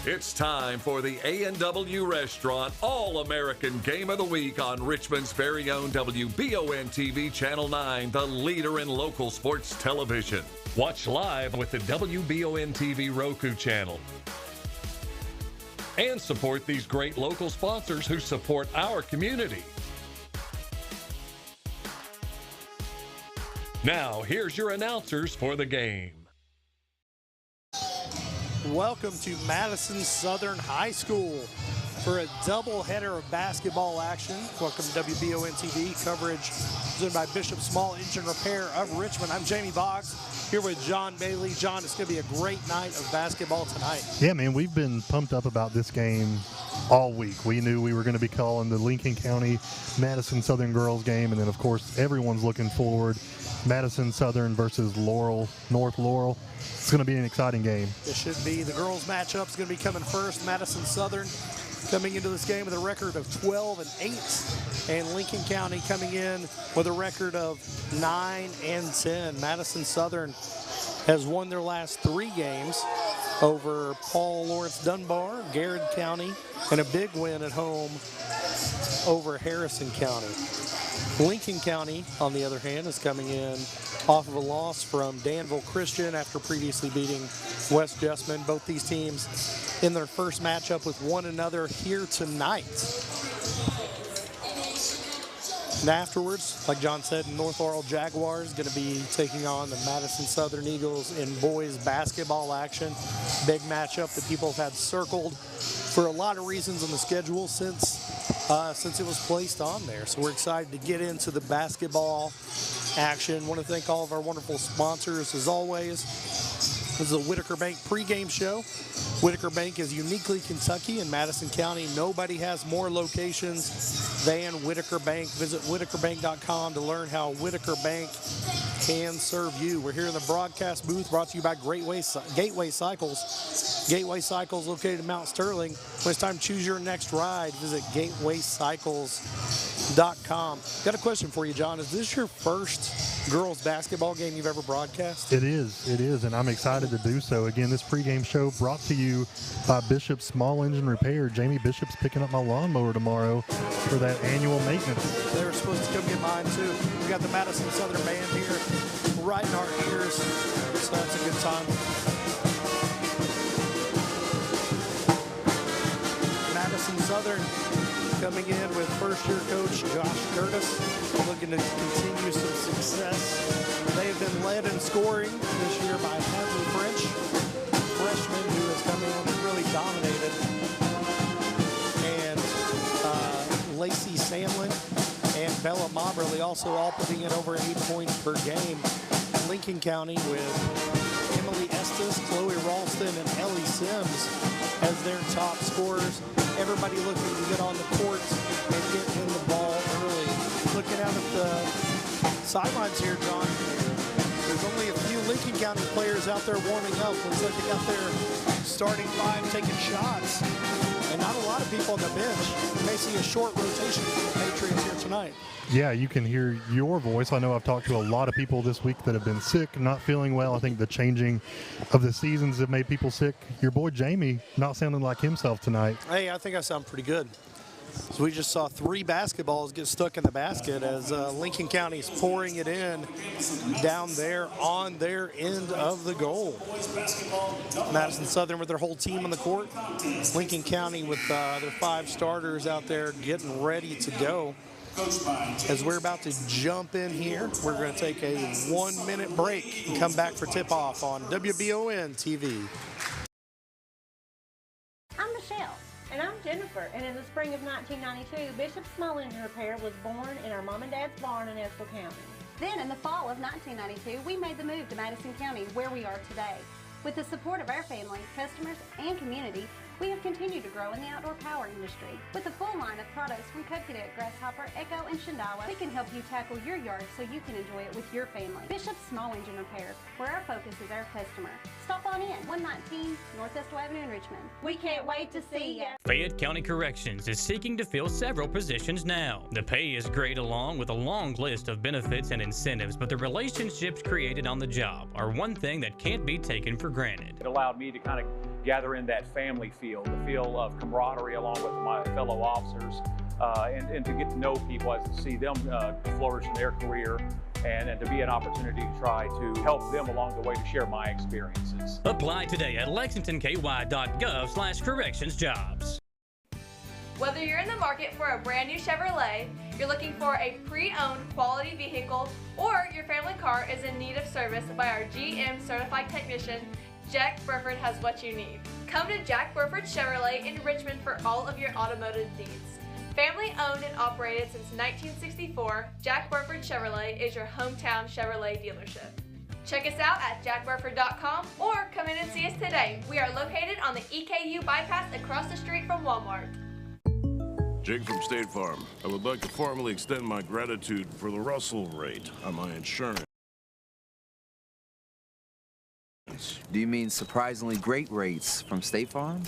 It's time for the A&W Restaurant All-American Game of the Week on Richmond's very own WBON-TV Channel 9, the leader in local sports television. Watch live with the WBON-TV Roku channel. And support these great local sponsors who support our community. Now, here's your announcers for the game. Welcome to Madison Southern High School for a doubleheader of basketball action. Welcome to WBON TV coverage presented by Bishop Small Engine Repair of Richmond. I'm Jamie Boggs here with John Bailey. John, it's going to be a great night of basketball tonight. Yeah, man, we've been pumped up about this game all week. We knew we were going to be calling the Lincoln County Madison Southern girls game, and then, of course, everyone's looking forward. Madison Southern versus Laurel, North Laurel. It's going to be an exciting game. It should be. The girls' matchup is going to be coming first. Madison Southern coming into this game with a record of 12-8, and Lincoln County coming in with a record of 9-10. Madison Southern has won their last 3 games over Paul Lawrence Dunbar, Garrett County, and a big win at home over Harrison County. Lincoln County, on the other hand, is coming in off of a loss from Danville Christian after previously beating West Jessamine. Both these teams in their first matchup with one another here tonight. And afterwards, like John said, North Laurel Jaguars going to be taking on the Madison Southern Eagles in boys basketball action. Big matchup that people have had circled for a lot of reasons on the schedule since it was placed on there. So we're excited to get into the basketball action. Want to thank all of our wonderful sponsors as always. This is the Whitaker Bank pregame show. Whitaker Bank is uniquely Kentucky and Madison County. Nobody has more locations than Whitaker Bank. Visit whitakerbank.com to learn how Whitaker Bank can serve you. We're here in the broadcast booth brought to you by Gateway Cycles. Gateway Cycles located in Mount Sterling. When it's time to choose your next ride, visit gatewaycycles.com. Got a question for you, John. Is this your first girls basketball game you've ever broadcast? It is, and I'm excited to do so. Again, this pregame show brought to you by Bishop Small Engine Repair. Jamie Bishop's picking up my lawnmower tomorrow for that annual maintenance. They were supposed to come get mine too. We got the Madison Southern Band here right in our ears, so that's a good time. Madison Southern coming in with first-year coach Josh Curtis, looking to continue some success. They have been led in scoring this year by Hadley French, freshman who has come in and really dominated, and Lacey Sandlin and Bella Moberly also all putting in over 8 points per game. Lincoln County with Emily Estes, Chloe Ralston, and Ellie Sims as their top scorers. Everybody looking to get on the court and get in the ball early. Looking out at the sidelines here, John, there's only a few Lincoln County players out there warming up. Looks like they got their starting 5 taking shots. And not a lot of people on the bench. You may see a short rotation from the Patriots here tonight. Yeah, you can hear your voice. I know I've talked to a lot of people this week that have been sick, not feeling well. I think the changing of the seasons have made people sick. Your boy Jamie not sounding like himself tonight. Hey, I think I sound pretty good. So we just saw 3 basketballs get stuck in the basket as Lincoln County's pouring it in down there on their end of the goal. Madison Southern with their whole team on the court. Lincoln County with their 5 starters out there getting ready to go. As we're about to jump in here, we're going to take a 1-minute break and come back for tip-off on WBON TV. I'm Michelle. And I'm Jennifer, and in the spring of 1992, Bishop Small Engine Repair was born in our mom and dad's barn in Estill County. Then in the fall of 1992, we made the move to Madison County, where we are today. With the support of our family, customers, and community, we have continued to grow in the outdoor power industry. With a full line of products from Coconut, Grasshopper, Echo, and Shindawa, we can help you tackle your yard so you can enjoy it with your family. Bishop Small Engine Repair, where our focus is our customer. Stop on in, 119 North Estill Avenue in Richmond. We can't wait to see you. Fayette County Corrections is seeking to fill several positions now. The pay is great along with a long list of benefits and incentives, but the relationships created on the job are one thing that can't be taken for granted. It allowed me to kind of gather in that family the feel of camaraderie along with my fellow officers, and to get to know people, as to see them flourish in their career, and to be an opportunity to try to help them along the way to share my experiences. Apply today at lexingtonky.gov/correctionsjobs. Whether you're in the market for a brand new Chevrolet, you're looking for a pre-owned quality vehicle, or your family car is in need of service by our GM certified technician, Jack Burford has what you need. Come to Jack Burford Chevrolet in Richmond for all of your automotive needs. Family owned and operated since 1964, Jack Burford Chevrolet is your hometown Chevrolet dealership. Check us out at jackburford.com or come in and see us today. We are located on the EKU bypass across the street from Walmart. Jake from State Farm. I would like to formally extend my gratitude for the Russell rate on my insurance. Do you mean surprisingly great rates from State Farm?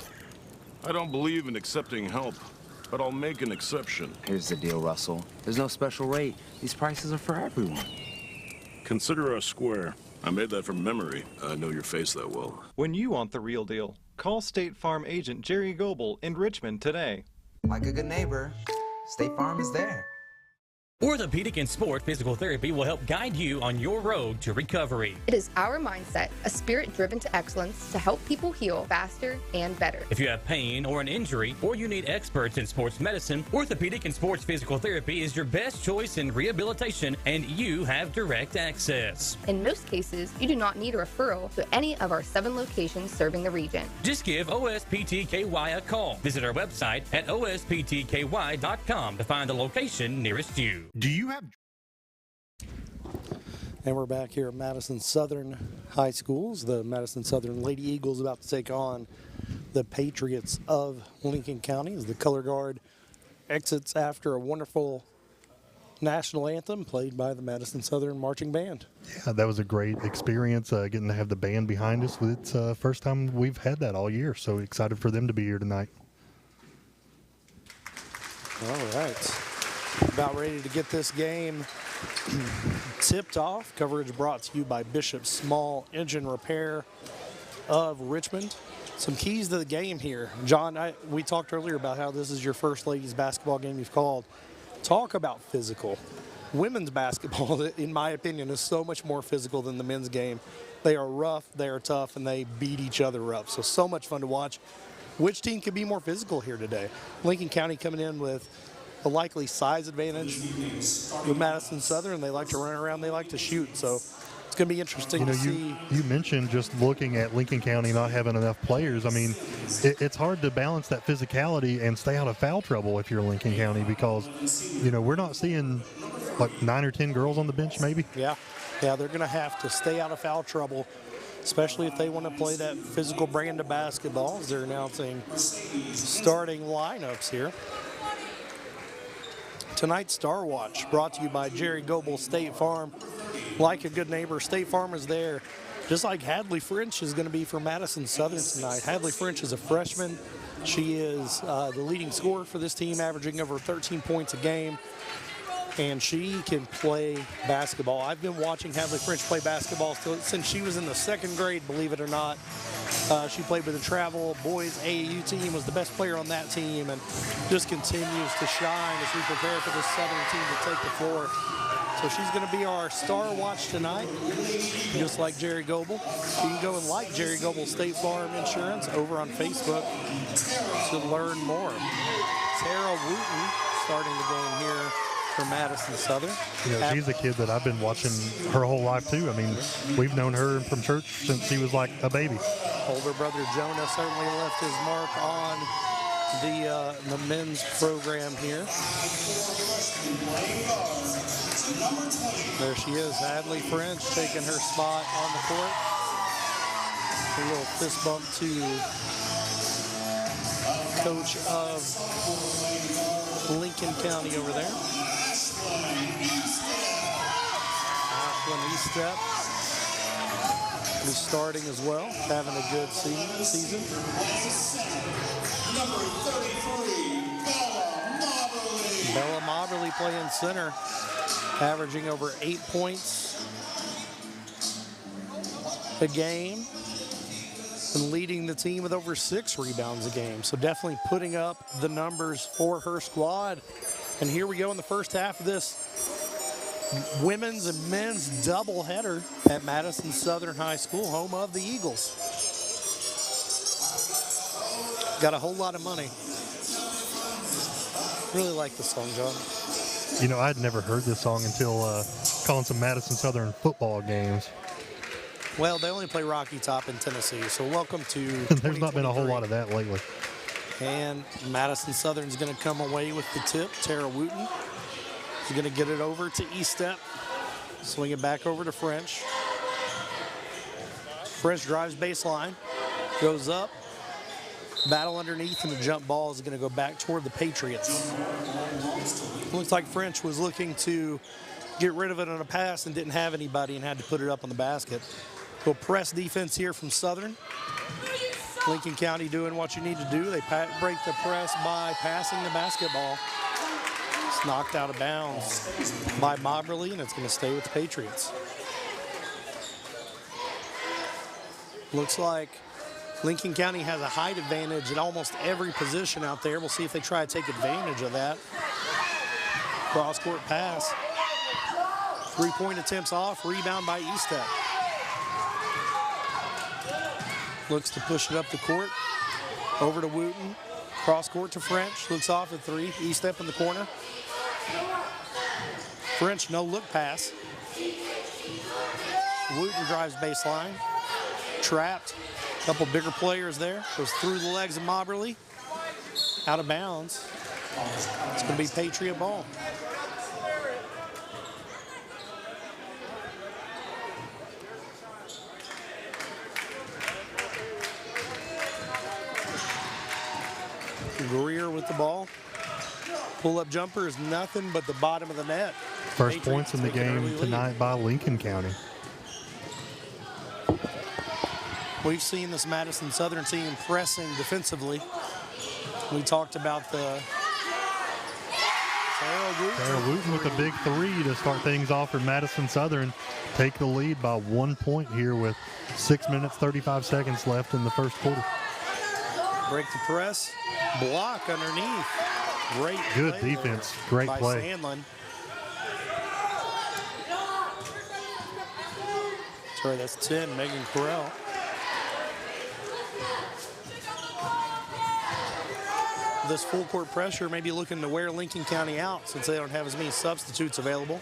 I don't believe in accepting help, but I'll make an exception. Here's the deal, Russell. There's no special rate. These prices are for everyone. Consider us square. I made that from memory. I know your face that well. When you want the real deal, call State Farm agent Jerry Goebel in Richmond today. Like a good neighbor, State Farm is there. Orthopedic and Sport Physical Therapy will help guide you on your road to recovery. It is our mindset, a spirit driven to excellence to help people heal faster and better. If you have pain or an injury, or you need experts in sports medicine, Orthopedic and Sports Physical Therapy is your best choice in rehabilitation, and you have direct access. In most cases, you do not need a referral to any of our 7 locations serving the region. Just give OSPTKY a call. Visit our website at osptky.com to find the location nearest you. Do you have... And we're back here at Madison Southern High Schools. The Madison Southern Lady Eagles about to take on the Patriots of Lincoln County as the color guard exits after a wonderful national anthem played by the Madison Southern Marching Band. Yeah, that was a great experience, getting to have the band behind us. It's the first time we've had that all year, so excited for them to be here tonight. All right. About ready to get this game tipped off. Coverage brought to you by Bishop Small Engine Repair of Richmond. Some keys to the game here. John, we talked earlier about how this is your first ladies basketball game you've called. Talk about physical. Women's basketball, in my opinion, is so much more physical than the men's game. They are rough, they are tough, and they beat each other up. So much fun to watch. Which team could be more physical here today? Lincoln County coming in with a likely size advantage with Madison Southern. They like to run around, they like to shoot, so it's going to be interesting to see. You mentioned just looking at Lincoln County not having enough players. I mean, it's hard to balance that physicality and stay out of foul trouble if you're Lincoln County, because, we're not seeing like 9 or 10 girls on the bench maybe. Yeah, they're going to have to stay out of foul trouble, especially if they want to play that physical brand of basketball, as they're announcing starting lineups here. Tonight's Star Watch brought to you by Jerry Goebel State Farm. Like a good neighbor, State Farm is there. Just like Hadley French is going to be for Madison Southern tonight. Hadley French is a freshman. She is the leading scorer for this team, averaging over 13 points a game. And she can play basketball. I've been watching Hadley French play basketball since she was in the 2nd grade, believe it or not. She played with the travel boys AAU team, was the best player on that team, and just continues to shine as we prepare for this Southern team to take the floor. So she's going to be our Star Watch tonight, just like Jerry Goebel. You can go and like Jerry Goebel State Farm Insurance over on Facebook to learn more. Tara Wooten starting the game here for Madison Southern. She's a kid that I've been watching her whole life too. I mean, we've known her from church since she was like a baby. Older brother Jonah certainly left his mark on the men's program here. There she is, Hadley French taking her spot on the court. A little fist bump to coach of Lincoln County over there. Ashlyn Eastep is starting as well, having a good season. Bella Moberly playing center, averaging over 8 points a game. and leading the team with over 6 rebounds a game. So definitely putting up the numbers for her squad. And here we go in the first half of this women's and men's doubleheader at Madison Southern High School, home of the Eagles. Got a whole lot of money. Really like this song, John. You know, I'd never heard this song until calling some Madison Southern football games. Well, they only play Rocky Top in Tennessee, so welcome to There's not been a whole lot of that lately. And Madison Southern's going to come away with the tip. Tara Wooten is going to get it over to E-Step. Swing it back over to French. French drives baseline. Goes up. Battle underneath, and the jump ball is going to go back toward the Patriots. Looks like French was looking to get rid of it on a pass and didn't have anybody and had to put it up on the basket. Go press defense here from Southern. Lincoln County doing what you need to do. They break the press by passing the basketball. It's knocked out of bounds by Moberly, and it's going to stay with the Patriots. Looks like Lincoln County has a height advantage at almost every position out there. We'll see if they try to take advantage of that. Cross-court pass. 3-point attempts off. Rebound by E-Step. Looks to push it up the court. Over to Wooten. Cross-court to French. Looks off at 3. E-Step in the corner. French, no-look pass. Wooten drives baseline. Trapped. Couple bigger players there. Goes through the legs of Moberly. Out of bounds. It's going to be Patriot ball. Greer with the ball. Pull-up jumper is nothing but the bottom of the net. First points in the game tonight by Lincoln County. We've seen this Madison Southern team pressing defensively. We talked about the Tara Wooten with a big 3 to start things off for Madison Southern. Take the lead by 1 point here with 6 minutes, 35 seconds left in the first quarter. Break the press. Block underneath. Great Good play defense. Great by play. Sandlin. Sorry, that's 10, Megan Correll. This full court pressure may be looking to wear Lincoln County out since they don't have as many substitutes available.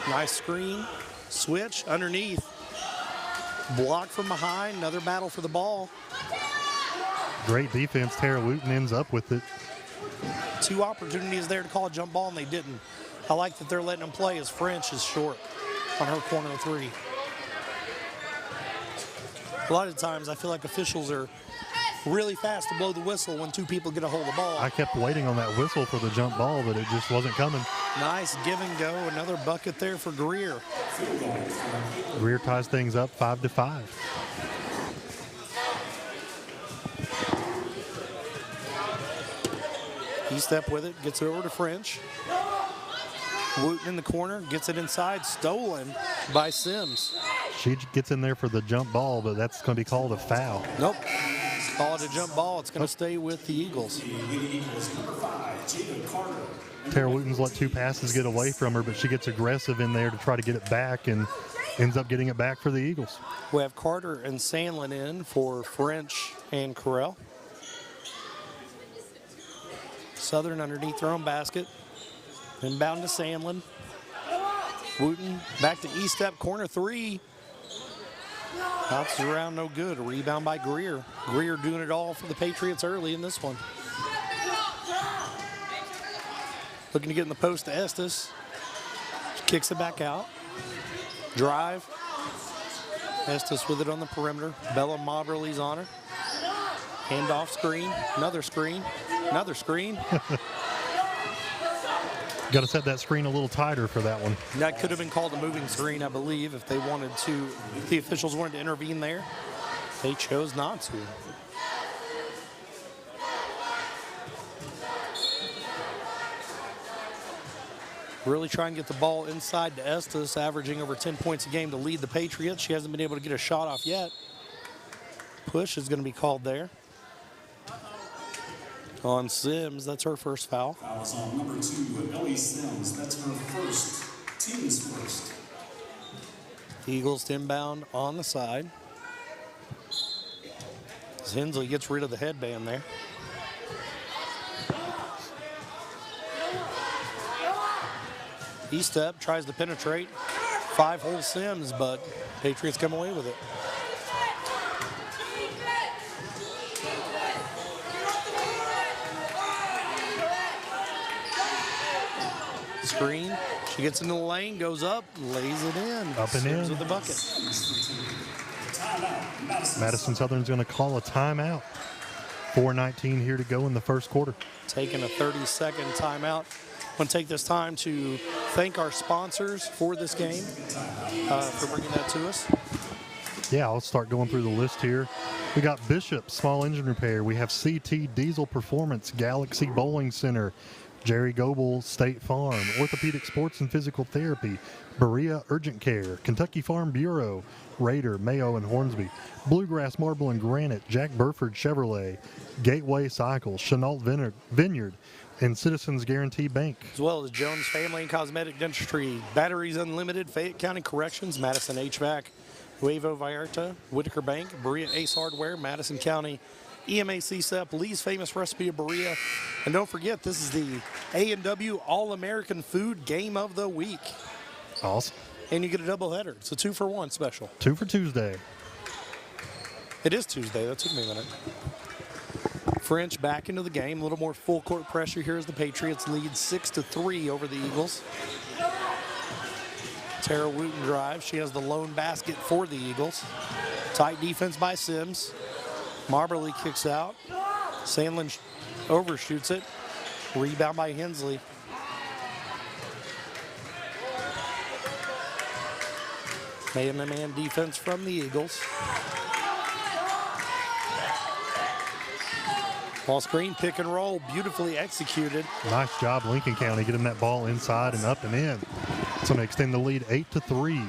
Nice screen, switch underneath. Block from behind, another battle for the ball. Great defense. Tara Wooten ends up with it. 2 opportunities there to call a jump ball, and they didn't. I like that they're letting them play as French is short on her corner 3. A lot of times I feel like officials are really fast to blow the whistle when 2 people get a hold of the ball. I kept waiting on that whistle for the jump ball, but it just wasn't coming. Nice give and go. Another bucket there for Greer. Greer ties things up 5-5. E-Step with it, gets it over to French. Wooten in the corner, gets it inside, stolen by Sims. She gets in there for the jump ball, but that's going to be called a foul. Nope. Call it a jump ball. It's going to stay with the Eagles. Tara Wooten's let 2 passes get away from her, but she gets aggressive in there to try to get it back and ends up getting it back for the Eagles. We have Carter and Sandlin in for French and Correll. Southern underneath their own basket. Inbound to Sandlin. Wooten back to E-Step, corner 3. Bounces around, no good. A rebound by Greer. Greer doing it all for the Patriots early in this one. Looking to get in the post to Estes. She kicks it back out. Drive. Estes with it on the perimeter. Bella Moberly's on her. Handoff screen. Another screen. Another screen. Got to set that screen a little tighter for that one. That could have been called a moving screen, I believe, if they wanted to. If the officials wanted to intervene there. They chose not to. Really try and get the ball inside to Estes, averaging over 10 points a game to lead the Patriots. She hasn't been able to get a shot off yet. push is going to be called there. On Sims, that's her first foul. Foul is on number 2, Ellie Sims. That's her first, team's first. Eagles inbound on the side. As Hensley gets rid of the headband there. E-step tries to penetrate. 5-hole Sims, but Patriots come away with it. Screen. She gets into the lane, goes up, lays it in. Up and in. With the bucket. Madison Southern's going to call a timeout. 4:19 here to go in the first quarter. Taking a 30-second timeout. I want to take this time to thank our sponsors for this game, for bringing that to us. Yeah, I'll start going through the list here. We got Bishop Small Engine Repair. We have CT Diesel Performance, Galaxy Bowling Center, Jerry Goebel State Farm, Orthopedic Sports and Physical Therapy, Berea Urgent Care, Kentucky Farm Bureau, Raider, Mayo, and Hornsby, Bluegrass Marble and Granite, Jack Burford Chevrolet, Gateway Cycles, Chenault Vineyard, and Citizens Guarantee Bank. As well as Jones Family and Cosmetic Dentistry, Batteries Unlimited, Fayette County Corrections, Madison HVAC, Nuevo Vallarta, Whitaker Bank, Berea Ace Hardware, Madison County, EMA CSEP, Lee's Famous Recipe of Berea. And don't forget, this is the A&W All-American Food Game of the Week. Awesome. And you get a doubleheader. It's a 2-for-1 special. 2 for Tuesday. It is Tuesday. That took me a minute. French back into the game. A little more full court pressure here as the Patriots lead 6-3 over the Eagles. Tara Wooten drives. She has the lone basket for the Eagles. Tight defense by Sims. Marberly kicks out. Sandlin overshoots it. Rebound by Hensley. Man-to-man defense from the Eagles. Ball screen, pick and roll, beautifully executed. Nice job, Lincoln County, getting that ball inside and up and in. It's going to extend the lead 8-3.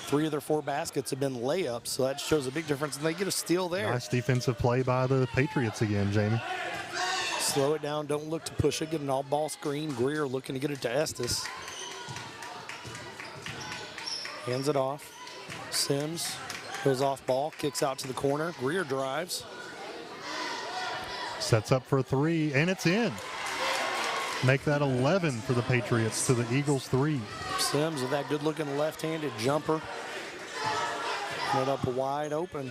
3 of their 4 baskets have been layups, so that shows a big difference, and they get a steal there. Nice defensive play by the Patriots again, Jamie. Slow it down, don't look to push it, get an all-ball screen. Greer looking to get it to Estes. Hands it off. Sims goes off ball, kicks out to the corner. Greer drives. Sets up for a 3, and it's in. Make that 11 for the Patriots to the Eagles 3. Sims with that good-looking left-handed jumper. Put up wide open.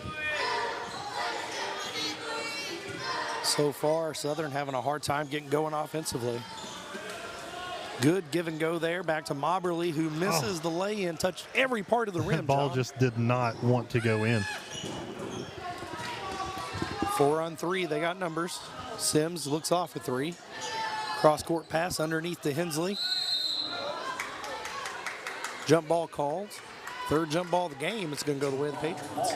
So far, Southern having a hard time getting going offensively. Good give and go there. Back to Moberly, who misses the lay-in, touched every part of the rim. That ball just did not want to go in. 4 on 3, they got numbers. Sims looks off a 3. Cross-court pass underneath to Hensley. Jump ball called. 3rd jump ball of the game. It's going to go the way of the Patriots.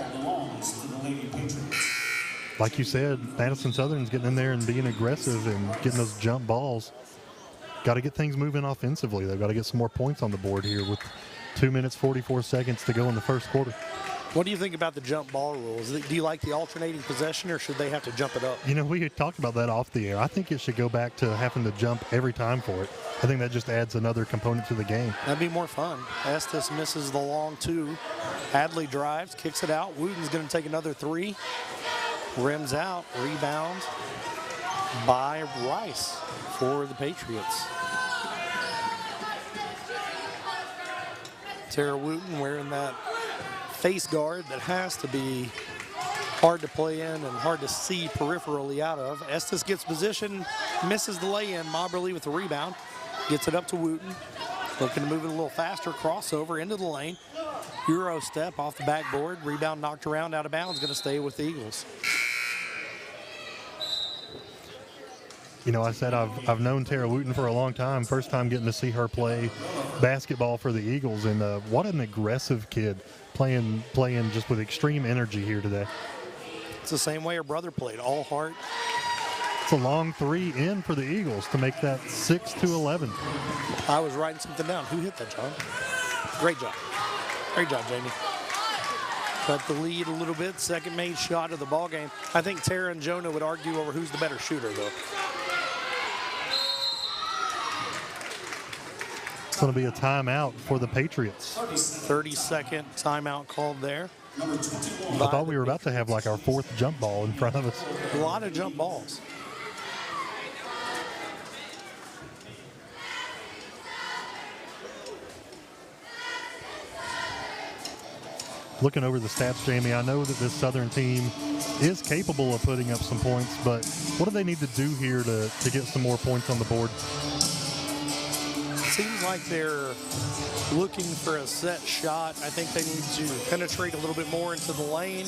Like you said, Madison Southern's getting in there and being aggressive and getting those jump balls. Got to get things moving offensively. They've got to get some more points on the board here with 2 minutes, 44 seconds to go in the first quarter. What do you think about the jump ball rules? Do you like the alternating possession, or should they have to jump it up? You know, we had talked about that off the air. I think it should go back to having to jump every time for it. I think that just adds another component to the game. That'd be more fun. Estes misses the long 2. Hadley drives, kicks it out. Wooten's going to take another 3. Rims out, rebound by Rice for the Patriots. Tara Wooten wearing that face guard that has to be hard to play in and hard to see peripherally out of. Estes gets position, misses the lay-in. Moberly with the rebound, gets it up to Wooten. Looking to move it a little faster, crossover into the lane. Euro step off the backboard, rebound knocked around out of bounds, going to stay with the Eagles. You know, I said I've known Tara Wooten for a long time. First time getting to see her play basketball for the Eagles, and what an aggressive kid playing just with extreme energy here today. It's the same way her brother played, all heart. It's a long 3 in for the Eagles to make that 6-11. I was writing something down. Who hit that, John? Great job. Great job, Jamie. cut the lead a little bit. Second made shot of the ball game. I think Tara and Jonah would argue over who's the better shooter, though. It's going to be a timeout for the Patriots. 30-second timeout called there. I thought we were about to have like our fourth jump ball in front of us. A lot of jump balls. Looking over the stats, Jamie, I know that this Southern team is capable of putting up some points, but what do they need to do here to get some more points on the board? Seems like they're looking for a set shot. I think they need to penetrate a little bit more into the lane.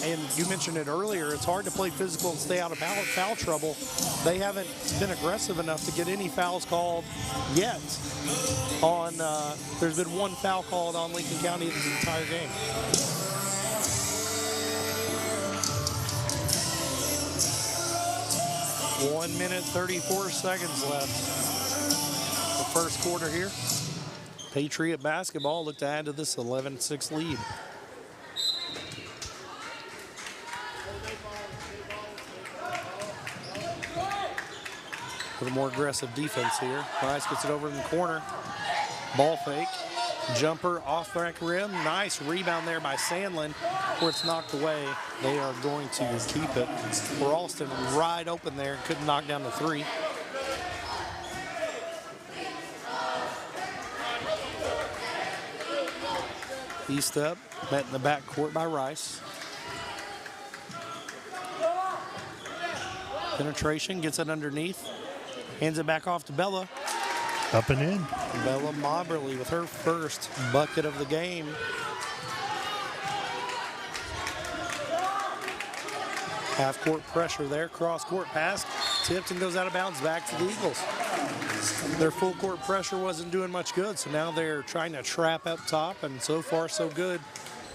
And you mentioned it earlier, it's hard to play physical and stay out of foul trouble. They haven't been aggressive enough to get any fouls called yet. There's been one foul called on Lincoln County this entire game. One minute, 34 seconds left. First quarter here. Patriot basketball look to add to this 11-6 lead. A little more aggressive defense here. Rice gets it over in the corner. Ball fake. Jumper off back rim. Nice rebound there by Sandlin where it's knocked away. They are going to keep it. Ralston right open there. Couldn't knock down the three. East up, met in the backcourt by Rice. Penetration, gets it underneath. Hands it back off to Bella. Up and in. Bella Mobberly with her first bucket of the game. Half-court pressure there, cross-court pass. Tipped and goes out of bounds back to the Eagles. Their full-court pressure wasn't doing much good, so now they're trying to trap up top, and so far so good.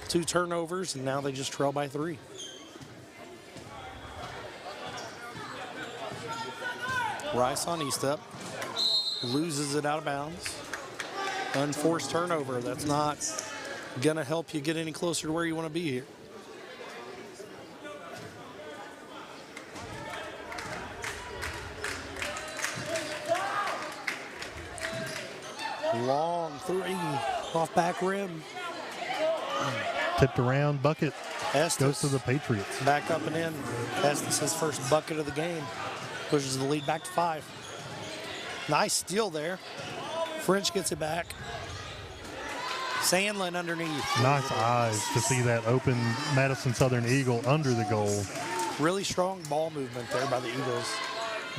2 turnovers, and now they just trail by 3. Rice on East up. Loses it out of bounds. Unforced turnover. That's not going to help you get any closer to where you want to be here. Long three off back rim. Tipped around, bucket. Estes goes to the Patriots. Back up and in. Estes his first bucket of the game. Pushes the lead back to 5. Nice steal there. French gets it back. Sandlin underneath. Nice eyes to see that open Madison Southern Eagle under the goal. Really strong ball movement there by the Eagles.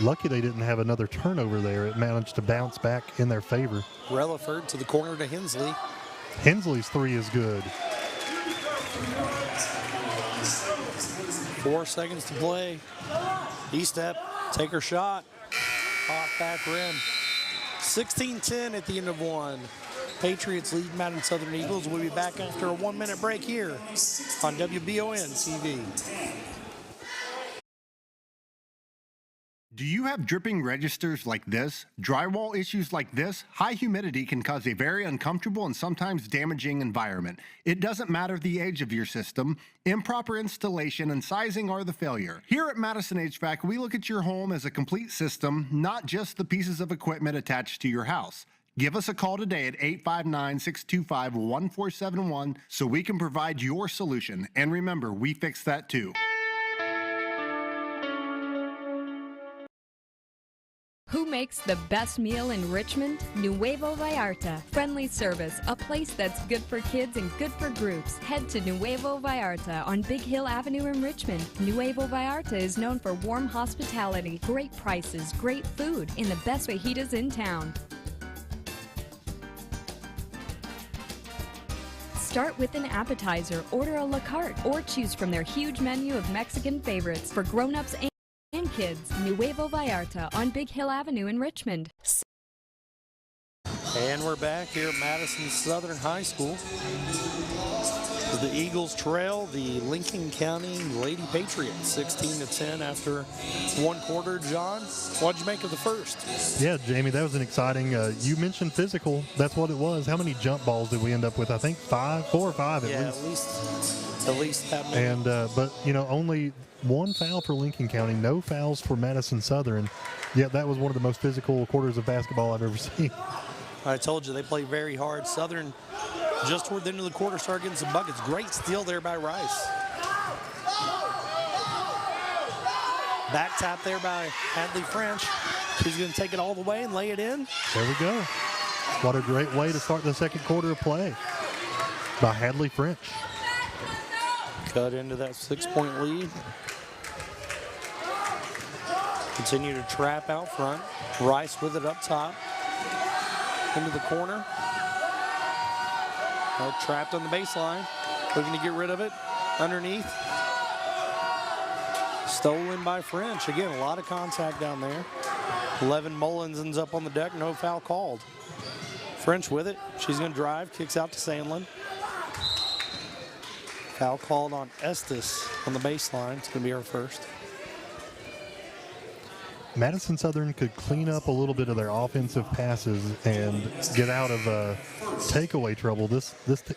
Lucky they didn't have another turnover there. It managed to bounce back in their favor. Relaford to the corner to Hensley. Hensley's 3 is good. 4 seconds to play. E-step, take her shot. Off back rim. 16-10 at the end of 1. Patriots lead Madison Southern Eagles. We'll be back after a 1-minute break here on WBON TV. Do you have dripping registers like this? Drywall issues like this? High humidity can cause a very uncomfortable and sometimes damaging environment. It doesn't matter the age of your system. Improper installation and sizing are the failure. Here at Madison HVAC, we look at your home as a complete system, not just the pieces of equipment attached to your house. Give us a call today at 859-625-1471 so we can provide your solution. And remember, we fix that too. Who makes the best meal in Richmond? Nuevo Vallarta. Friendly service, a place that's good for kids and good for groups. Head to Nuevo Vallarta on Big Hill Avenue in Richmond. Nuevo Vallarta is known for warm hospitality, great prices, great food, and the best fajitas in town. Start with an appetizer, order a la carte, or choose from their huge menu of Mexican favorites for grown-ups and kids. Nuevo Vallarta on Big Hill Avenue in Richmond. And we're back here at Madison Southern High School. As the Eagles trail the Lincoln County Lady Patriots 16-10 after 1 quarter. John, what'd you make of the first? Yeah, Jamie, that was an exciting. You mentioned physical. That's what it was. How many jump balls did we end up with? I think 4 or 5 at least. Yeah, at least At least that many. And but only one foul for Lincoln County, no fouls for Madison Southern. Yeah, that was one of the most physical quarters of basketball I've ever seen. I told you they play very hard. Southern just toward the end of the quarter started getting some buckets. Great steal there by Rice. Back tap there by Hadley French. She's going to take it all the way and lay it in. There we go. What a great way to start the second quarter of play by Hadley French. Cut into that 6-point lead. Continue to trap out front. Rice with it up top. Into the corner. Trapped on the baseline. Looking to get rid of it. Underneath. Stolen by French. Again, a lot of contact down there. 11 Mullins ends up on the deck. No foul called. French with it. She's going to drive. Kicks out to Sandlin. Foul called on Estes on the baseline. It's going to be her first. Madison Southern could clean up a little bit of their offensive passes and get out of takeaway trouble. This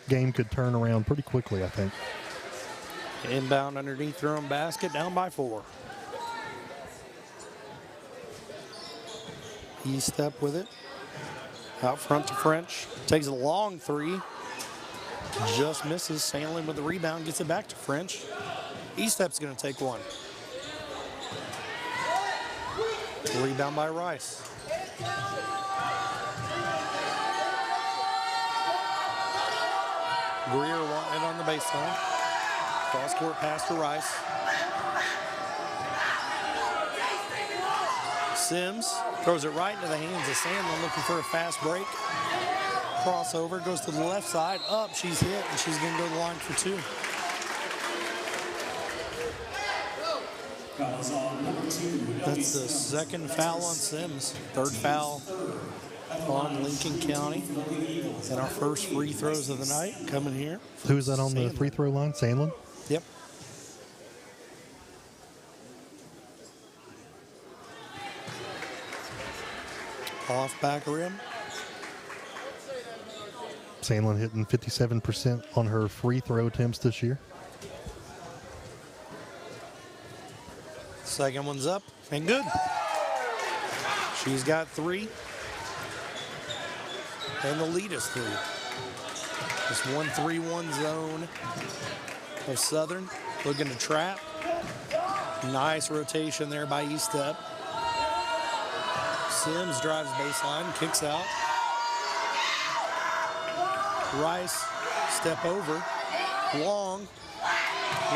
game could turn around pretty quickly, I think. Inbound underneath their own basket, down by 4. E-step with it. Out front to French. Takes a long 3. Just misses. Sandlin with the rebound, gets it back to French. E-step's going to take one. Rebound by Rice. Greer wanting it on the baseline. Cross court pass to Rice. Sims throws it right into the hands of Sandlin, looking for a fast break. Crossover, goes to the left side, up, she's hit, and she's going to go to the line for 2. That's the second foul on Sims. Third foul on Lincoln County. And our first free throws of the night coming here. Who's that on the free throw line? Sandlin? Yep. Off back rim. Sandlin hitting 57% on her free throw attempts this year. Second one's up and good. She's got 3. And the lead is 3. This 1-3-1 zone of Southern looking to trap. Nice rotation there by E-step. Sims drives baseline, kicks out. Rice, step over. Long,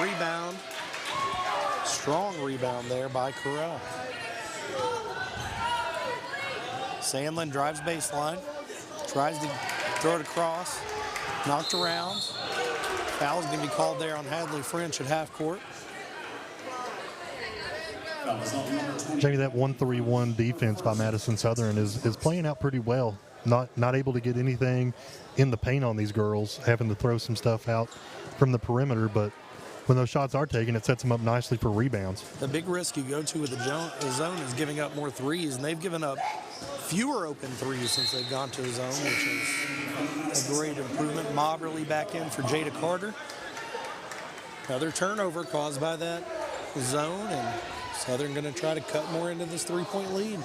rebound. Strong rebound there by Corral. Sandlin drives baseline. Tries to throw it across. Knocked around. Foul's going to be called there on Hadley French at half court. Jamie, that 1-3-1 defense by Madison Southern is playing out pretty well. Not able to get anything in the paint on these girls, having to throw some stuff out from the perimeter, but when those shots are taken, it sets them up nicely for rebounds. The big risk you go to with the zone is giving up more threes, and they've given up fewer open threes since they've gone to the zone, which is a great improvement. Moberly back in for Jada Carter. Another turnover caused by that zone, and Southern going to try to cut more into this 3-point lead.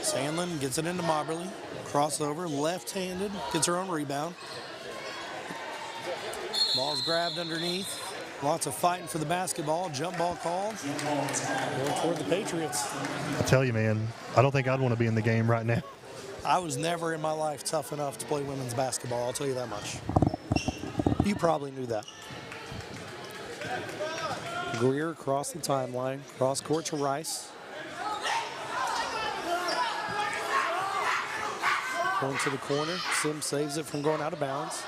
Sandlin gets it into Moberly. Crossover, left-handed, gets her own rebound. Ball's grabbed underneath. Lots of fighting for the basketball. Jump ball called. Going toward the Patriots. I tell you, man, I don't think I'd want to be in the game right now. I was never in my life tough enough to play women's basketball, I'll tell you that much. You probably knew that. Greer across the timeline. Cross court to Rice. Going to the corner. Sims saves it from going out of bounds.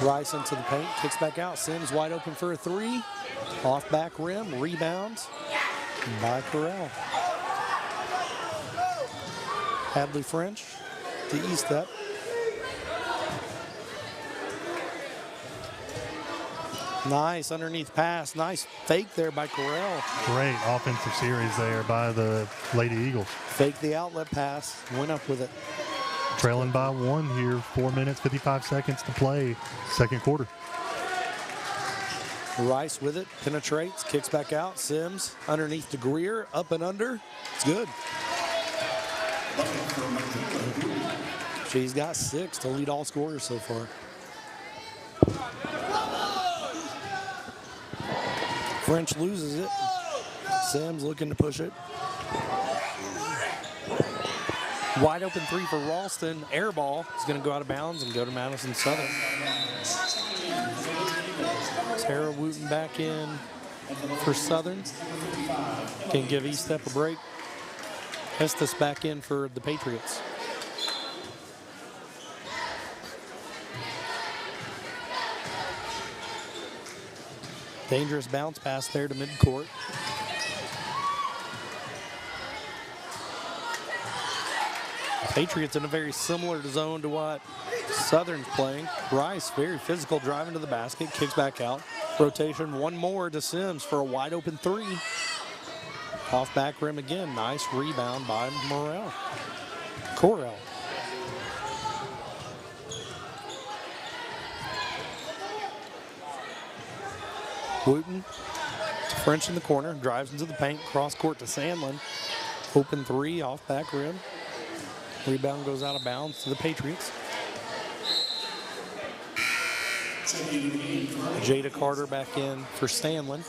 Rice into the paint. Kicks back out. Sims wide open for a 3. Off back rim. Rebounds by Corral. Hadley French to E-step. Nice underneath pass. Nice fake there by Correll. Great offensive series there by the Lady Eagles. Fake the outlet pass. Went up with it. Trailing by 1 here. 4 minutes, 55 seconds to play. Second quarter. Rice with it. Penetrates. Kicks back out. Sims underneath to Greer. Up and under. It's good. She's got 6 to lead all scorers so far. French loses it. Sims looking to push it. Wide open 3 for Ralston. Air ball is going to go out of bounds and go to Madison Southern. Tara Wooten back in for Southern. Can give East Step a break. Estes back in for the Patriots. Dangerous bounce pass there to midcourt. Patriots in a very similar zone to what Southern's playing. Rice, very physical, driving to the basket, kicks back out. Rotation, one more to Sims for a wide open 3. Off back rim again. Nice rebound by Correll. Wooten, French in the corner, drives into the paint, cross court to Sandlin. Open 3 off back rim. Rebound goes out of bounds to the Patriots. Jada Carter back in for Sandlin.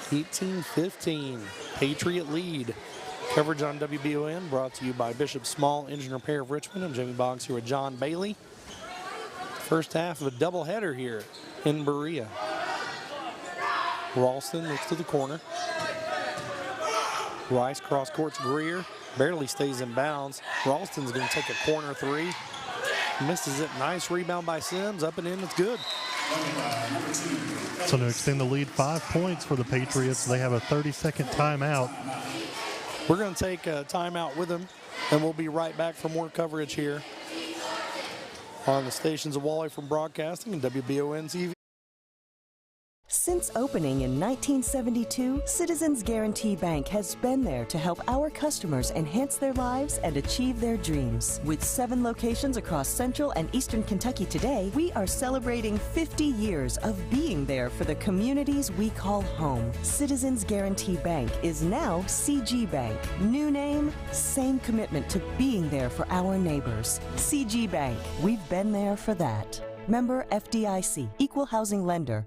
18-15, Patriot lead. Coverage on WBON brought to you by Bishop Small Engine Repair of Richmond. I'm Jimmy Boggs here with John Bailey. First half of a doubleheader here in Berea. Ralston looks to the corner. Rice cross court to Greer. Barely stays in bounds. Ralston's going to take a corner 3. Misses it. Nice rebound by Sims. Up and in. It's good. So to extend the lead 5 points for the Patriots, they have a 30-second timeout. We're going to take a timeout with them, and we'll be right back for more coverage here on the stations of Wally from Broadcasting and WBON TV. Since opening in 1972, Citizens Guarantee Bank has been there to help our customers enhance their lives and achieve their dreams. With 7 locations across Central and Eastern Kentucky today, we are celebrating 50 years of being there for the communities we call home. Citizens Guarantee Bank is now CG Bank. New name, same commitment to being there for our neighbors. CG Bank, we've been there for that. Member FDIC, Equal Housing Lender.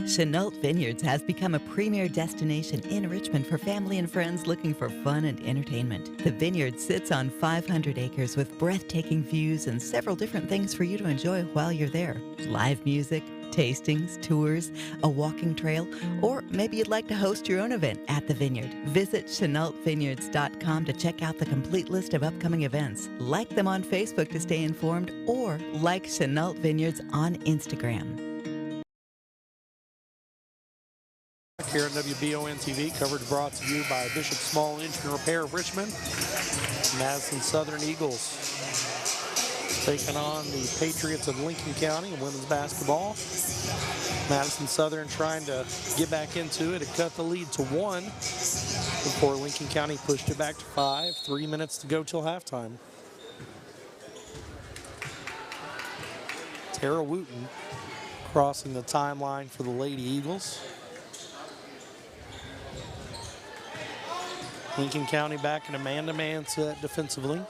Chenault Vineyards has become a premier destination in Richmond for family and friends looking for fun and entertainment. The vineyard sits on 500 acres with breathtaking views and several different things for you to enjoy while you're there. Live music, tastings, tours, a walking trail, or maybe you'd like to host your own event at the vineyard. Visit ChenaultVineyards.com to check out the complete list of upcoming events. Like them on Facebook to stay informed, or like Chenault Vineyards on Instagram. Here on WBON TV, coverage brought to you by Bishop Small Engine Repair of Richmond. Madison Southern Eagles taking on the Patriots of Lincoln County in women's basketball. Madison Southern trying to get back into it. It cut the lead to 1 before Lincoln County pushed it back to 5. 3 minutes to go till halftime. Tara Wooten crossing the timeline for the Lady Eagles. Lincoln County back in a man-to-man set defensively.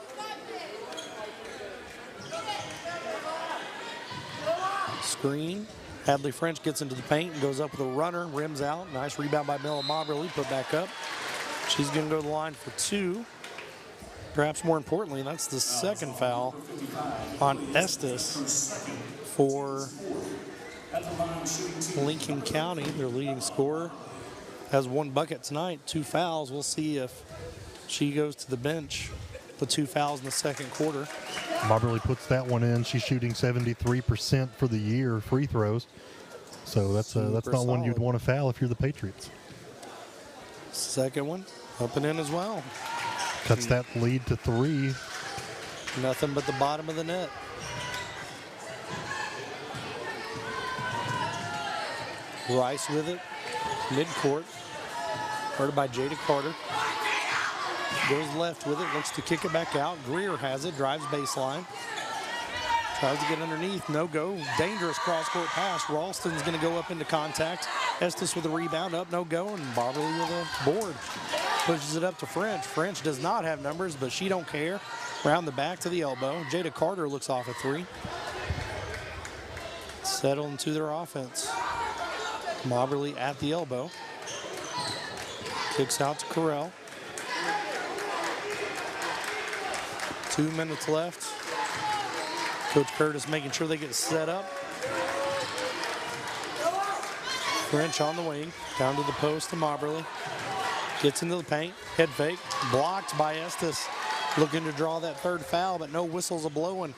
Screen. Hadley French gets into the paint and goes up with a runner, rims out. Nice rebound by Mella Moberly, put back up. She's going to go to the line for 2. Perhaps more importantly, that's the second foul on Estes for Lincoln County, their leading scorer. Has 1 bucket tonight, 2 fouls. We'll see if she goes to the bench. The 2 fouls in the second quarter. Moberly puts that one in. She's shooting 73% for the year free throws. So that's not one you'd want to foul if you're the Patriots. Second one, up and in as well. Cuts that lead to 3. Nothing but the bottom of the net. Rice with it, midcourt. Guarded by Jada Carter. Goes left with it, looks to kick it back out. Greer has it, drives baseline. Tries to get underneath, no go. Dangerous cross-court pass. Ralston's going to go up into contact. Estes with a rebound, up, no go, and Barberly with a board. Pushes it up to French. French does not have numbers, but she don't care. Round the back to the elbow. Jada Carter looks off a three. Settle into their offense. Barberly at the elbow. Kicks out to Correll. 2 minutes left. Coach Curtis making sure they get set up. French on the wing, down to the post to Moberly. Gets into the paint, head fake, blocked by Estes. Looking to draw that third foul, but no whistles are blowing.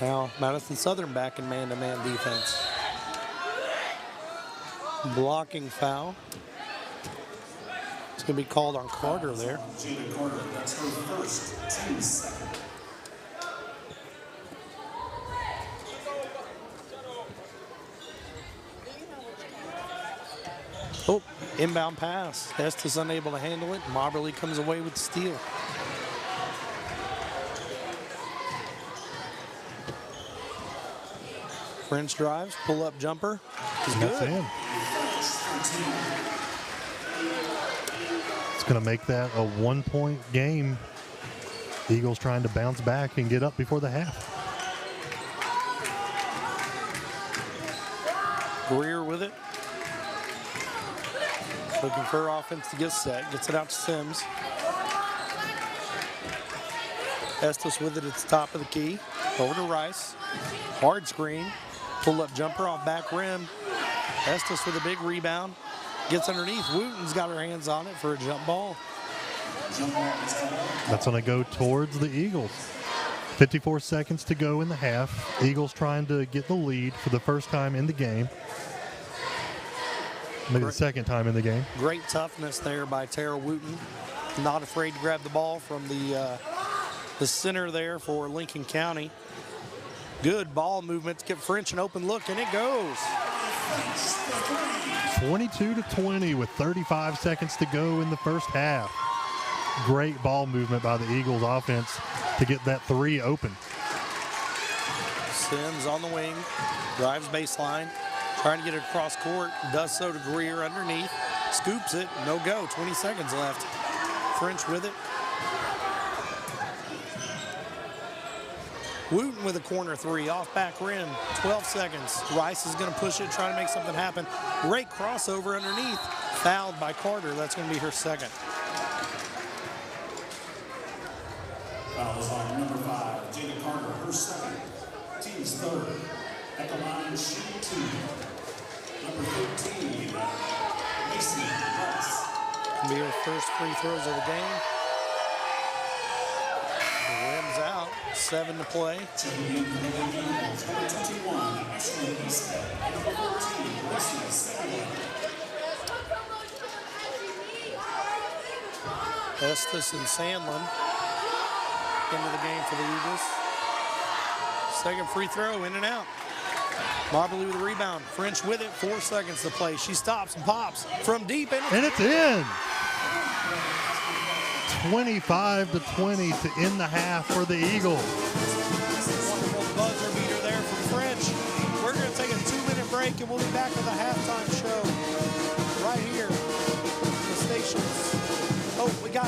Now Madison Southern back in man-to-man defense. Blocking foul. It's going to be called on Carter there. Jada Carter, that's her first, team second. Oh, inbound pass. Estes unable to handle it. Moberly comes away with the steal. French drives, pull-up jumper. Is good. That's in. It's going to make that a 1-point game. Eagles trying to bounce back and get up before the half. Greer with it. Looking for offense to get set. Gets it out to Sims. Estes with it at the top of the key. Over to Rice. Hard screen. Pull-up jumper off back rim. Estes with a big rebound. Gets underneath. Wooten's got her hands on it for a jump ball. That's going to go towards the Eagles. 54 seconds to go in the half. Eagles trying to get the lead for the first time in the game. Maybe the second time in the game. Great toughness there by Tara Wooten. Not afraid to grab the ball from the center there for Lincoln County. Good ball movement to get French an open look, and it goes. 22-20 with 35 seconds to go in the first half. Great ball movement by the Eagles offense to get that three open. Sims on the wing, drives baseline, trying to get it across court, does so to Greer underneath, scoops it, no go, 20 seconds left. French with it. Wooten with a corner three, off back rim, 12 seconds. Rice is going to push it, trying to make something happen. Great crossover underneath, fouled by Carter. That's going to be her second. Fouls on number 5, Jada Carter, her second. Team's third. At the line, shoot 2. Number 13, Mason Rice. Be her first free throws of the game. The rim's out, 7 to play. Checking in for the Eagles, number 21, Ashley Easthead. Number 14, Wesley Sandlin. Estes and Sandlin into the game for the Eagles. Second free throw, in and out. Moberly with a rebound. French with it, 4 seconds to play. She stops and pops from deep. And it's in. 25-20 to end the half for the Eagles. Wonderful buzzer beater there from French. We're going to take a 2-minute break, and we'll be back with the halftime show right here. The stations. Oh, we got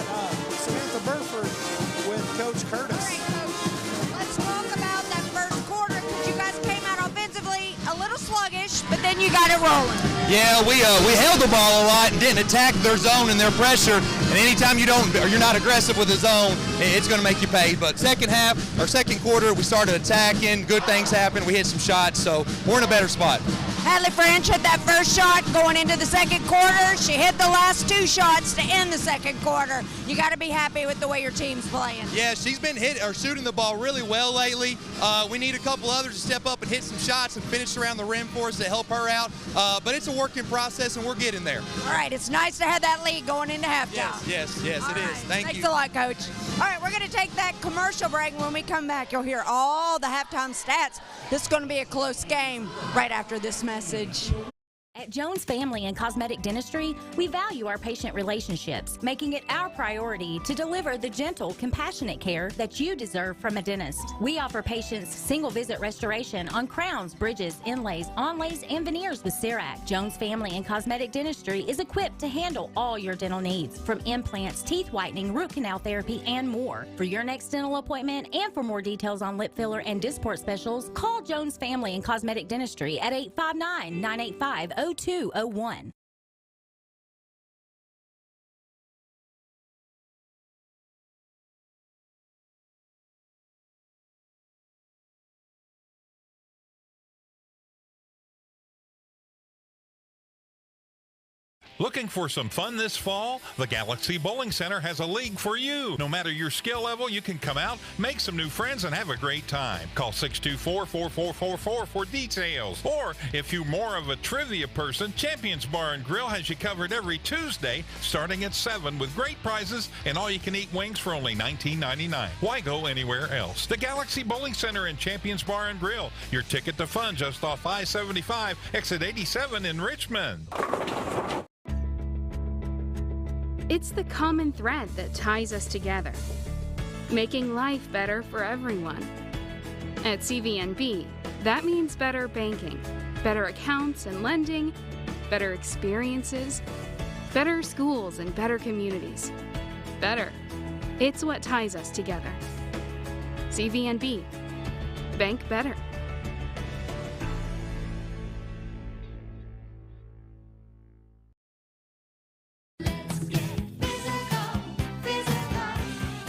Samantha Burford with Coach Curtis. All right, Coach. Let's talk about that first quarter, because you guys came out offensively a little sluggish, but then you got it rolling. Yeah, we held the ball a lot and didn't attack their zone and their pressure. And anytime you're not aggressive with the zone, it's going to make you pay. But second quarter, we started attacking. Good things happened. We hit some shots, so we're in a better spot. Hadley French hit that first shot going into the second quarter. She hit the last 2 shots to end the second quarter. You got to be happy with the way your team's playing. Yeah, she's been shooting the ball really well lately. We need a couple others to step up and hit some shots and finish around the rim for us to help her out. But it's a working process, and we're getting there. All right, it's nice to have that lead going into halftime. Yes, it is. Thank you. Thanks a lot, Coach. All right, we're going to take that commercial break. When we come back, you'll hear all the halftime stats. This is going to be a close game right after this message. At Jones Family and Cosmetic Dentistry, we value our patient relationships, making it our priority to deliver the gentle, compassionate care that you deserve from a dentist. We offer patients single-visit restoration on crowns, bridges, inlays, onlays, and veneers with CERAC. Jones Family and Cosmetic Dentistry is equipped to handle all your dental needs, from implants, teeth whitening, root canal therapy, and more. For your next dental appointment and for more details on lip filler and Dysport specials, call Jones Family and Cosmetic Dentistry at 859-985-0201. Looking for some fun this fall? The Galaxy Bowling Center has a league for you. No matter your skill level, you can come out, make some new friends, and have a great time. Call 624-4444 for details. Or, if you're more of a trivia person, Champions Bar and Grill has you covered every Tuesday, starting at 7 with great prizes and all-you-can-eat wings for only $19.99. Why go anywhere else? The Galaxy Bowling Center and Champions Bar and Grill, your ticket to fun just off I-75, exit 87 in Richmond. It's the common thread that ties us together, making life better for everyone. At CVNB, that means better banking, better accounts and lending, better experiences, better schools and better communities. Better. It's what ties us together. CVNB. Bank better.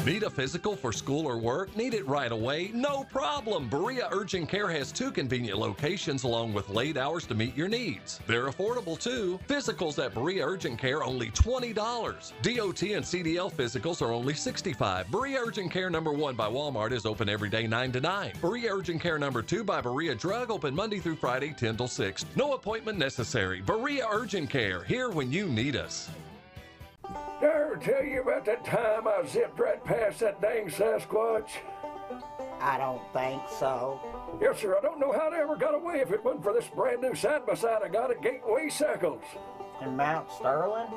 Need a physical for school or work? Need it right away? No problem. Berea Urgent Care has 2 convenient locations along with late hours to meet your needs. They're affordable too. Physicals at Berea Urgent Care only $20. DOT and CDL physicals are only $65. Berea Urgent Care number 1 by Walmart is open every day 9 to 9. Berea Urgent Care number 2 by Berea Drug open Monday through Friday 10 till 6. No appointment necessary. Berea Urgent Care, here when you need us. Did I ever tell you about that time I zipped right past that dang Sasquatch? I don't think so. Yes, sir. I don't know how they ever got away if it wasn't for this brand new side-by-side I got at Gateway Cycles. In Mount Sterling?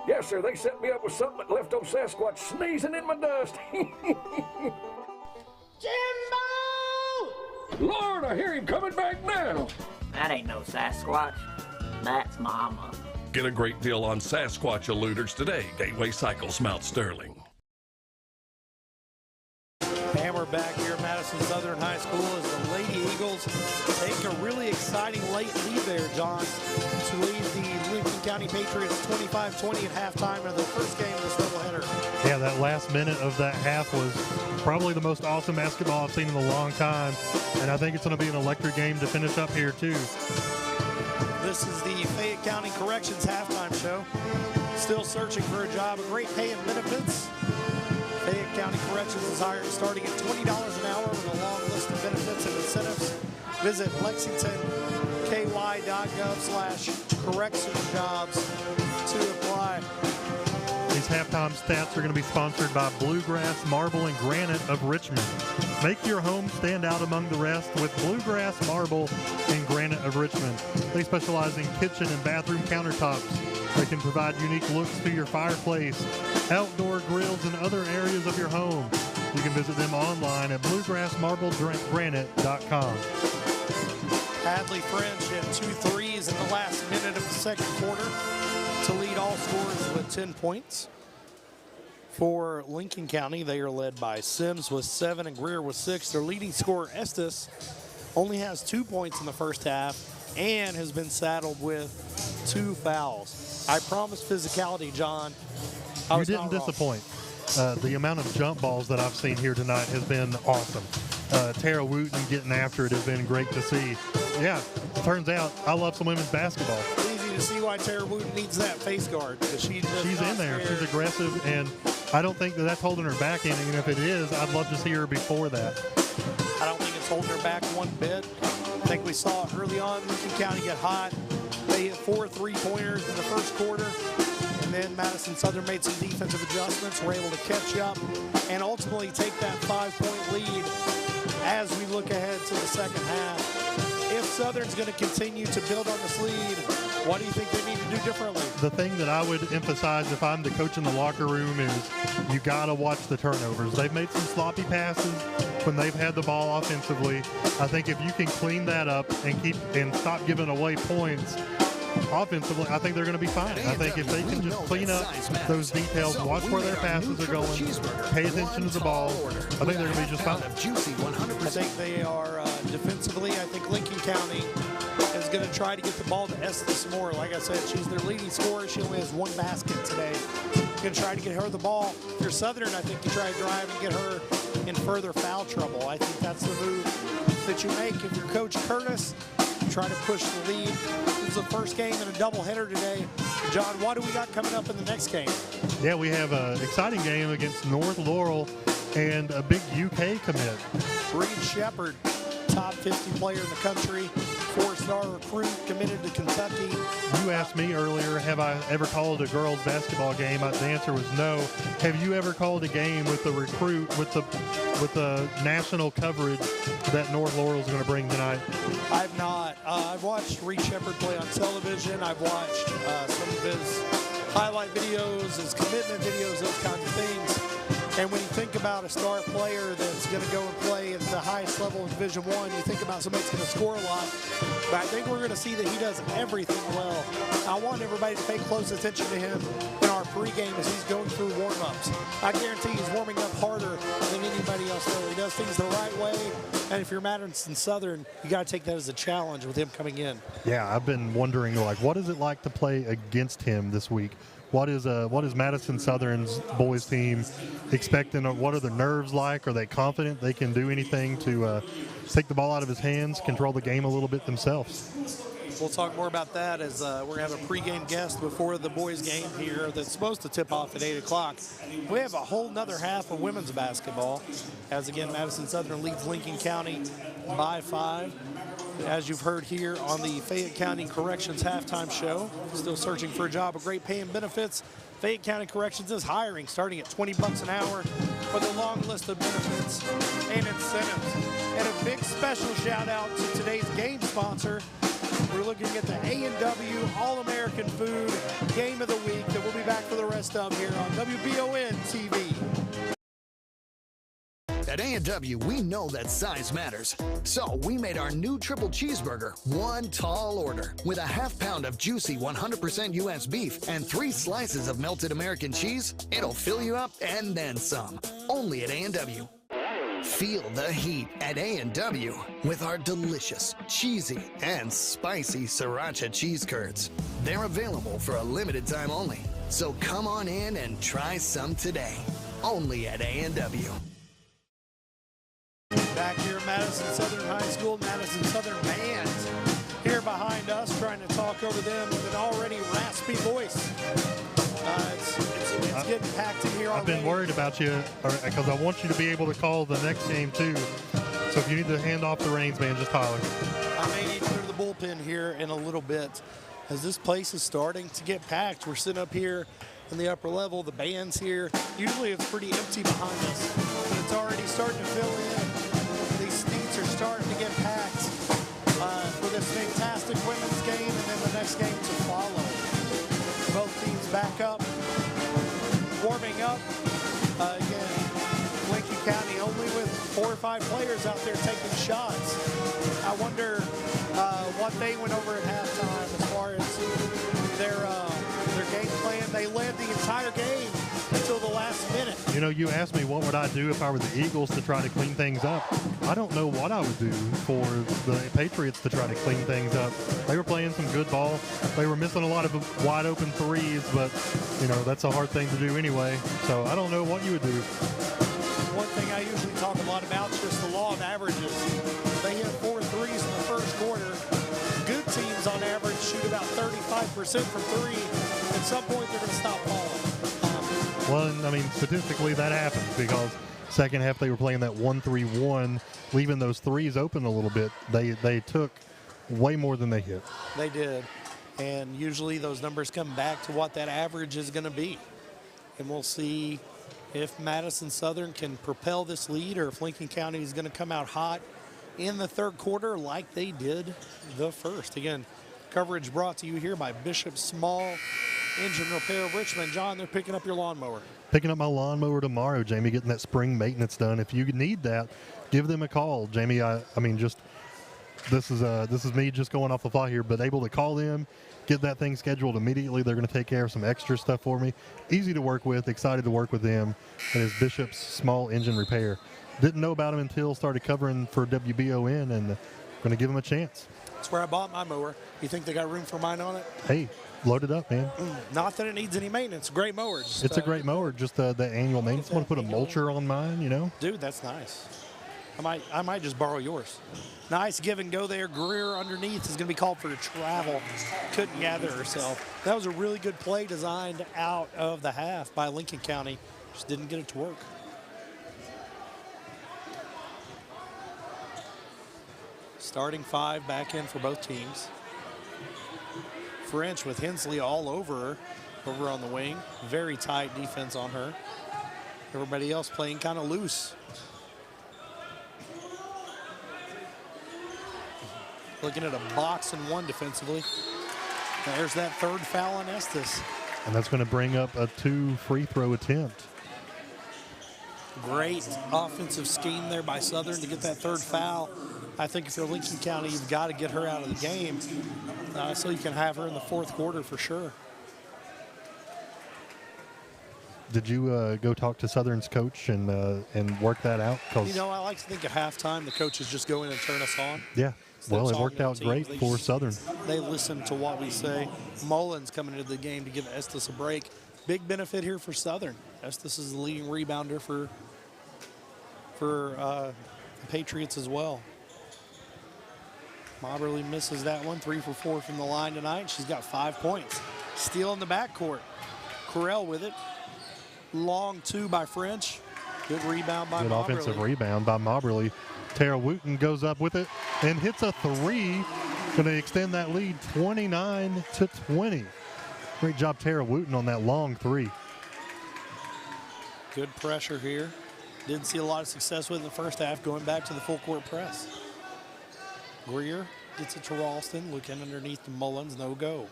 Yes, sir. They set me up with something that left old Sasquatch sneezing in my dust. Jimbo! Lord, I hear him coming back now. That ain't no Sasquatch. That's Mama. Get a great deal on Sasquatch eluders today. Gateway Cycles, Mount Sterling. And we're back here at Madison Southern High School as the Lady Eagles take a really exciting late lead there, John, to lead the Lincoln County Patriots 25-20 at halftime of their first game of this doubleheader. Yeah, that last minute of that half was probably the most awesome basketball I've seen in a long time, and I think it's going to be an electric game to finish up here, too. This is the Fayette County Corrections halftime show. Still searching for a job, a great pay and benefits. Fayette County Corrections is hiring starting at $20 an hour with a long list of benefits and incentives. Visit lexingtonky.gov/correctionsjobs to apply. These halftime stats are going to be sponsored by Bluegrass Marble and Granite of Richmond. Make your home stand out among the rest with Bluegrass Marble and Granite of Richmond. They specialize in kitchen and bathroom countertops. They can provide unique looks to your fireplace, outdoor grills, and other areas of your home. You can visit them online at bluegrassmarblegranite.com. Hadley French had 2 threes in the last minute of the second quarter to lead all scorers with 10 points. For Lincoln County, they are led by Sims with 7 and Greer with 6. Their leading scorer, Estes, only has 2 points in the first half and has been saddled with 2 fouls. I promised physicality, John. You didn't disappoint. The amount of jump balls that I've seen here tonight has been awesome. Tara Wooten getting after it has been great to see. Yeah, turns out I love some women's basketball. Easy to see why Tara Wooten needs that face guard. She's in there. She's aggressive, and I don't think that's holding her back any. And if it is, I'd love to see her before that. I don't think it's holding her back one bit. I think we saw it early on. Lincoln County get hot. They hit 4 3-pointers in the first quarter. And And then Madison Southern made some defensive adjustments, were able to catch up and ultimately take that 5-point lead as we look ahead to the second half. If Southern's going to continue to build on this lead, what do you think they need to do differently? The thing that I would emphasize if I'm the coach in the locker room is you got to watch the turnovers. They've made some sloppy passes when they've had the ball offensively. I think if you can clean that up and stop giving away points offensively, I think they're going to be fine. I think if they can just clean up those details, watch where their passes are going, pay attention to the ball, I think they're going to be just fine. I think they are defensively. I think Lincoln County is going to try to get the ball to Estes Moore. Like I said, she's their leading scorer. She only has 1 basket today. Going to try to get her the ball. If you're Southern, I think you try to drive and get her in further foul trouble. I think that's the move that you make. If you're Coach Curtis, you try to push the lead. This is the first game in a doubleheader today. John, what do we got coming up in the next game? Yeah, we have an exciting game against North Laurel and a big UK commit. Reed Shepard, top 50 player in the country, 4-star recruit, committed to Kentucky. You asked me earlier, have I ever called a girls basketball game? The answer was no. Have you ever called a game with the recruit, with the national coverage that North Laurel is going to bring tonight? I've not. I've watched Reed Shepard play on television. I've watched some of his highlight videos, his commitment videos, those kinds of things. And when you think about a star player that's going to go and play at the highest level of Division I, you think about somebody that's going to score a lot. But I think we're going to see that he does everything well. I want everybody to pay close attention to him in our pregame as he's going through warm-ups. I guarantee he's warming up harder than anybody else there. He does things the right way. And if you're Madison Southern, you got to take that as a challenge with him coming in. Yeah, I've been wondering, what is it like to play against him this week? What is Madison Southern's boys team expecting? What are their nerves like? Are they confident they can do anything to take the ball out of his hands, control the game a little bit themselves? We'll talk more about that as we're going to have a pregame guest before the boys game here that's supposed to tip off at 8 o'clock. We have a whole nother half of women's basketball as, again, Madison Southern leads Lincoln County by 5. As you've heard here on the Fayette County Corrections halftime show, still searching for a job of great pay and benefits. Fayette County Corrections is hiring, starting at $20 an hour, with a long list of benefits and incentives. And a big special shout out to today's game sponsor. We're looking at the A&W All-American Food Game of the Week that we'll be back for the rest of here on WBON TV. At A&W, we know that size matters. So we made our new triple cheeseburger one tall order with a half pound of juicy 100% U.S. beef and 3 slices of melted American cheese. It'll fill you up and then some. Only at A&W. Feel the heat at A&W with our delicious, cheesy, and spicy sriracha cheese curds. They're available for a limited time only. So come on in and try some today. Only at A&W. Back here at Madison Southern High School, Madison Southern band here behind us, trying to talk over them with an already raspy voice. It's getting packed in here already. I've been worried about you because I want you to be able to call the next game too. So if you need to hand off the reins, man, just holler. I may need to clear the bullpen here in a little bit as this place is starting to get packed. We're sitting up here in the upper level. The band's here. Usually it's pretty empty behind us, but it's already starting to fill in. These seats are starting to get packed for this fantastic women's game and then the next game to follow. Both teams back up, warming up. Again, Lincoln County only with 4 or 5 players out there taking shots. I wonder what they went over at halftime as far as their game plan. They led the entire game until the last minute. You know, you asked me what would I do if I were the Eagles to try to clean things up. I don't know what I would do for the Patriots to try to clean things up. They were playing some good ball. They were missing a lot of wide open threes, but, you know, that's a hard thing to do anyway. So I don't know what you would do. One thing I usually talk a lot about is just the law of averages. They hit 4 threes in the first quarter. Good teams on average shoot about 35% from 3. At some point, they're going to stop falling. Well, I mean, statistically, that happens because second half they were playing that 1-3-1, leaving those threes open a little bit. They took way more than they hit. They did. And usually those numbers come back to what that average is going to be. And we'll see if Madison Southern can propel this lead or if Lincoln County is going to come out hot in the third quarter like they did the first. Again, coverage brought to you here by Bishop Small Engine Repair of Richmond. John, they're picking up your lawnmower. Picking up my lawnmower tomorrow, Jamie, getting that spring maintenance done. If you need that, give them a call, Jamie. I mean, just this is me just going off the fly here, but able to call them, get that thing scheduled immediately. They're going to take care of some extra stuff for me. Easy to work with, excited to work with them. That is Bishop's Small Engine Repair. Didn't know about them until started covering for WBON, and going to give them a chance. That's where I bought my mower. You think they got room for mine on it? Hey, load it up, man. Not that it needs any maintenance. Great mower. Just, it's a great mower. Just the annual maintenance. I want to put a mulcher on mine, you know? Dude, that's nice. I might just borrow yours. Nice give and go there. Greer underneath is going to be called for a travel. Couldn't gather herself. That was a really good play designed out of the half by Lincoln County. Just didn't get it to work. Starting five back in for both teams. French with Hensley all over her, over on the wing. Very tight defense on her. Everybody else playing kind of loose. Looking at a box and one defensively. There's that third foul on Estes. And that's going to bring up a 2 free throw attempt. Great offensive scheme there by Southern to get that third foul. I think if you're Lincoln County, you've got to get her out of the game so you can have her in the fourth quarter for sure. Did you go talk to Southern's coach and work that out? You know, I like to think at halftime the coaches just go in and turn us on. Yeah. Well, it worked out great for Southern. They listen to what we say. Mullins coming into the game to give Estes a break. Big benefit here for Southern. Estes is the leading rebounder for the Patriots as well. Moberly misses that one. 3 for 4 from the line tonight. She's got 5 points. Steal in the backcourt. Correll with it. Long two by French. Good rebound by Moberly. Good offensive rebound by Moberly. Tara Wooten goes up with it and hits a three. Going to extend that lead 29-20. Great job, Tara Wooten, on that long three. Good pressure here. Didn't see a lot of success with it in the first half, going back to the full court press. Greer gets it to Ralston, looking underneath the Mullins, no go.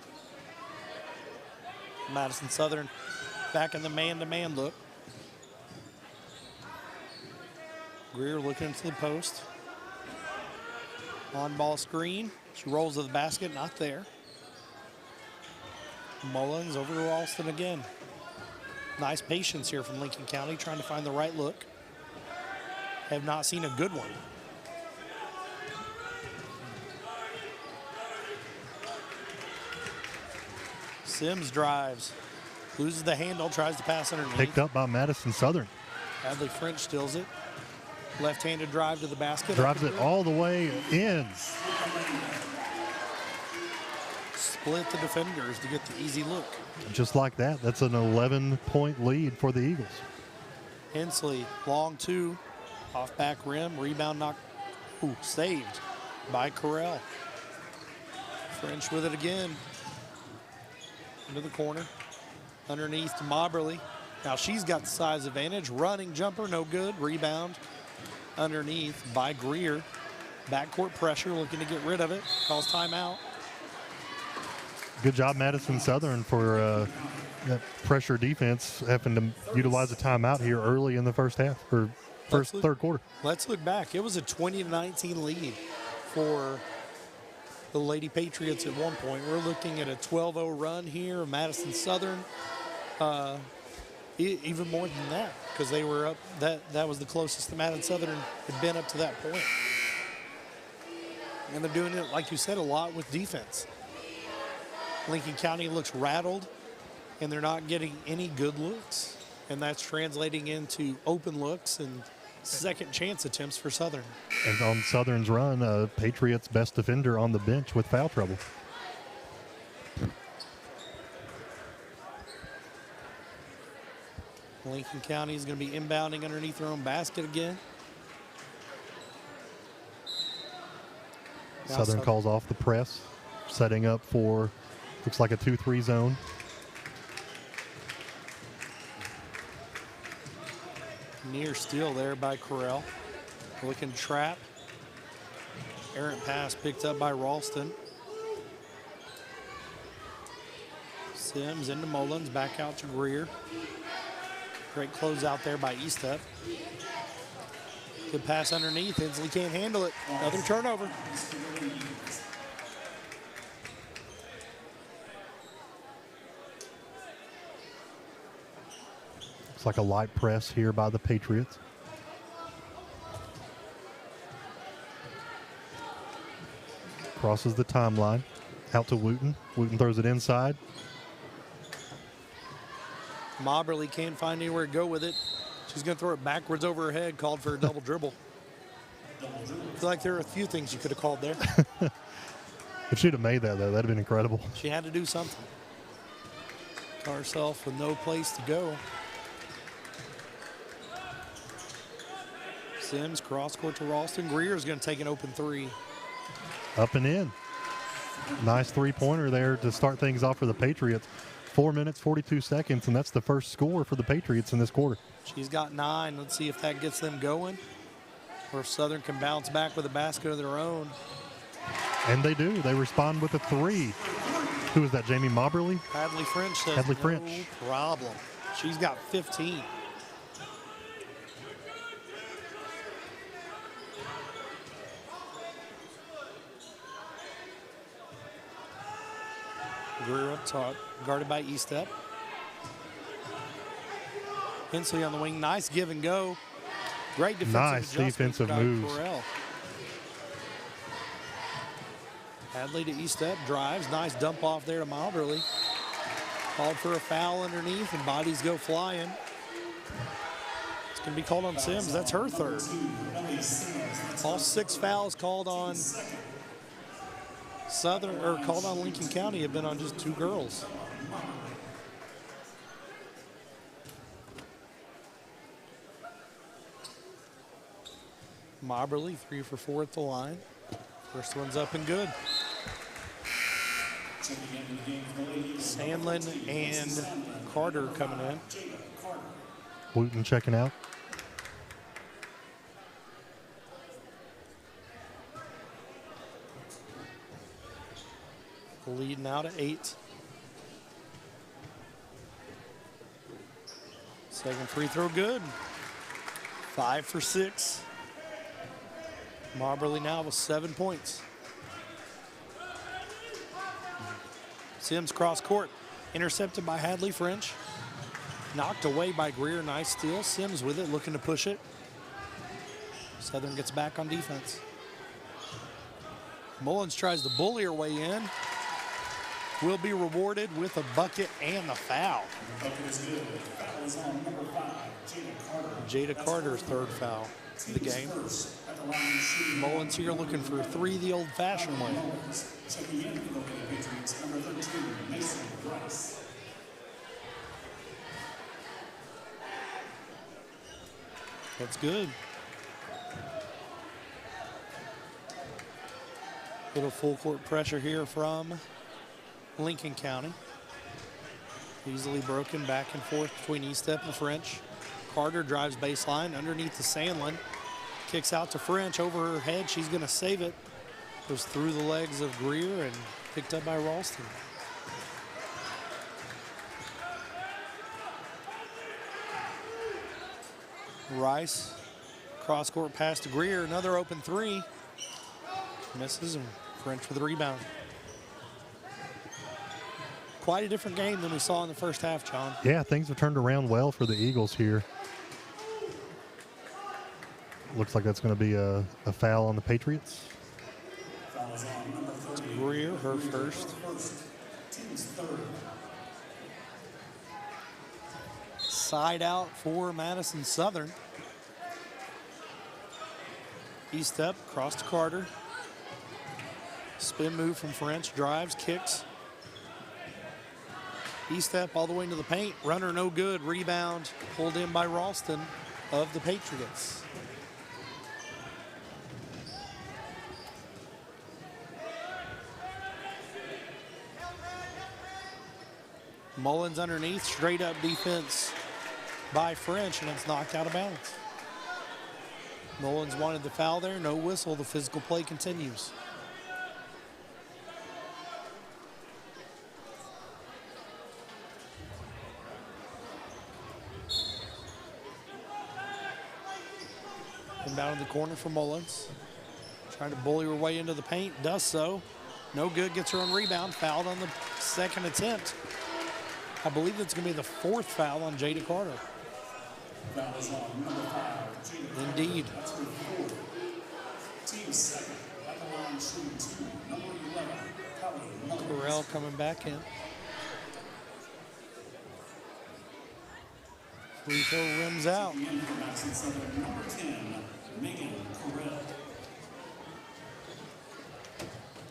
Madison Southern back in the man-to-man look. Greer looking into the post. On ball screen. She rolls to the basket, not there. Mullins over to Ralston again. Nice patience here from Lincoln County, trying to find the right look. Have not seen a good one. Sims drives, loses the handle, tries to pass underneath. Picked up by Madison Southern. Hadley French steals it. Left-handed drive to the basket. Drives it all the way in. Split the defenders to get the easy look. Just like that, that's an 11-point lead for the Eagles. Hensley, long two, off back rim, rebound knocked, saved by Correll. French with it again. Into the corner, underneath to Moberly. Now she's got the size advantage. Running jumper, no good. Rebound underneath by Greer. Backcourt pressure, looking to get rid of it. Calls timeout. Good job, Madison Southern, for that pressure defense, having to utilize a timeout here early in the first half, or third quarter. Let's look back. It was a 20-19 lead for the Lady Patriots at one point. We're looking at a 12-0 run here. Madison Southern, even more than that, because they were up. That was the closest that Madison Southern had been up to that point. And they're doing it, like you said, a lot with defense. Lincoln County looks rattled, and they're not getting any good looks. And that's translating into open looks and second chance attempts for Southern. And on Southern's run, Patriots' best defender on the bench with foul trouble. Lincoln County is going to be inbounding underneath their own basket again. Southern calls off the press, setting up for Looks like a 2-3 zone. Near steal there by Correll. Looking trap. Errant pass picked up by Ralston. Sims into Mullins, back out to Greer. Great close out there by Eastep. Good pass underneath. Inslee can't handle it. Another turnover. Looks like a light press here by the Patriots. Crosses the timeline. Out to Wooten. Wooten throws it inside. Moberly can't find anywhere to go with it. She's going to throw it backwards over her head, called for a double dribble. I feel like there are a few things you could have called there. If she'd have made that, though, that'd have been incredible. She had to do something. Caught herself with no place to go. Sims cross court to Ralston. Greer is going to take an open three. Up and in. Nice three-pointer there to start things off for the Patriots. 4 minutes, 42 seconds, and that's the first score for the Patriots in this quarter. She's got 9. Let's see if that gets them going, or if Southern can bounce back with a basket of their own. And they do. They respond with a 3. Who is that, Jamie Moberly? Hadley French says Hadley no French. problem. She's got 15. Greer up top, guarded by Eastep. Hensley on the wing, nice give and go. Great defensive Nice defensive moves. Correll. Hadley to Eastep, drives, nice dump off there to Moberly. Called for a foul underneath and bodies go flying. It's going to be called on Sims, that's her third. All 6 fouls called on Southern, or called on Lincoln County, have been on just 2 girls. Moberly 3 for 4 at the line. First one's up and good. Sandlin and Carter coming in. Wooten checking out. Lead now to 8. Second free throw good. 5 for 6. Moberly now with 7 points. Sims cross court, intercepted by Hadley French. Knocked away by Greer, nice steal. Sims with it, looking to push it. Southern gets back on defense. Mullins tries to bully her way in. Will be rewarded with a bucket and the foul. Jada Carter's third foul of the game. Mullins here looking for 3 the old-fashioned way. That's good. Little full court pressure here from Lincoln County. Easily broken back and forth between Eastep and French. Carter drives baseline underneath the Sandlin. Kicks out to French over her head. She's going to save it. Goes through the legs of Greer and picked up by Ralston. Rice, cross court pass to Greer. Another open 3. Misses, and French with the rebound. Quite a different game than we saw in the first half, John. Yeah, things have turned around well for the Eagles here. Looks like that's going to be a foul on the Patriots. Greer, her first. Side out for Madison Southern. Eastep, cross to Carter. Spin move from French, drives, kicks. Eastep all the way into the paint. Runner no good. Rebound pulled in by Ralston of the Patriots. Mullins underneath, straight up defense by French, and it's knocked out of bounds. Mullins wanted the foul there, no whistle. The physical play continues. And down in the corner for Mullins. Trying to bully her way into the paint, does so. No good, gets her own rebound, fouled on the second attempt. I believe it's going to be the fourth foul on Jada Carter. Foul is on number 5, Jada. Indeed. That's her fourth. Team second. At the line, shooting 2, number 11, Kelly Mullins. Laurel coming back in. Free throw rims out. Madison Southern, number 10, Megan Correll.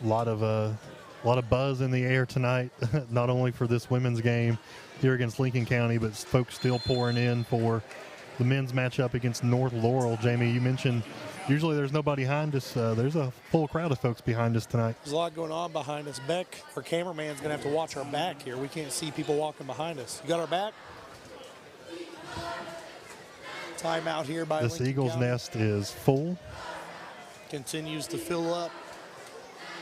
A lot of buzz in the air tonight, not only for this women's game here against Lincoln County, but folks still pouring in for the men's matchup against North Laurel. Jamie, you mentioned usually there's nobody behind us. There's a full crowd of folks behind us tonight. There's a lot going on behind us. Beck, our cameraman's going to have to watch our back here. We can't see people walking behind us. You got our back? Timeout here by This Lincoln Eagles County. nest is full. Continues to fill up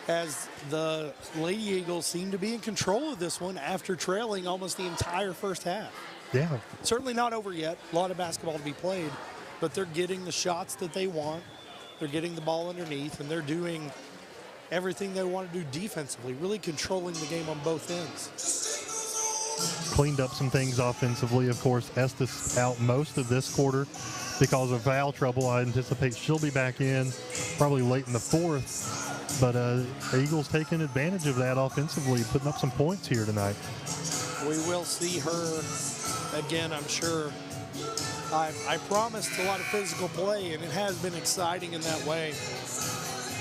as the Lady Eagles seem to be in control of this one after trailing almost the entire first half. Yeah. Certainly not over yet. A lot of basketball to be played, but they're getting the shots that they want. They're getting the ball underneath, and they're doing everything they want to do defensively, really controlling the game on both ends. Cleaned up some things offensively. Of course, Estes out most of this quarter because of foul trouble. I anticipate she'll be back in probably late in the fourth. But the Eagles taking advantage of that offensively, putting up some points here tonight. We will see her again, I'm sure. I promised a lot of physical play, and it has been exciting in that way.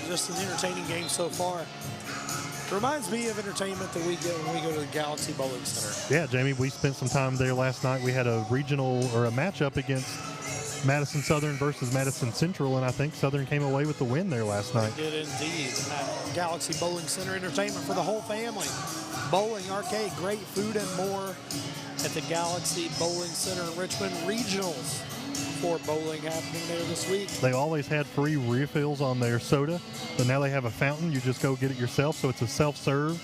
Just an entertaining game so far. Reminds me of entertainment that we get when we go to the Galaxy Bowling Center. Yeah, Jamie, we spent some time there last night. We had a regional or a matchup against Madison Southern versus Madison Central, and I think Southern came away with the win there last night. Did indeed. Galaxy Bowling Center, entertainment for the whole family. Bowling, arcade, great food and more at the Galaxy Bowling Center in Richmond. Regionals for bowling happening there this week. They always had free refills on their soda, but now they have a fountain. You just go get it yourself, so it's a self-serve.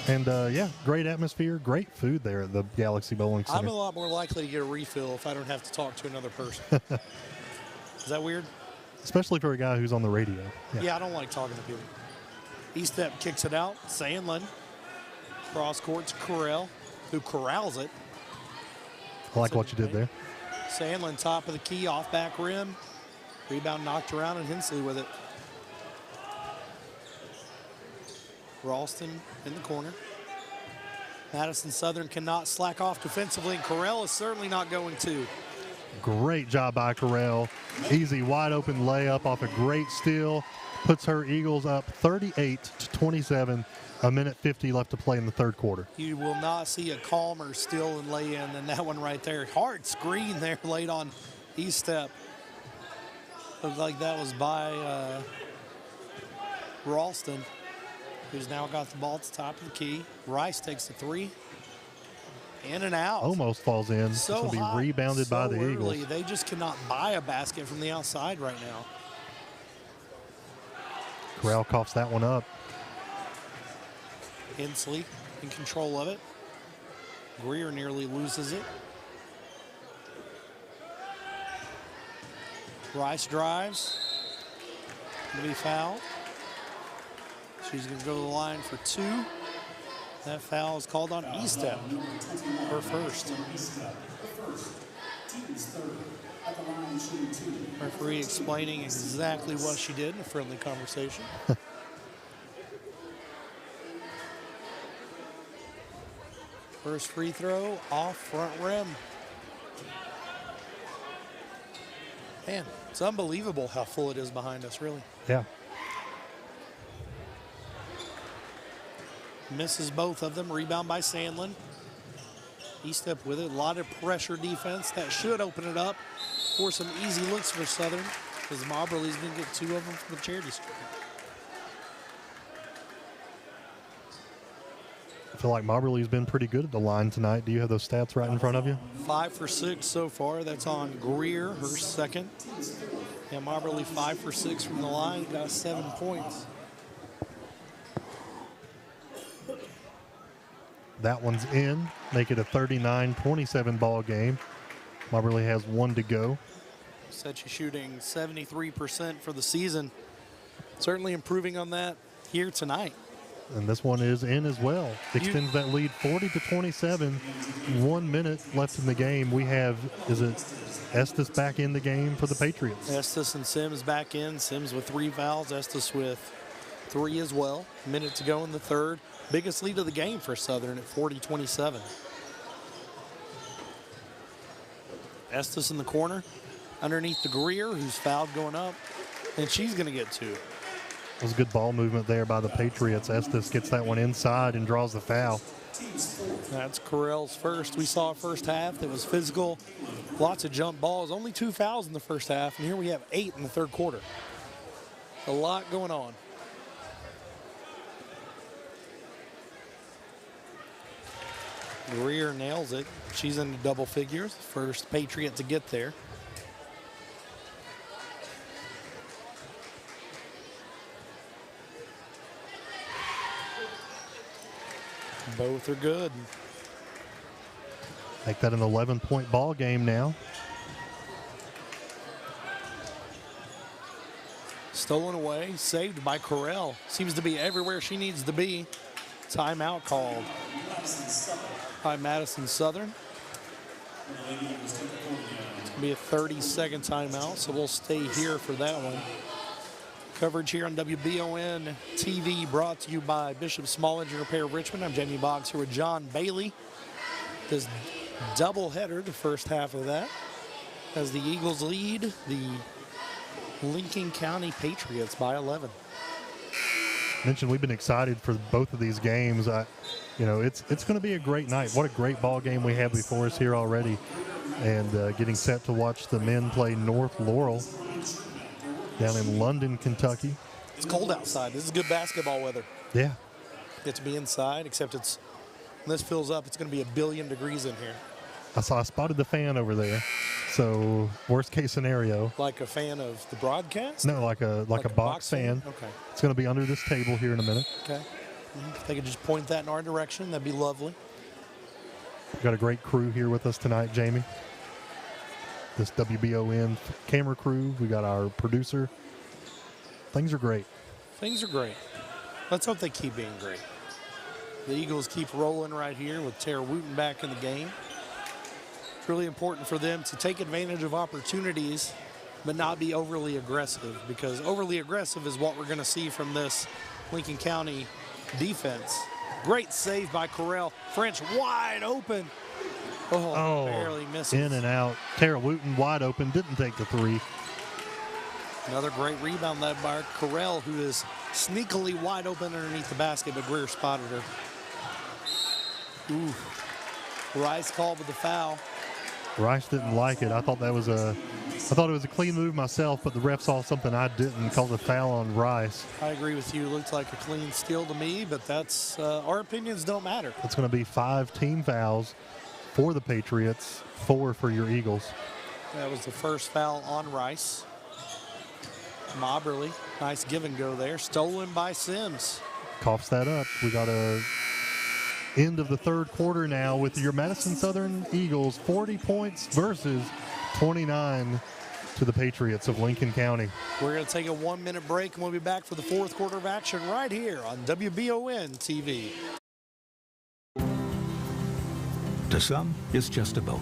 And, yeah, great atmosphere, great food there at the Galaxy Bowling Center. I'm a lot more likely to get a refill if I don't have to talk to another person. Is that weird? Especially for a guy who's on the radio. Yeah, I don't like talking to people. E-step kicks it out. Sandlin. Cross court's Correll, who corrals it. I like what you did there. Sandlin, top of the key, off back rim. Rebound knocked around, and Hensley with it. Ralston in the corner. Madison Southern cannot slack off defensively, and Correll is certainly not going to. Great job by Correll. Easy, wide open layup off a great steal. Puts her Eagles up 38-27. A minute 50 left to play in the third quarter. You will not see a calmer steal and lay in than that one right there. Hard screen there laid on E-step. Looked like that was by Ralston, who's now got the ball at the top of the key. Rice takes the three. In and out. Almost falls in. So it's going to hot, be rebounded by the early. Eagles. They just cannot buy a basket from the outside right now. Corral coughs that one up. Hensley in control of it. Greer nearly loses it. Rice drives. Going to be fouled. She's going to go to the line for two. That foul is called on E-step, her first. Referee explaining exactly what she did in a friendly conversation. First free throw off front rim. Man, it's unbelievable how full it is behind us, really. Yeah. Misses both of them. Rebound by Sandlin. E-step with it. A lot of pressure defense. That should open it up for some easy looks for Southern, because Moberly's going to get two of them from the charity stripe. I feel like Mobberly's been pretty good at the line tonight. Do you have those stats right in front of you? 5 for 6 so far. That's on Greer, her second. Yeah, Mobberly 5 for 6 from the line, got 7 points. That one's in. Make it a 39-27 ball game. Mobberly has 1 to go. Said she's shooting 73% for the season. Certainly improving on that here tonight. And this one is in as well. Extends that lead 40-27. 1 minute left in the game. We have, is it Estes back in the game for the Patriots? Estes and Sims back in. Sims with 3 fouls. Estes with 3 as well. Minute to go in the third. Biggest lead of the game for Southern at 40-27. Estes in the corner underneath the Greer, who's fouled going up, and she's going to get 2. It was good ball movement there by the Patriots. Estes gets that one inside and draws the foul. That's Carell's first. We saw first half that was physical, lots of jump balls, only 2 fouls in the first half, and here we have 8 in the third quarter. A lot going on. Greer nails it. She's into double figures. First Patriot to get there. Both are good. Make that an 11-point ball game now. Stolen away, saved by Correll. Seems to be everywhere she needs to be. Timeout called by Madison Southern. It's going to be a 30-second timeout, so we'll stay here for that one. Coverage here on WBON TV brought to you by Bishop Small Engine Repair Richmond. I'm Jamie Boggs here with John Bailey. This doubleheader, the first half of that, as the Eagles lead the Lincoln County Patriots by 11. Mentioned we've been excited for both of these games. You know, it's going to be a great night. What a great ball game we have before us here already, and getting set to watch the men play North Laurel down in London, Kentucky. It's cold outside. This is good basketball weather. Yeah. Get to be inside, except it's, when this fills up, it's going to be 1 billion degrees in here. I spotted the fan over there. So worst case scenario. Like a fan of the broadcast? No, like a box fan. Okay. It's going to be under this table here in a minute. Okay. If they could just point that in our direction, that'd be lovely. We've got a great crew here with us tonight, Jamie. This WBON camera crew. We got our producer. Things are great. Things are great. Let's hope they keep being great. The Eagles keep rolling right here with Tara Wooten back in the game. It's really important for them to take advantage of opportunities but not be overly aggressive, because overly aggressive is what we're going to see from this Lincoln County defense. Great save by Correll. French wide open. Oh, barely misses. In and out. Tara Wooten wide open, didn't take the 3. Another great rebound led by Correll, who is sneakily wide open underneath the basket, but Greer spotted her. Ooh. Rice called with the foul. Rice didn't like it. I thought it was a clean move myself, but the ref saw something I didn't, called a foul on Rice. I agree with you. It looked like a clean steal to me, but that's our opinions don't matter. It's going to be 5 team fouls for the Patriots, 4 for your Eagles. That was the first foul on Rice. Mobberly, nice give and go there. Stolen by Sims. Coughs that up. We got a end of the third quarter now with your Madison Southern Eagles, 40 points versus 29 to the Patriots of Lincoln County. We're going to take a 1-minute break, and we'll be back for the fourth quarter of action right here on WBON TV. To some, it's just a boat.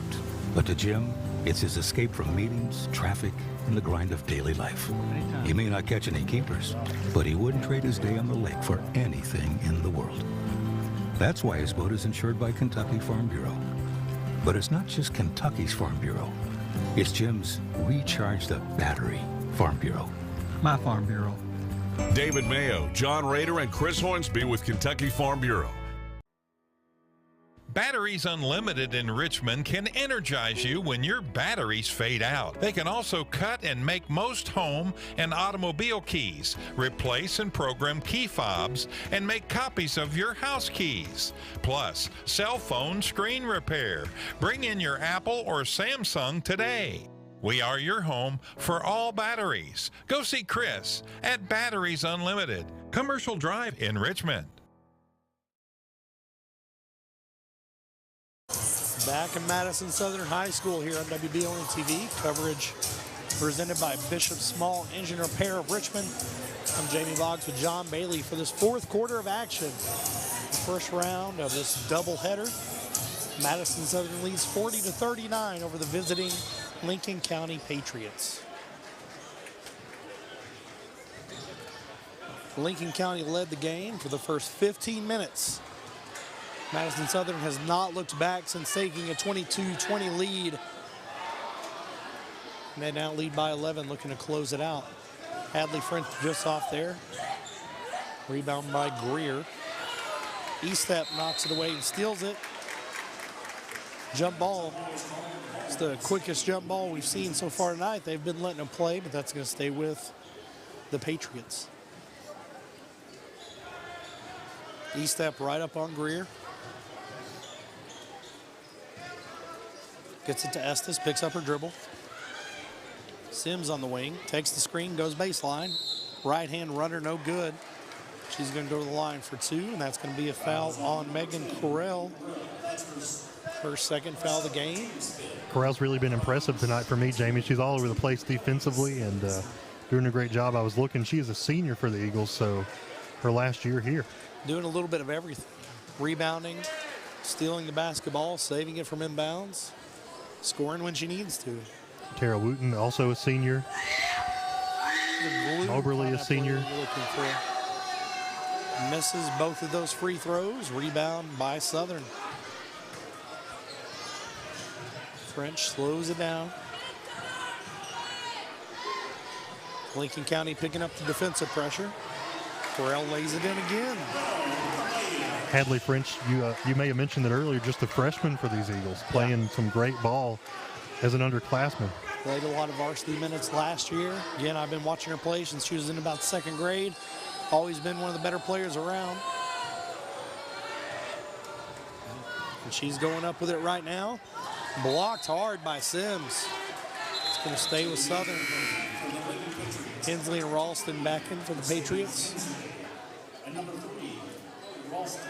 But to Jim, it's his escape from meetings, traffic, and the grind of daily life. He may not catch any keepers, but he wouldn't trade his day on the lake for anything in the world. That's why his boat is insured by Kentucky Farm Bureau. But it's not just Kentucky's Farm Bureau. It's Jim's Recharge the Battery Farm Bureau. My Farm Bureau. David Mayo, John Rader, and Chris Hornsby with Kentucky Farm Bureau. Batteries Unlimited in Richmond can energize you when your batteries fade out. They can also cut and make most home and automobile keys, replace and program key fobs, and make copies of your house keys. Plus, cell phone screen repair. Bring in your Apple or Samsung today. We are your home for all batteries. Go see Chris at Batteries Unlimited, Commercial Drive in Richmond. Back in Madison Southern High School here on WBON TV. Coverage presented by Bishop Small Engine Repair of Richmond. I'm Jamie Boggs with John Bailey for this fourth quarter of action. The first round of this doubleheader. Madison Southern leads 40-39 over the visiting Lincoln County Patriots. Lincoln County led the game for the first 15 minutes. Madison Southern has not looked back since taking a 22-20 lead. And they now lead by 11, looking to close it out. Hadley French just off there. Rebound by Greer. Estep knocks it away and steals it. Jump ball. It's the quickest jump ball we've seen so far tonight. They've been letting them play, but that's going to stay with the Patriots. Estep right up on Greer. Gets it to Estes, picks up her dribble. Sims on the wing, takes the screen, goes baseline. Right-hand runner, no good. She's going to go to the line for two, and that's going to be a foul on Megan Correll. Her second foul of the game. Correll's really been impressive tonight for me, Jamie. She's all over the place defensively and doing a great job. I was looking, she is a senior for the Eagles, so her last year here. Doing a little bit of everything. Rebounding, stealing the basketball, saving it from inbounds, scoring when she needs to. Tara Wooten, also a senior. Oberly, a senior. Misses both of those free throws. Rebound by Southern. French slows it down. Lincoln County picking up the defensive pressure. Laurel lays it in again. Hadley French, you may have mentioned it earlier, just a freshman for these Eagles, playing some great ball as an underclassman. Played a lot of varsity minutes last year. Again, I've been watching her play since she was in about second grade. Always been one of the better players around. And she's going up with it right now. Blocked hard by Sims. It's going to stay with Southern. Hensley and Ralston back in for the Patriots. And number 3, Ralston.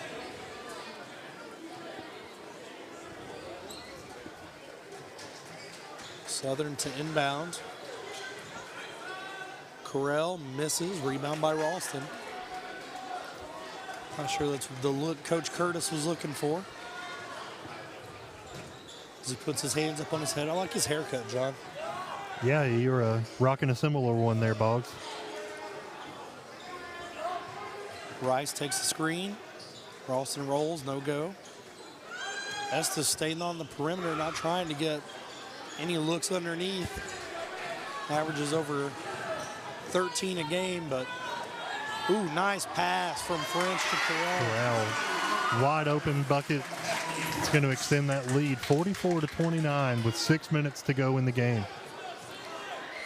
Southern to inbound. Correll misses. Rebound by Ralston. Not sure that's the look Coach Curtis was looking for. As he puts his hands up on his head. I like his haircut, John. Yeah, you're rocking a similar one there, Boggs. Rice takes the screen. Ralston rolls, no go. Estes staying on the perimeter, not trying to get any looks underneath. Averages over 13 a game, but ooh, nice pass from French to Corral. Corral, wide open bucket. It's going to extend that lead, 44-29 with 6 minutes to go in the game.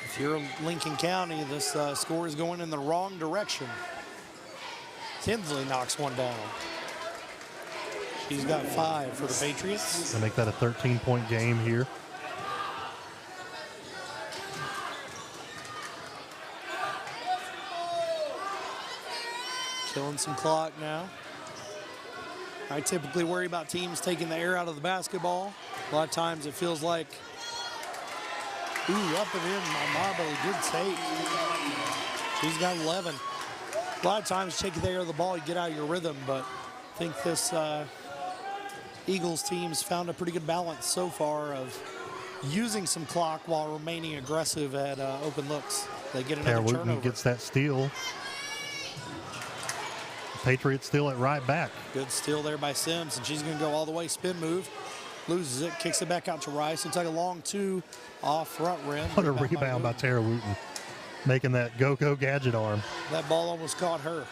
If you're Lincoln County, this score is going in the wrong direction. Tinsley knocks one down. She's got 5 for the Patriots. They make that a 13-point game here. Killing some clock now. I typically worry about teams taking the air out of the basketball. A lot of times it feels like, ooh, up and in by Marble, good take. She's got 11. A lot of times taking the air of the ball, you get out of your rhythm, but I think this Eagles team's found a pretty good balance so far of using some clock while remaining aggressive at open looks. They get another turnover. Gets that steal. Patriots steal it right back. Good steal there by Sims, and she's going to go all the way, spin move. Loses it, kicks it back out to Rice. It's like a long 2 off front rim. What a rebound by Tara Wooten, making that go-go gadget arm. That ball almost caught her.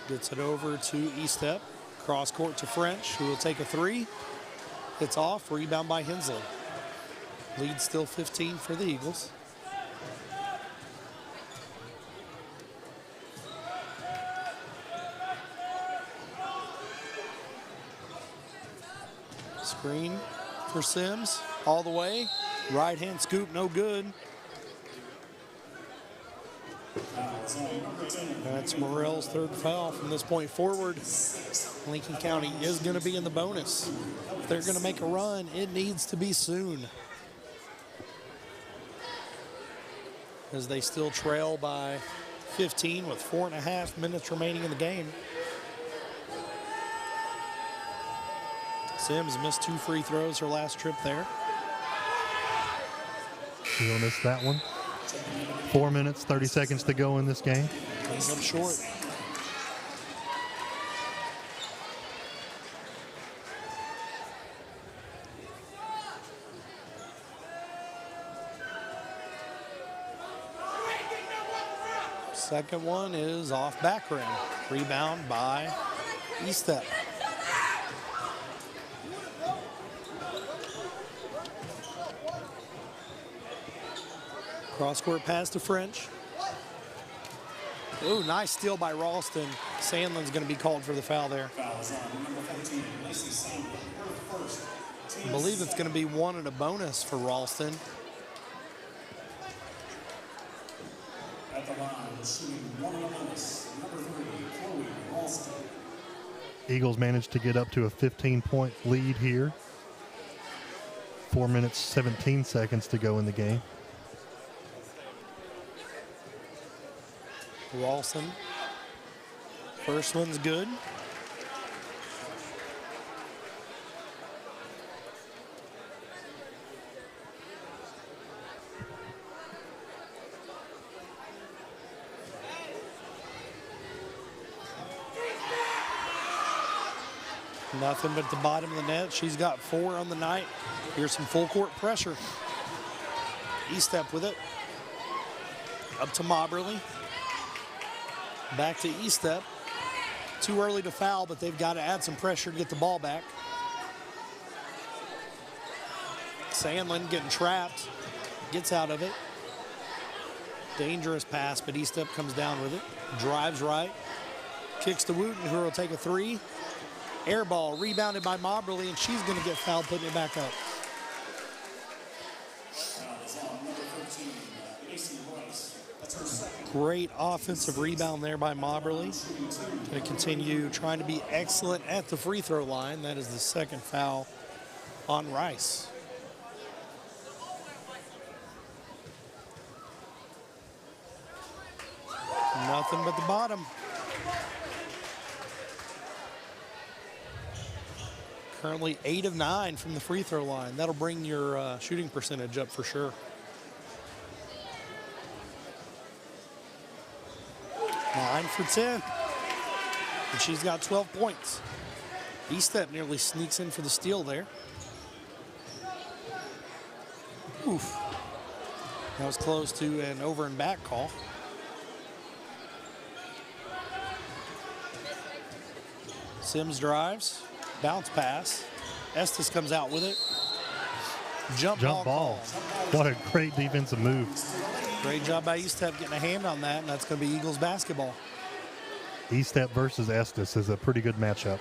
Gets it over to Estep. Cross court to French, who will take a three. It's off. Rebound by Hensley. Lead still 15 for the Eagles. Screen for Sims. All the way. Right hand scoop, no good. That's Morrell's third foul from this point forward. Lincoln County is going to be in the bonus. If they're going to make a run, it needs to be soon, as they still trail by 15 with 4.5 minutes remaining in the game. Sims missed 2 free throws her last trip there. She'll miss that one. 4 minutes, 30 seconds to go in this game. Comes up short. Second one is off back rim. Rebound by Estep. Cross-court pass to French. Ooh, nice steal by Ralston. Sandlin's going to be called for the foul there. I believe it's going to be one and a bonus for Ralston. At the line, shooting 1 and a bonus, number 3, Chloe Ralston. Eagles managed to get up to a 15-point lead here. 4 minutes, 17 seconds to go in the game. Ralston. First one's good. Nothing but the bottom of the net. She's got 4 on the night. Here's some full court pressure. Estep with it. Up to Moberly. Back to Estep. Too early to foul, but they've got to add some pressure to get the ball back. Sandlin getting trapped. Gets out of it. Dangerous pass, but Estep comes down with it. Drives right. Kicks to Wooten, who will take a 3. Air ball rebounded by Moberly, and she's going to get fouled putting it back up. Great offensive rebound there by Moberly. Going to continue trying to be excellent at the free throw line. That is the second foul on Rice. Nothing but the bottom. Currently 8 of 9 from the free throw line. That'll bring your shooting percentage up for sure. 9 for 10. And she's got 12 points. Estep nearly sneaks in for the steal there. Oof. That was close to an over and back call. Sims drives. Bounce pass. Estes comes out with it. Jump ball. What a great defensive move. Great job by Estep getting a hand on that, and that's going to be Eagles basketball. Estep versus Estes is a pretty good matchup.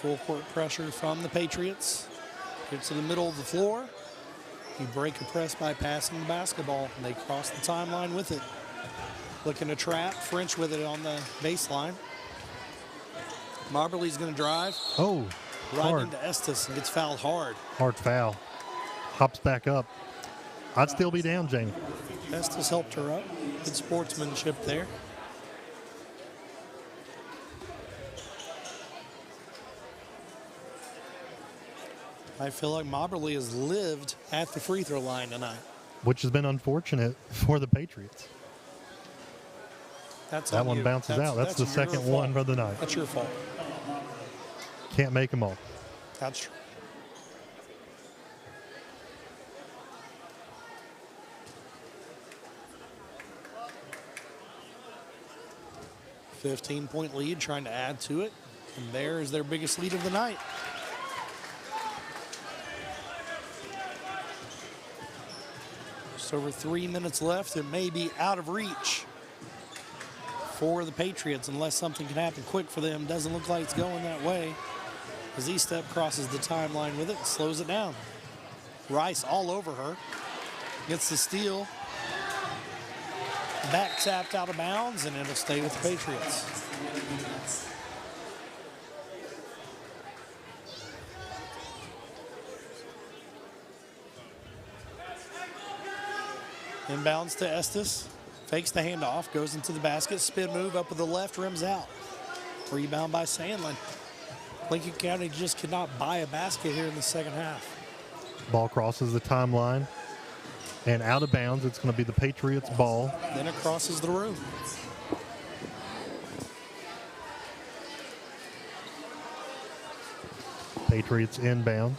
Full court pressure from the Patriots. Gets to the middle of the floor. You break a press by passing the basketball, and they cross the timeline with it. Looking to trap. French with it on the baseline. Moberly's going to drive. Oh, right hard. into Estes and gets fouled hard. Hard foul. Hops back up. I'd still be down, Jamie. Estes helped her up. Good sportsmanship there. I feel like Moberly has lived at the free throw line tonight. Which has been unfortunate for the Patriots. That one bounces out. That's the second one for the night. That's your fault. Can't make them all. That's true. 15-point lead, trying to add to it. And there is their biggest lead of the night. Just over 3 minutes left. It may be out of reach for the Patriots unless something can happen quick for them. Doesn't look like it's going that way. As E-Step crosses the timeline with it and slows it down. Rice all over her. Gets the steal. Back tapped out of bounds, and it'll stay with the Patriots. Inbounds to Estes. Fakes the handoff, goes into the basket. Spin move up with the left, rims out. Rebound by Sandlin. Lincoln County just could not buy a basket here in the second half. Ball crosses the timeline. And out of bounds, it's going to be the Patriots' ball. Then it crosses the room. Patriots inbound.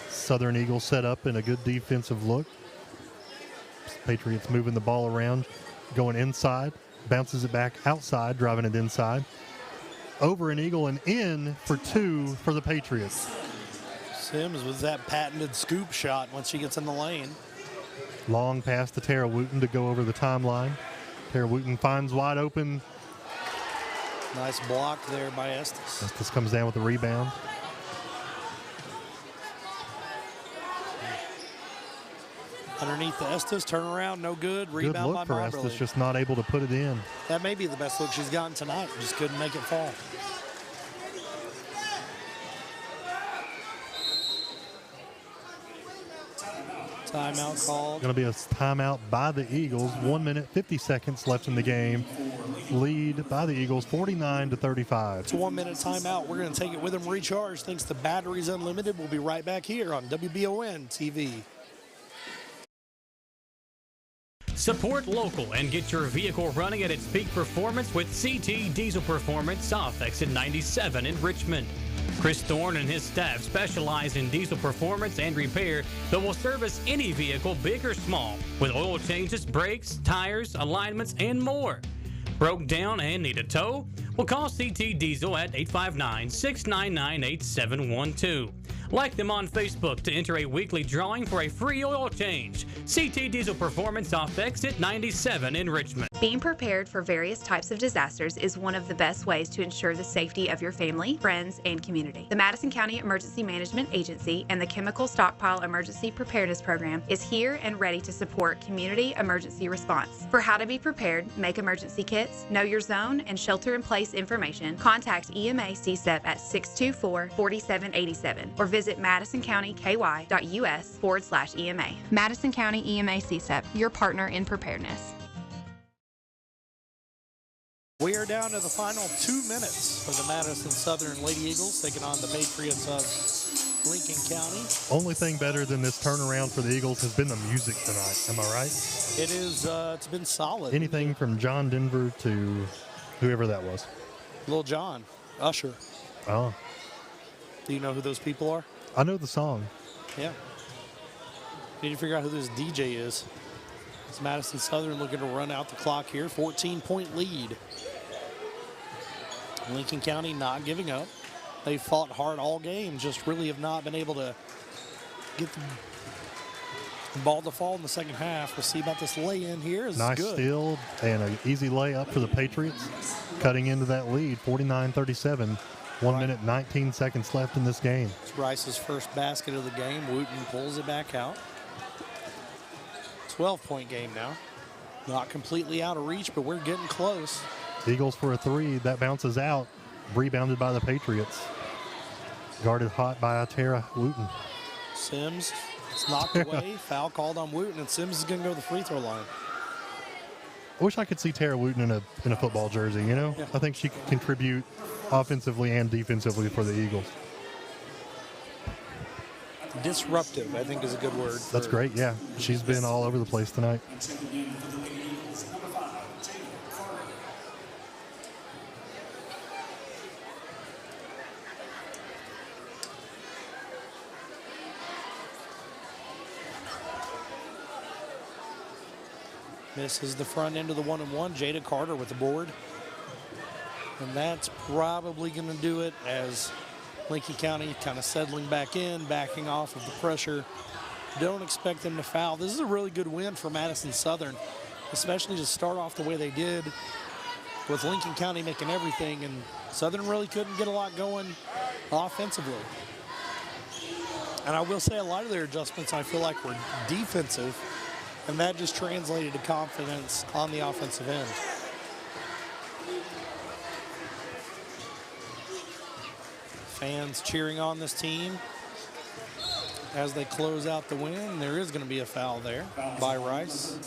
Southern Eagles set up in a good defensive look. Patriots moving the ball around, going inside, bounces it back outside, driving it inside. Over an Eagle and in for two for the Patriots. Sims with that patented scoop shot once she gets in the lane. Long pass to Tara Wooten to go over the timeline. Tara Wooten finds wide open. Nice block there by Estes. Estes comes down with the rebound. Underneath the Estes, turnaround, no good. Rebound Good look by for Moberly. Estes, just not able to put it in. That may be the best look she's gotten tonight. Just couldn't make it fall. Timeout called. Going to be a timeout by the Eagles. 1 minute, 50 seconds left in the game. Lead by the Eagles, 49-35. It's a 1 minute timeout. We're going to take it with them, recharge. Thanks to Batteries Unlimited. We'll be right back here on WBON TV. Support local and get your vehicle running at its peak performance with CT Diesel Performance off exit 97 in Richmond. Chris Thorne and his staff specialize in diesel performance and repair that will service any vehicle, big or small, with oil changes, brakes, tires, alignments, and more. Broke down and need a tow? Well, call CT Diesel at 859-699-8712. Like them on Facebook to enter a weekly drawing for a free oil change. CT Diesel Performance off exit 97 in Richmond. Being prepared for various types of disasters is one of the best ways to ensure the safety of your family, friends, and community. The Madison County Emergency Management Agency and the Chemical Stockpile Emergency Preparedness Program is here and ready to support community emergency response. For how to be prepared, make emergency kits, know your zone, and shelter-in-place information, contact EMA CSEP at 624-4787 or visit madisoncountyky.us/EMA. Madison County EMA CSEP, your partner in preparedness. We are down to the final 2 minutes of the Madison Southern Lady Eagles taking on the Patriots of Lincoln County. Only thing better than this turnaround for the Eagles has been the music tonight. Am I right? It is. It's been solid. Anything from John Denver to whoever that was. Lil Jon, Usher. Oh. Do you know who those people are? I know the song. Yeah. Need to figure out who this DJ is. It's Madison Southern looking to run out the clock here. 14-point lead. Lincoln County not giving up. They fought hard all game, just really have not been able to get the ball to fall in the second half. We'll see about this lay-in here. It's nice good. steal and an easy layup for the Patriots, cutting into that lead, 49-37. 1 minute, 19 seconds left in this game. It's Rice's first basket of the game. Wooten pulls it back out. 12-point game now. Not completely out of reach, but we're getting close. Eagles for a three. That bounces out. Rebounded by the Patriots. Guarded hot by Tara Wooten. Sims, it's knocked away. Foul called on Wooten, and Sims is going to go to the free throw line. I wish I could see Tara Wooten in a football jersey, you know? Yeah. I think she could contribute offensively and defensively for the Eagles. Disruptive, I think, is a good word. That's great, yeah. She's been all over the place tonight. Misses the front end of the 1-and-1. Jada Carter with the board. And that's probably going to do it as Lincoln County kind of settling back in, backing off of the pressure. Don't expect them to foul. This is a really good win for Madison Southern, especially to start off the way they did with Lincoln County making everything, and Southern really couldn't get a lot going offensively. And I will say a lot of their adjustments I feel like were defensive, and that just translated to confidence on the offensive end. Fans cheering on this team as they close out the win. There is going to be a foul there by Rice.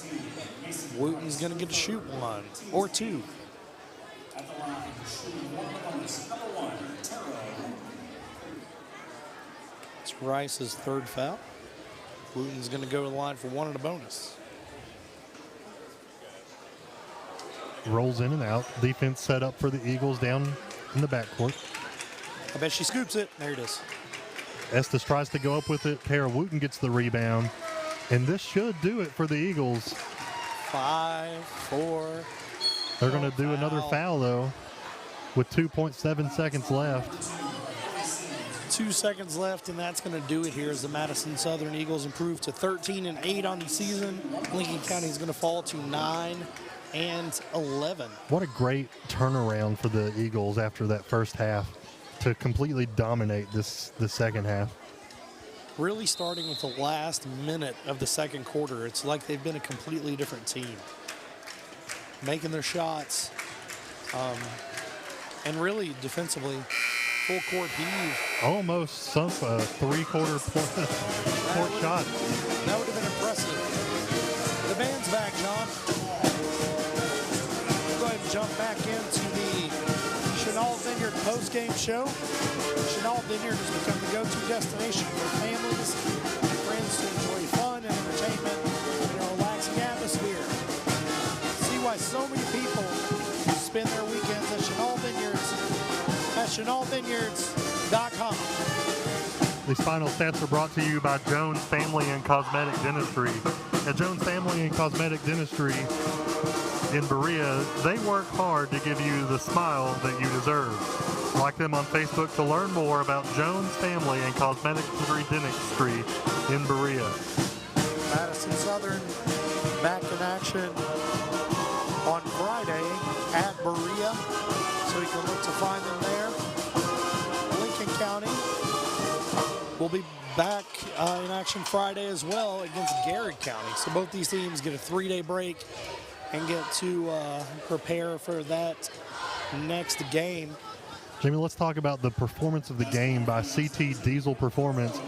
Wooten's going to get to shoot one or two. It's Rice's third foul. Wooten's going to go to the line for one and a bonus. Rolls in and out. Defense set up for the Eagles down in the backcourt. I bet she scoops it. There it is. Estes tries to go up with it. Tara Wooten gets the rebound. And this should do it for the Eagles. 5, 4. They're going to do another foul, though, with 2.7 seconds left. 2 seconds left, and that's going to do it here as the Madison Southern Eagles improve to 13-8 on the season. Lincoln County is going to fall to 9-11. What a great turnaround for the Eagles after that first half to completely dominate the second half. Really starting with the last minute of the second quarter, it's like they've been a completely different team. Making their shots, and really defensively, full court heave. Almost sunk a three-quarter court shot. That would have been impressive. The band's back, John. We'll go ahead and jump back into the Chenal Vineyard post-game show. Chenal Vineyard has become the go-to destination for families and friends to enjoy fun and entertainment in a relaxing atmosphere. See why so many people spend their weekends at Chenal Vineyards at ChenalVineyards.com. These final stats are brought to you by Jones Family and Cosmetic Dentistry. At Jones Family and Cosmetic Dentistry in Berea, they work hard to give you the smile that you deserve. Like them on Facebook to learn more about Jones Family and Cosmetic Dentistry in Berea. Madison Southern back in action on Friday at Berea, so you can look to find them there. Lincoln County will be back in action Friday as well against Garrett County. So both these teams get a 3-day break and get to prepare for that next game. Jamie, let's talk about the performance of the game by CT Diesel Performance.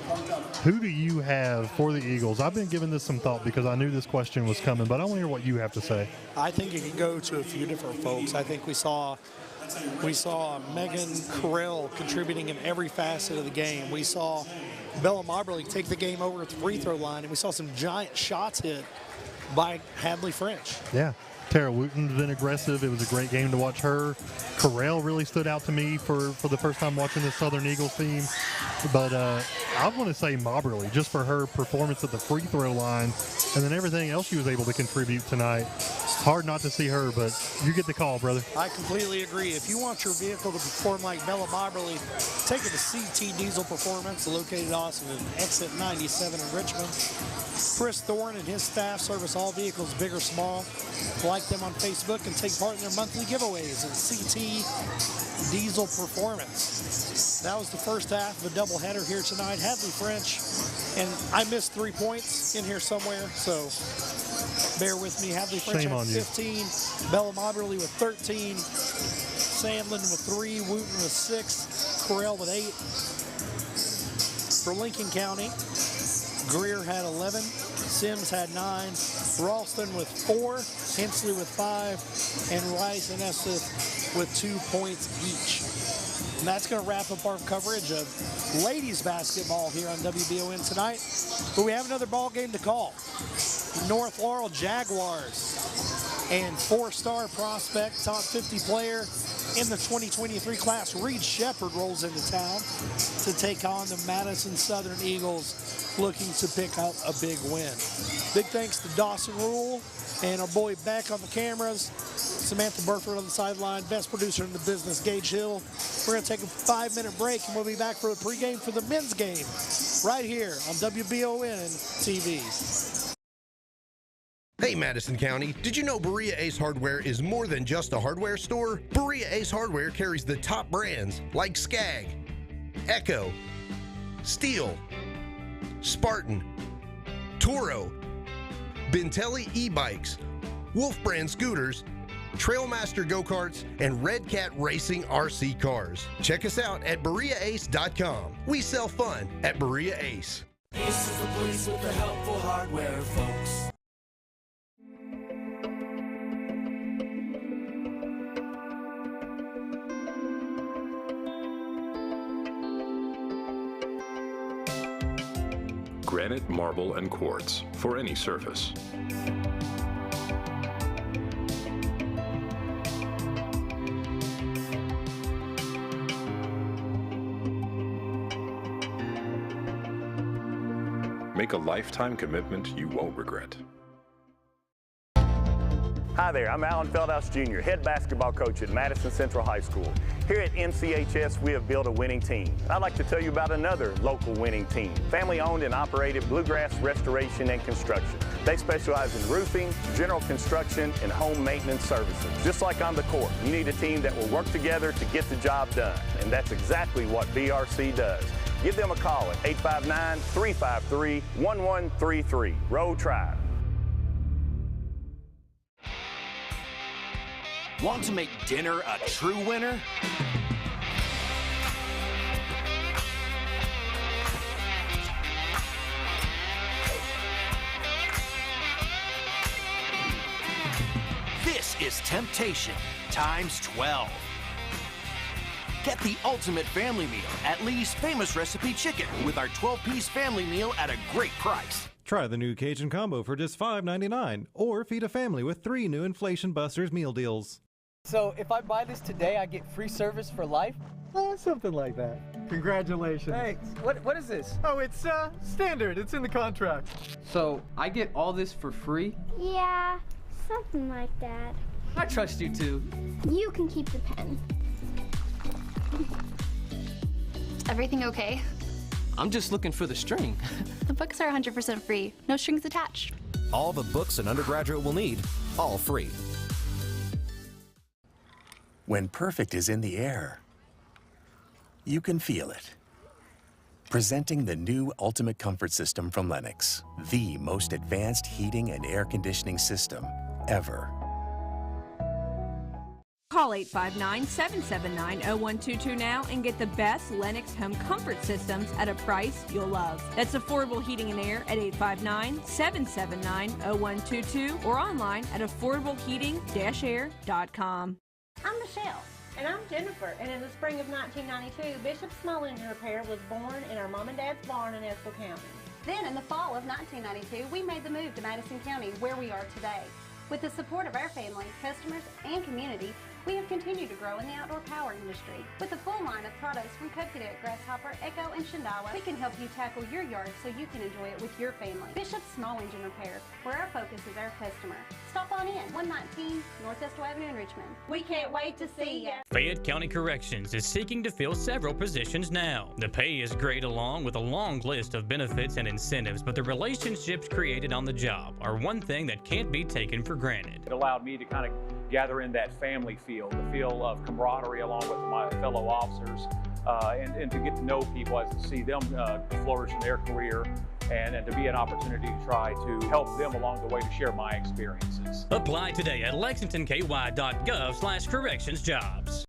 Who do you have for the Eagles? I've been giving this some thought because I knew this question was coming, but I want to hear what you have to say. I think it can go to a few different folks. I think we saw Megan Carell contributing in every facet of the game. We saw Bella Moberly take the game over at the free throw line, and we saw some giant shots hit by Hadley French. Yeah. Tara Wooten's been aggressive. It was a great game to watch her. Carell really stood out to me for the first time watching this Southern Eagles team. But I want to say Moberly, just for her performance at the free throw line and then everything else she was able to contribute tonight. Hard not to see her, but you get the call, brother. I completely agree. If you want your vehicle to perform like Bella Moberly, take it to CT Diesel Performance, located also in Exit 97 in Richmond. Chris Thorne and his staff service all vehicles, big or small. Like them on Facebook and take part in their monthly giveaways at CT Diesel Performance. That was the first half of a doubleheader here tonight. Hadley French, and I missed 3 points in here somewhere, so bear with me. Hadley French had 15, Bella Moberly with 13, Sandlin with 3, Wooten with 6, Carell with 8. For Lincoln County, Greer had 11, Sims had 9, Ralston with 4, Hensley with 5, and Rice and Estes with 2 points each. And that's going to wrap up our coverage of ladies basketball here on WBON tonight. But we have another ball game to call. North Laurel Jaguars and 4-star prospect, top 50 player, In the 2023 class, Reed Shepherd rolls into town to take on the Madison Southern Eagles, looking to pick up a big win. Big thanks to Dawson Rule and our boy Beck on the cameras, Samantha Burford on the sideline, best producer in the business, Gage Hill. We're going to take a 5-minute break, and we'll be back for the pregame for the men's game right here on WBON TV. Hey Madison County, did you know Berea Ace Hardware is more than just a hardware store? Berea Ace Hardware carries the top brands like Skag, Echo, Steel, Spartan, Toro, Bentelli e-bikes, Wolf brand scooters, Trailmaster go-karts, and Red Cat Racing RC cars. Check us out at BereaAce.com. We sell fun at Berea Ace. Ace is the place with the helpful hardware, folks. Granite, marble, and quartz for any surface. Make a lifetime commitment you won't regret. Hi there, I'm Alan Feldhouse Jr., head basketball coach at Madison Central High School. Here at MCHS, we have built a winning team. I'd like to tell you about another local winning team, family-owned and operated Bluegrass Restoration and Construction. They specialize in roofing, general construction, and home maintenance services. Just like on the court, you need a team that will work together to get the job done, and that's exactly what BRC does. Give them a call at 859-353-1133. Row Tribe. Want to make dinner a true winner? This is temptation times 12. Get the ultimate family meal at Lee's Famous Recipe Chicken with our 12-piece family meal at a great price. Try the new Cajun Combo for just $5.99, or feed a family with 3 new Inflation Busters meal deals. So if I buy this today, I get free service for life? Something like that. Congratulations. Thanks. What is this? Oh, it's standard. It's in the contract. So I get all this for free? Yeah, something like that. I trust you too. You can keep the pen. Everything okay? I'm just looking for the string. The books are 100% free. No strings attached. All the books an undergraduate will need, all free. When perfect is in the air, you can feel it. Presenting the new Ultimate Comfort System from Lennox, the most advanced heating and air conditioning system ever. Call 859-779-0122 now and get the best Lennox home comfort systems at a price you'll love. That's affordable heating and air at 859-779-0122 or online at affordableheating-air.com. I'm Michelle. And I'm Jennifer. And in the spring of 1992, Bishop Small Engine Repair was born in our mom and dad's barn in Estill County. Then in the fall of 1992, we made the move to Madison County, where we are today. With the support of our family, customers, and community, we have continued to grow in the outdoor power industry. With a full line of products from Coconut, Grasshopper, Echo, and Shindawa, we can help you tackle your yard so you can enjoy it with your family. Bishop Small Engine Repair, where our focus is our customer. Stop on in, 119 North Estill Avenue in Richmond. We can't wait to see you. Fayette County Corrections is seeking to fill several positions now. The pay is great along with a long list of benefits and incentives, but the relationships created on the job are one thing that can't be taken for granted. It allowed me to kind of gather in that family feel, the feel of camaraderie along with my fellow officers, and to get to know people, as to see them flourish in their career, and to be an opportunity to try to help them along the way to share my experiences. Apply today at lexingtonky.gov/correctionsjobs.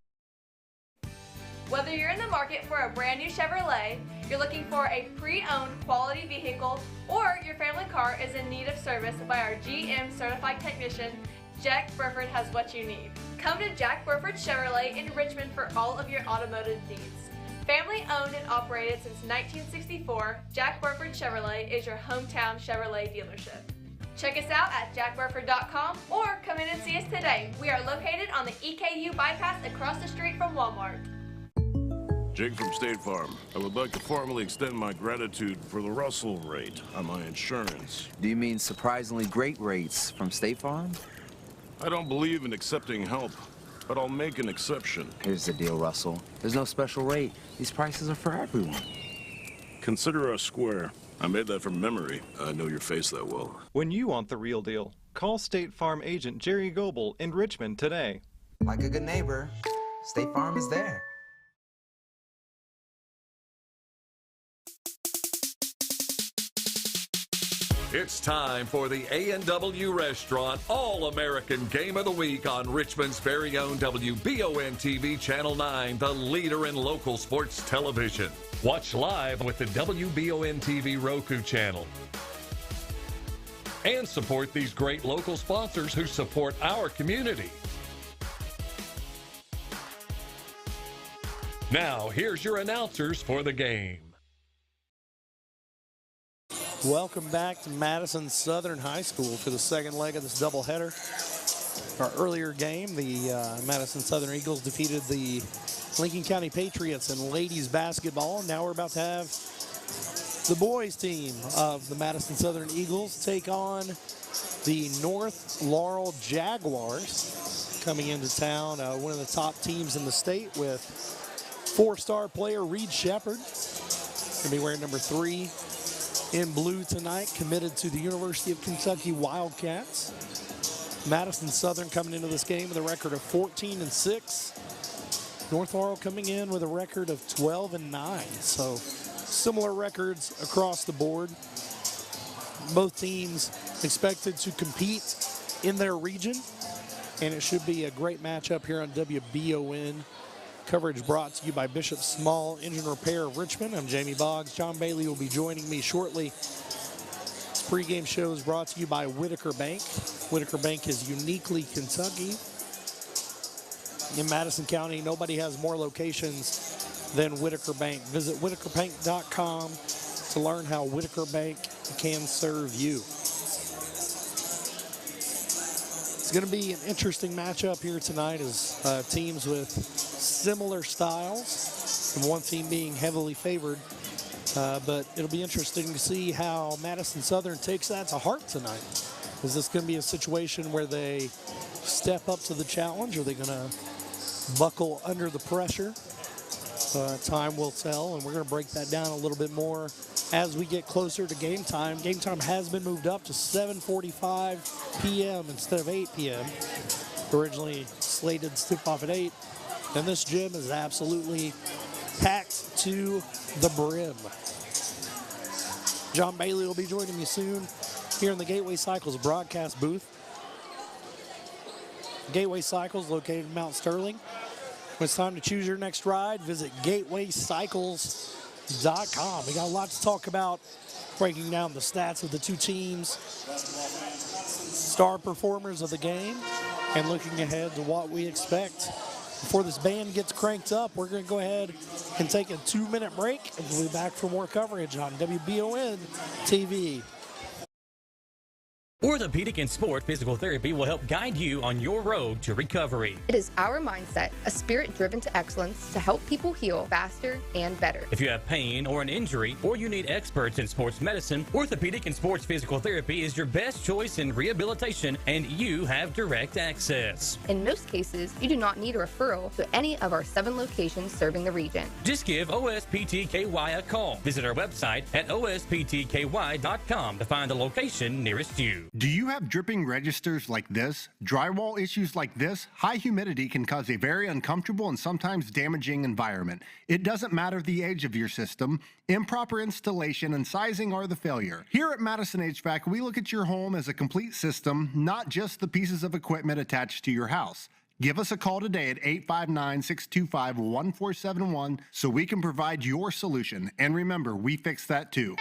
Whether you're in the market for a brand new Chevrolet, you're looking for a pre-owned quality vehicle, or your family car is in need of service by our GM certified technician, Jack Burford has what you need. Come to Jack Burford Chevrolet in Richmond for all of your automotive needs. Family owned and operated since 1964, Jack Burford Chevrolet is your hometown Chevrolet dealership. Check us out at jackburford.com or come in and see us today. We are located on the EKU bypass across the street from Walmart. Jake from State Farm. I would like to formally extend my gratitude for the Russell rate on my insurance. Do you mean surprisingly great rates from State Farm? I don't believe in accepting help, but I'll make an exception. Here's the deal, Russell. There's no special rate. These prices are for everyone. Consider us square. I made that from memory. I know your face that well. When you want the real deal, call State Farm agent Jerry Goebel in Richmond today. Like a good neighbor, State Farm is there. It's time for the A&W Restaurant All-American Game of the Week on Richmond's very own WBON-TV Channel 9, the leader in local sports television. Watch live with the WBON-TV Roku channel. And support these great local sponsors who support our community. Now, here's your announcers for the game. Welcome back to Madison Southern High School for the second leg of this doubleheader. Our earlier game, the Madison Southern Eagles defeated the Lincoln County Patriots in ladies basketball. Now we're about to have the boys team of the Madison Southern Eagles take on the North Laurel Jaguars coming into town. One of the top teams in the state with four-star player Reed Shepard. Going to be wearing number 3 in blue tonight, committed to the University of Kentucky Wildcats. Madison Southern coming into this game with a record of 14-6. North Laurel coming in with a record of 12-9. So similar records across the board. Both teams expected to compete in their region, and it should be a great matchup here on WBON. Coverage brought to you by Bishop Small Engine Repair of Richmond. I'm Jamie Boggs. John Bailey will be joining me shortly. This pregame show is brought to you by Whitaker Bank. Whitaker Bank is uniquely Kentucky. In Madison County, nobody has more locations than Whitaker Bank. Visit whitakerbank.com to learn how Whitaker Bank can serve you. It's going to be an interesting matchup here tonight as teams with similar styles, and one team being heavily favored. But it'll be interesting to see how Madison Southern takes that to heart tonight. Is this going to be a situation where they step up to the challenge? Or are they going to buckle under the pressure? Time will tell, and we're going to break that down a little bit more as we get closer to game time. Game time has been moved up to 7:45 p.m. instead of 8 p.m. Originally slated to tip off at 8. And this gym is absolutely packed to the brim. John Bailey will be joining me soon here in the Gateway Cycles broadcast booth. Gateway Cycles located in Mount Sterling. When it's time to choose your next ride, visit gatewaycycles.com. We got a lot to talk about, breaking down the stats of the two teams, star performers of the game, and looking ahead to what we expect. Before this band gets cranked up, we're going to go ahead and take a 2-minute break, and we'll be back for more coverage on WBON TV. Orthopedic and Sport Physical Therapy will help guide you on your road to recovery. It is our mindset, a spirit driven to excellence to help people heal faster and better. If you have pain or an injury, or you need experts in sports medicine, Orthopedic and Sports Physical Therapy is your best choice in rehabilitation, and you have direct access. In most cases, you do not need a referral to any of our 7 locations serving the region. Just give OSPTKY a call. Visit our website at osptky.com to find the location nearest you. Do you have dripping registers like this? Drywall issues like this? High humidity can cause a very uncomfortable and sometimes damaging environment. It doesn't matter the age of your system. Improper installation and sizing are the failure. Here at Madison HVAC, we look at your home as a complete system, not just the pieces of equipment attached to your house. Give us a call today at 859-625-1471 so we can provide your solution. And remember, we fix that too.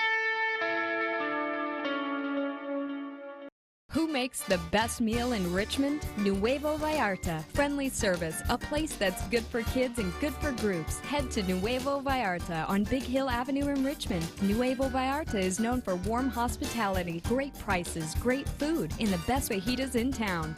Who makes the best meal in Richmond? Nuevo Vallarta. Friendly service, a place that's good for kids and good for groups. Head to Nuevo Vallarta on Big Hill Avenue in Richmond. Nuevo Vallarta is known for warm hospitality, great prices, great food, and the best fajitas in town.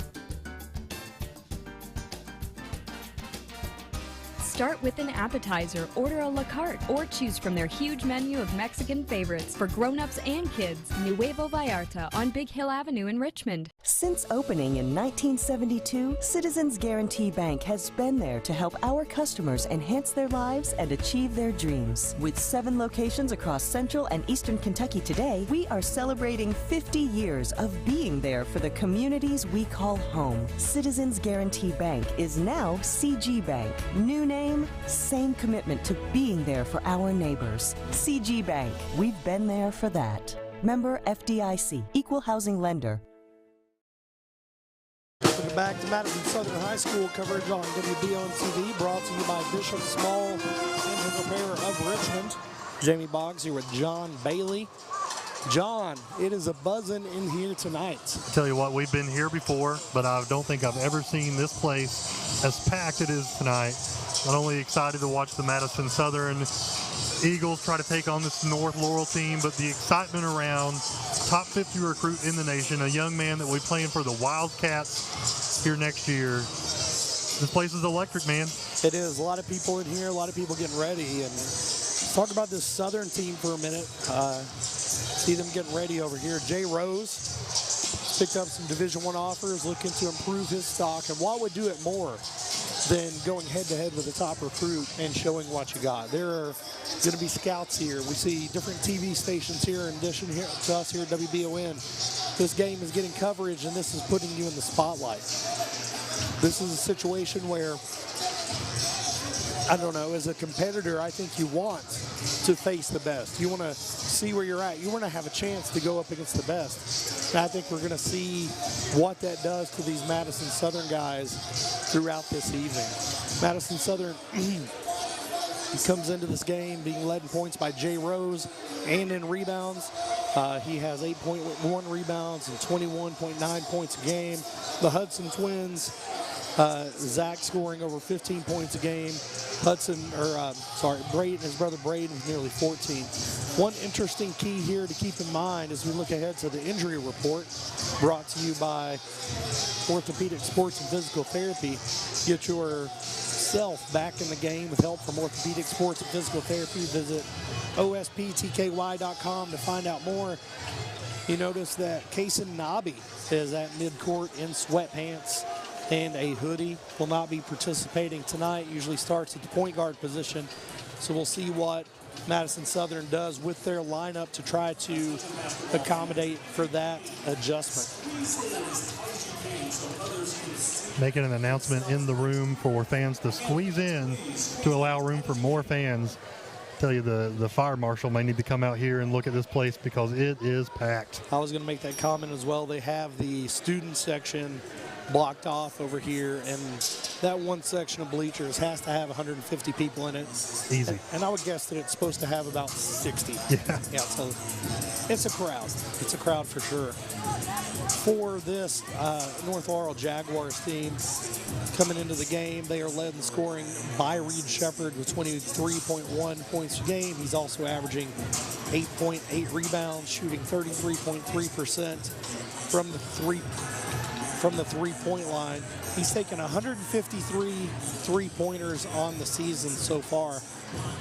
Start with an appetizer, order a la carte, or choose from their huge menu of Mexican favorites for grown-ups and kids. Nuevo Vallarta on Big Hill Avenue in Richmond. Since opening in 1972, Citizens Guarantee Bank has been there to help our customers enhance their lives and achieve their dreams. With 7 locations across Central and Eastern Kentucky today, we are celebrating 50 years of being there for the communities we call home. Citizens Guarantee Bank is now CG Bank. New name, same commitment to being there for our neighbors. CG Bank, we've been there for that. Member FDIC, Equal Housing Lender. Welcome back to Madison Southern High School coverage on WBON TV, brought to you by Bishop Small Engine Repair of Richmond. Jamie Boggs here with John Bailey. John, it is a buzzing in here tonight. I tell you what, we've been here before, but I don't think I've ever seen this place as packed it is tonight. Not only excited to watch the Madison Southern Eagles try to take on this North Laurel team, but the excitement around top 50 recruit in the nation, a young man that will be playing for the Wildcats here next year. This place is electric, man. It is. A lot of people in here, a lot of people getting ready. And let's talk about this Southern team for a minute. See them getting ready over here. Jay Rose picked up some Division I offers, looking to improve his stock. And what would do it more than going head-to-head with a top recruit and showing what you got? There are going to be scouts here. We see different TV stations here in addition here to us here at WBON. This game is getting coverage, and this is putting you in the spotlight. This is a situation where, I don't know, as a competitor, I think you want to face the best. You want to see where you're at. You want to have a chance to go up against the best. And I think we're going to see what that does to these Madison Southern guys throughout this evening. Madison Southern comes into this game being led in points by Jay Rose and in rebounds. He has 8.1 rebounds and 21.9 points a game. The Hudson twins, Zach scoring over 15 points a game. Braden, his brother Braden, with nearly 14. One interesting key here to keep in mind as we look ahead to the injury report, brought to you by Orthopedic Sports and Physical Therapy. Get yourself back in the game with help from Orthopedic Sports and Physical Therapy. Visit osptky.com to find out more. You notice that Kason Nobby is at midcourt in sweatpants and a hoodie. Will not be participating tonight. Usually starts at the point guard position. So we'll see what Madison Southern does with their lineup to try to accommodate for that adjustment. Making an announcement in the room for fans to squeeze in to allow room for more fans. Tell you the fire marshal may need to come out here and look at this place because it is packed. I was going to make that comment as well. They have the student section blocked off over here, and that one section of bleachers has to have 150 people in it. Easy. And I would guess that it's supposed to have about 60. Yeah. Yeah, so it's a crowd. It's a crowd for sure. For this North Laurel Jaguars team coming into the game, they are led in scoring by Reed Shepard with 23.1 points a game. He's also averaging 8.8 rebounds, shooting 33.3% from the three-point line. He's taken 153 three-pointers on the season so far.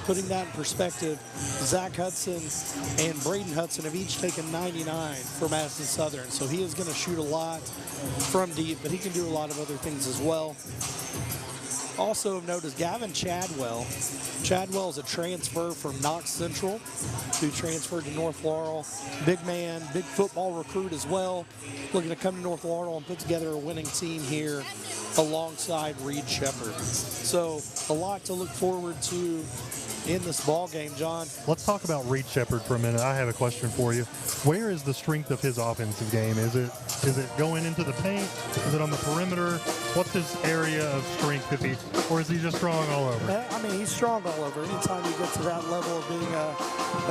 Putting that in perspective, Zach Hudson and Braden Hudson have each taken 99 for Madison Southern. So he is going to shoot a lot from deep, but he can do a lot of other things as well. Also of note is Gavin Chadwell. Chadwell is a transfer from Knox Central, who transferred to North Laurel. Big man, big football recruit as well. Looking to come to North Laurel and put together a winning team here alongside Reed Shepard. So a lot to look forward to in this ball game, John. Let's talk about Reed Shepard for a minute. I have a question for you. Where is the strength of his offensive game? Is it going into the paint? Is it on the perimeter? What's his area of strength? Or is he just strong all over? I mean, he's strong all over. Anytime you get to that level of being a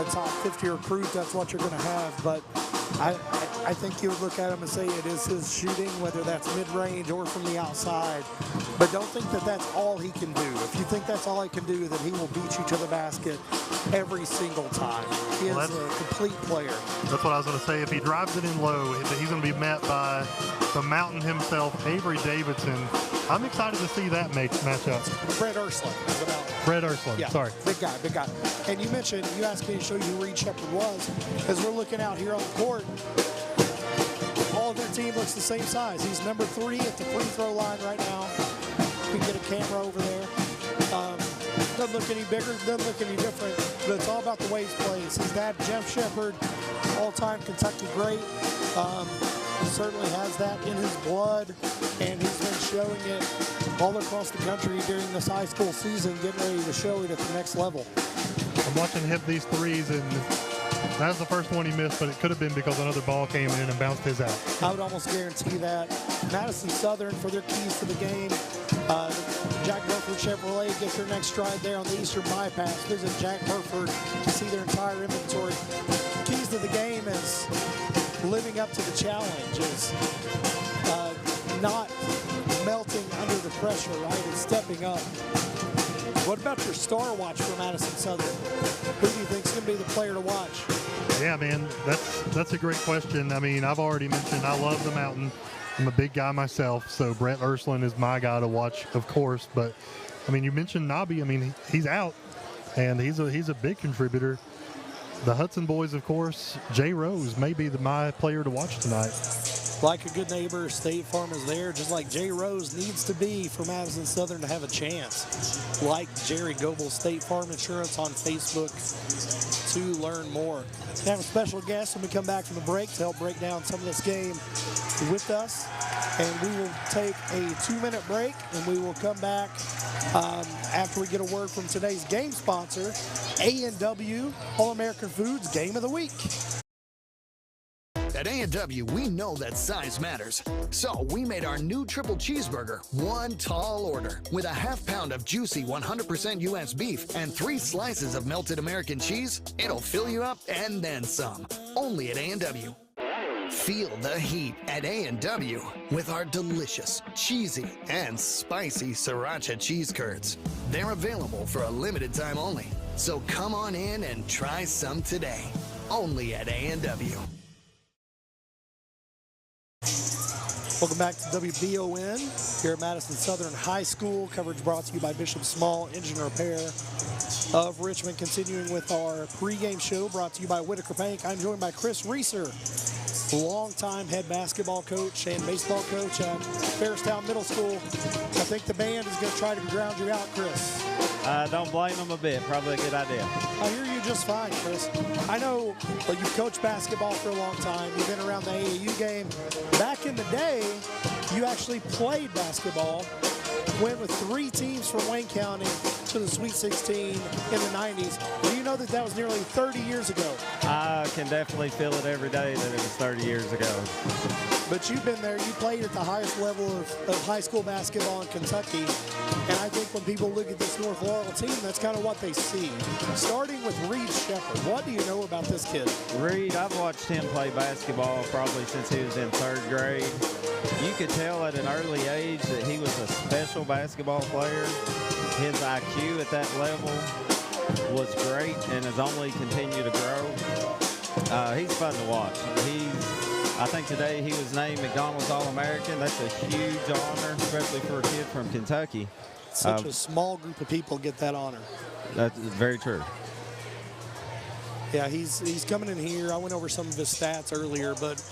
top 50 recruit, that's what you're going to have. But I think you would look at him and say it is his shooting, whether that's mid-range or from the outside. But don't think that that's all he can do. If you think that's all he can do, then he will beat you to the basket every single time. He is a complete player. That's what I was going to say. If he drives it in low, he's going to be met by the mountain himself, Avery Davidson. I'm excited to see that matchup. Brett Ursland. Brett Ursland, yeah, sorry. Big guy, big guy. And you mentioned, you asked me to show you who Reed Shepherd was. As we're looking out here on the court, all of their team looks the same size. He's number 3 at the free throw line right now. We can get a camera over there. Doesn't look any bigger, doesn't look any different, but it's all about the way he plays. His dad, Jeff Shepherd, all-time Kentucky great. He certainly has that in his blood, and he's been showing it all across the country during this high school season, getting ready to show it at the next level. I'm watching him hit these threes, and that was the first one he missed, but it could have been because another ball came in and bounced his out. I would almost guarantee that. Madison Southern, for their keys to the game, Jack Burford Chevrolet, get your next stride there on the Eastern Bypass. Visit Jack Burford to see their entire inventory. Keys to the game is living up to the challenge, is not melting under the pressure, right? It's stepping up. What about your star watch for Madison Southern? Who do you think is going to be the player to watch? Yeah, man, that's a great question. I mean, I've already mentioned I love the mountain. I'm a big guy myself, so Brett Ursland is my guy to watch, of course. But, I mean, you mentioned Nobby. I mean, he's out, and he's a big contributor. The Hudson boys, of course, Jay Rose may be my player to watch tonight. Like a good neighbor, State Farm is there, just like Jay Rose needs to be for Madison Southern to have a chance. Like Jerry Goebel, State Farm Insurance on Facebook to learn more. We have a special guest when we come back from the break to help break down some of this game with us. And we will take a 2-minute break, and we will come back after we get a word from today's game sponsor, A&W All-American Foods Game of the Week. At A&W, we know that size matters. So we made our new triple cheeseburger one tall order with a half pound of juicy 100% U.S. beef and 3 slices of melted American cheese. It'll fill you up and then some. Only at A&W. Feel the heat at A&W with our delicious, cheesy, and spicy sriracha cheese curds. They're available for a limited time only. So come on in and try some today. Only at A&W. Welcome back to WBON here at Madison Southern High School. Coverage brought to you by Bishop Small Engine Repair of Richmond. Continuing with our pregame show brought to you by Whitaker Bank. I'm joined by Chris Reeser, longtime head basketball coach and baseball coach at Fairstown Middle School. I think the band is going to try to ground you out, Chris. Don't blame them a bit. Probably a good idea. I hear you just fine, Chris. I know you've coached basketball for a long time. You've been around the AAU game. Back in the day, you actually played basketball. Went with 3 teams from Wayne County to the Sweet 16 in the 90s. Do you know that that was nearly 30 years ago? I can definitely feel it every day that it was 30 years ago. But you've been there. You played at the highest level of high school basketball in Kentucky. And I think when people look at this North Laurel team, that's kind of what they see. Starting with Reed Shepherd, what do you know about this kid? Reed, I've watched him play basketball probably since he was in 3rd grade. You could tell at an early age that he was a special basketball player. His IQ at that level was great and has only continued to grow. He's fun to watch. I think today he was named McDonald's All-American. That's a huge honor, especially for a kid from Kentucky. Such a small group of people get that honor. That's very true. Yeah, he's coming in here. I went over some of his stats earlier, but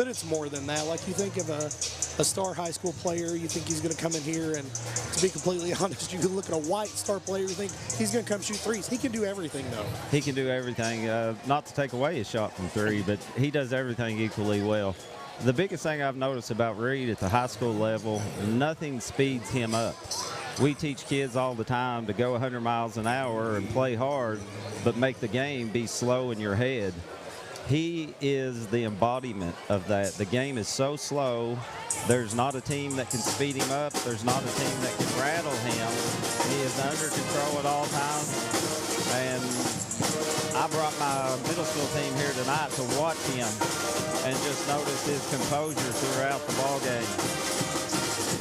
it's more than that. Like, you think of a star high school player, you think he's going to come in here, and to be completely honest, you can look at a white star player, you think he's going to come shoot threes. He can do everything, though. He can do everything. Not to take away his shot from 3, but he does everything equally well. The biggest thing I've noticed about Reed at the high school level, nothing speeds him up. We teach kids all the time to go 100 miles an hour and play hard, but make the game be slow in your head. He is the embodiment of that. The game is so slow, there's not a team that can speed him up. There's not a team that can rattle him. He is under control at all times. And I brought my middle school team here tonight to watch him and just notice his composure throughout the ball game.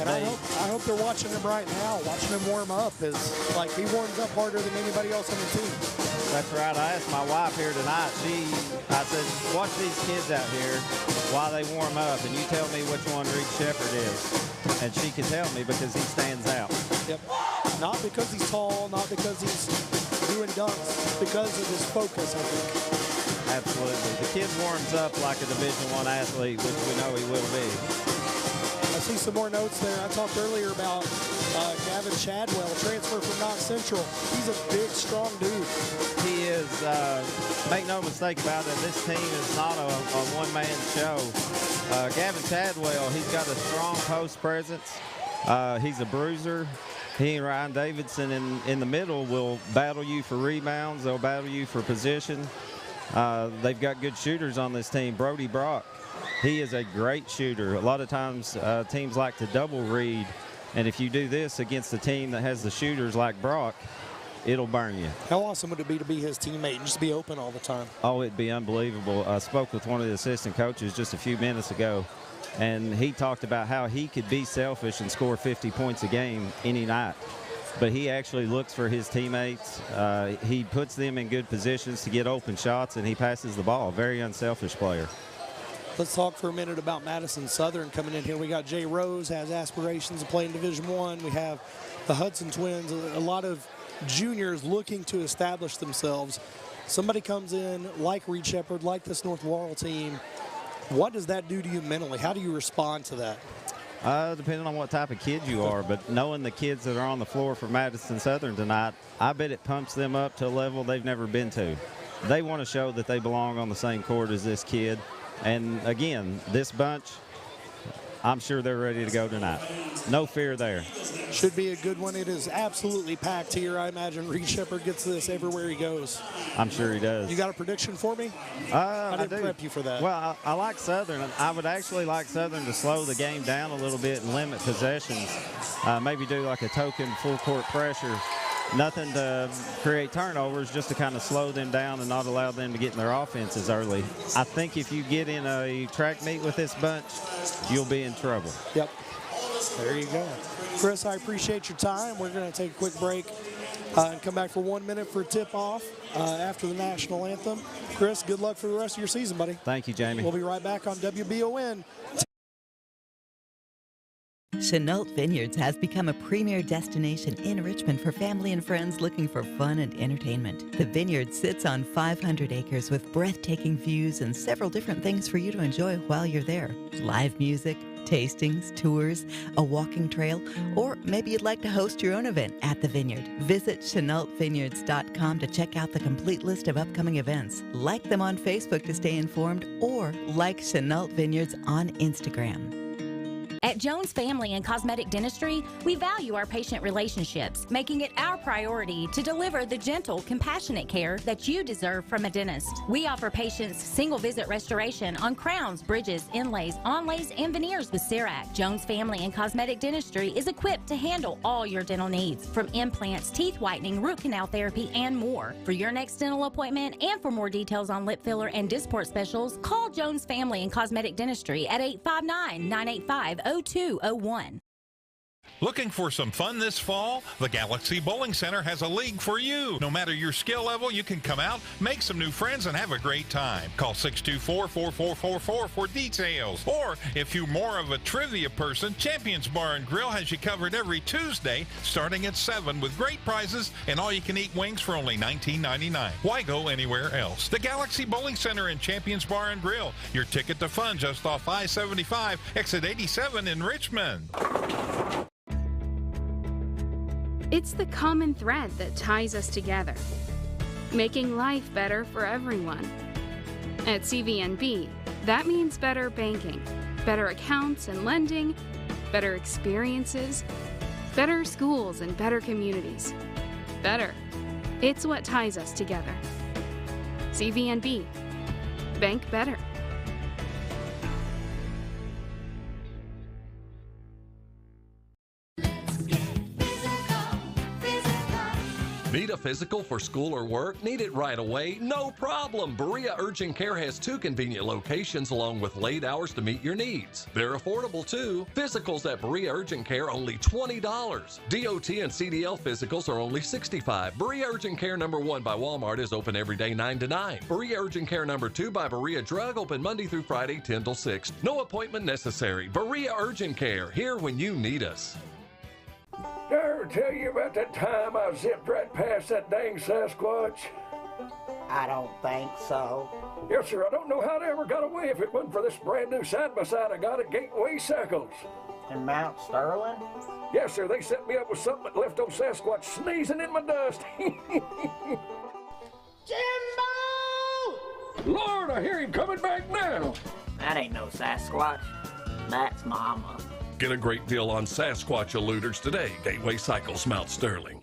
And I hope they're watching him right now, watching him warm up. Is like he warms up harder than anybody else on the team. That's right. I asked my wife here tonight. I said, watch these kids out here while they warm up, and you tell me which one Reed Shepherd is. And she could tell me because he stands out. Yep. Not because he's tall, not because he's doing dunks, because of his focus, I think. Absolutely. The kid warms up like a Division I athlete, which we know he will be. I see some more notes there. I talked earlier about Gavin Chadwell, transfer from Knox Central. He's a big, strong dude. He is. Make no mistake about it, this team is not a one-man show. Gavin Chadwell, he's got a strong post presence. He's a bruiser. He and Ryan Davidson in the middle will battle you for rebounds. They'll battle you for position. They've got good shooters on this team. Brody Brock, he is a great shooter. A lot of times teams like to double Reed, and if you do this against a team that has the shooters like Brock, it'll burn you. How awesome would it be to be his teammate and just be open all the time? Oh, it'd be unbelievable. I spoke with one of the assistant coaches just a few minutes ago, and he talked about how he could be selfish and score 50 points a game any night. But he actually looks for his teammates. He puts them in good positions to get open shots, and he passes the ball. Very unselfish player. Let's talk for a minute about Madison Southern coming in here. We got Jay Rose, has aspirations of playing Division I. We have the Hudson twins, a lot of juniors looking to establish themselves. Somebody comes in like Reed Shepherd, like this North Laurel team. What does that do to you mentally? How do you respond to that? Depending on what type of kid you are, but knowing the kids that are on the floor for Madison Southern tonight, I bet it pumps them up to a level they've never been to. They want to show that they belong on the same court as this kid. And again, this bunch, I'm sure they're ready to go tonight. No fear there. Should be a good one. It is absolutely packed here. I imagine Reed Shepherd gets this everywhere he goes. I'm sure he does. You got a prediction for me? I didn't prep you for that. Well, I like Southern. I would actually like Southern to slow the game down a little bit and limit possessions. Maybe do like a token full court pressure. Nothing to create turnovers, just to kind of slow them down and not allow them to get in their offenses early. I think if you get in a track meet with this bunch, you'll be in trouble. Yep. There you go. Chris, I appreciate your time. We're going to take a quick break and come back for 1 minute for tip-off after the national anthem. Chris, good luck for the rest of your season, buddy. Thank you, Jamie. We'll be right back on WBON. Chenault Vineyards has become a premier destination in Richmond for family and friends looking for fun and entertainment. The vineyard sits on 500 acres with breathtaking views and several different things for you to enjoy while you're there. Live music, tastings, tours, a walking trail, or maybe you'd like to host your own event at the vineyard. Visit ChenaultVineyards.com to check out the complete list of upcoming events. Like them on Facebook to stay informed, or like Chenault Vineyards on Instagram. At Jones Family and Cosmetic Dentistry, we value our patient relationships, making it our priority to deliver the gentle, compassionate care that you deserve from a dentist. We offer patients single-visit restoration on crowns, bridges, inlays, onlays, and veneers with CERAC. Jones Family and Cosmetic Dentistry is equipped to handle all your dental needs, from implants, teeth whitening, root canal therapy, and more. For your next dental appointment and for more details on lip filler and Dysport specials, call Jones Family and Cosmetic Dentistry at 859-985-0201. Looking for some fun this fall? The Galaxy Bowling Center has a league for you. No matter your skill level, you can come out, make some new friends, and have a great time. Call 624-4444 for details. Or, if you're more of a trivia person, Champions Bar and Grill has you covered every Tuesday, starting at 7, with great prizes and all-you-can-eat wings for only $19.99. Why go anywhere else? The Galaxy Bowling Center and Champions Bar and Grill. Your ticket to fun just off I-75, exit 87 in Richmond. It's the common thread that ties us together, making life better for everyone. At CVNB, that means better banking, better accounts and lending, better experiences, better schools and better communities. Better. It's what ties us together. CVNB. Bank better. Need a physical for school or work? Need it right away? No problem. Berea Urgent Care has 2 convenient locations along with late hours to meet your needs. They're affordable too. Physicals at Berea Urgent Care only $20. DOT and CDL physicals are only $65. Berea Urgent Care number 1 by Walmart is open every day 9 to 9. Berea Urgent Care number 2 by Berea Drug open Monday through Friday 10 till 6. No appointment necessary. Berea Urgent Care, here when you need us. Did I ever tell you about that time I zipped right past that dang Sasquatch? I don't think so. Yes, sir. I don't know how they ever got away if it wasn't for this brand new side-by-side I got at Gateway Cycles. In Mount Sterling? Yes, sir. They set me up with something that left old Sasquatch sneezing in my dust. Jimbo! Lord, I hear him coming back now. That ain't no Sasquatch. That's Mama. Get a great deal on Sasquatch eluders today. Gateway Cycles, Mount Sterling.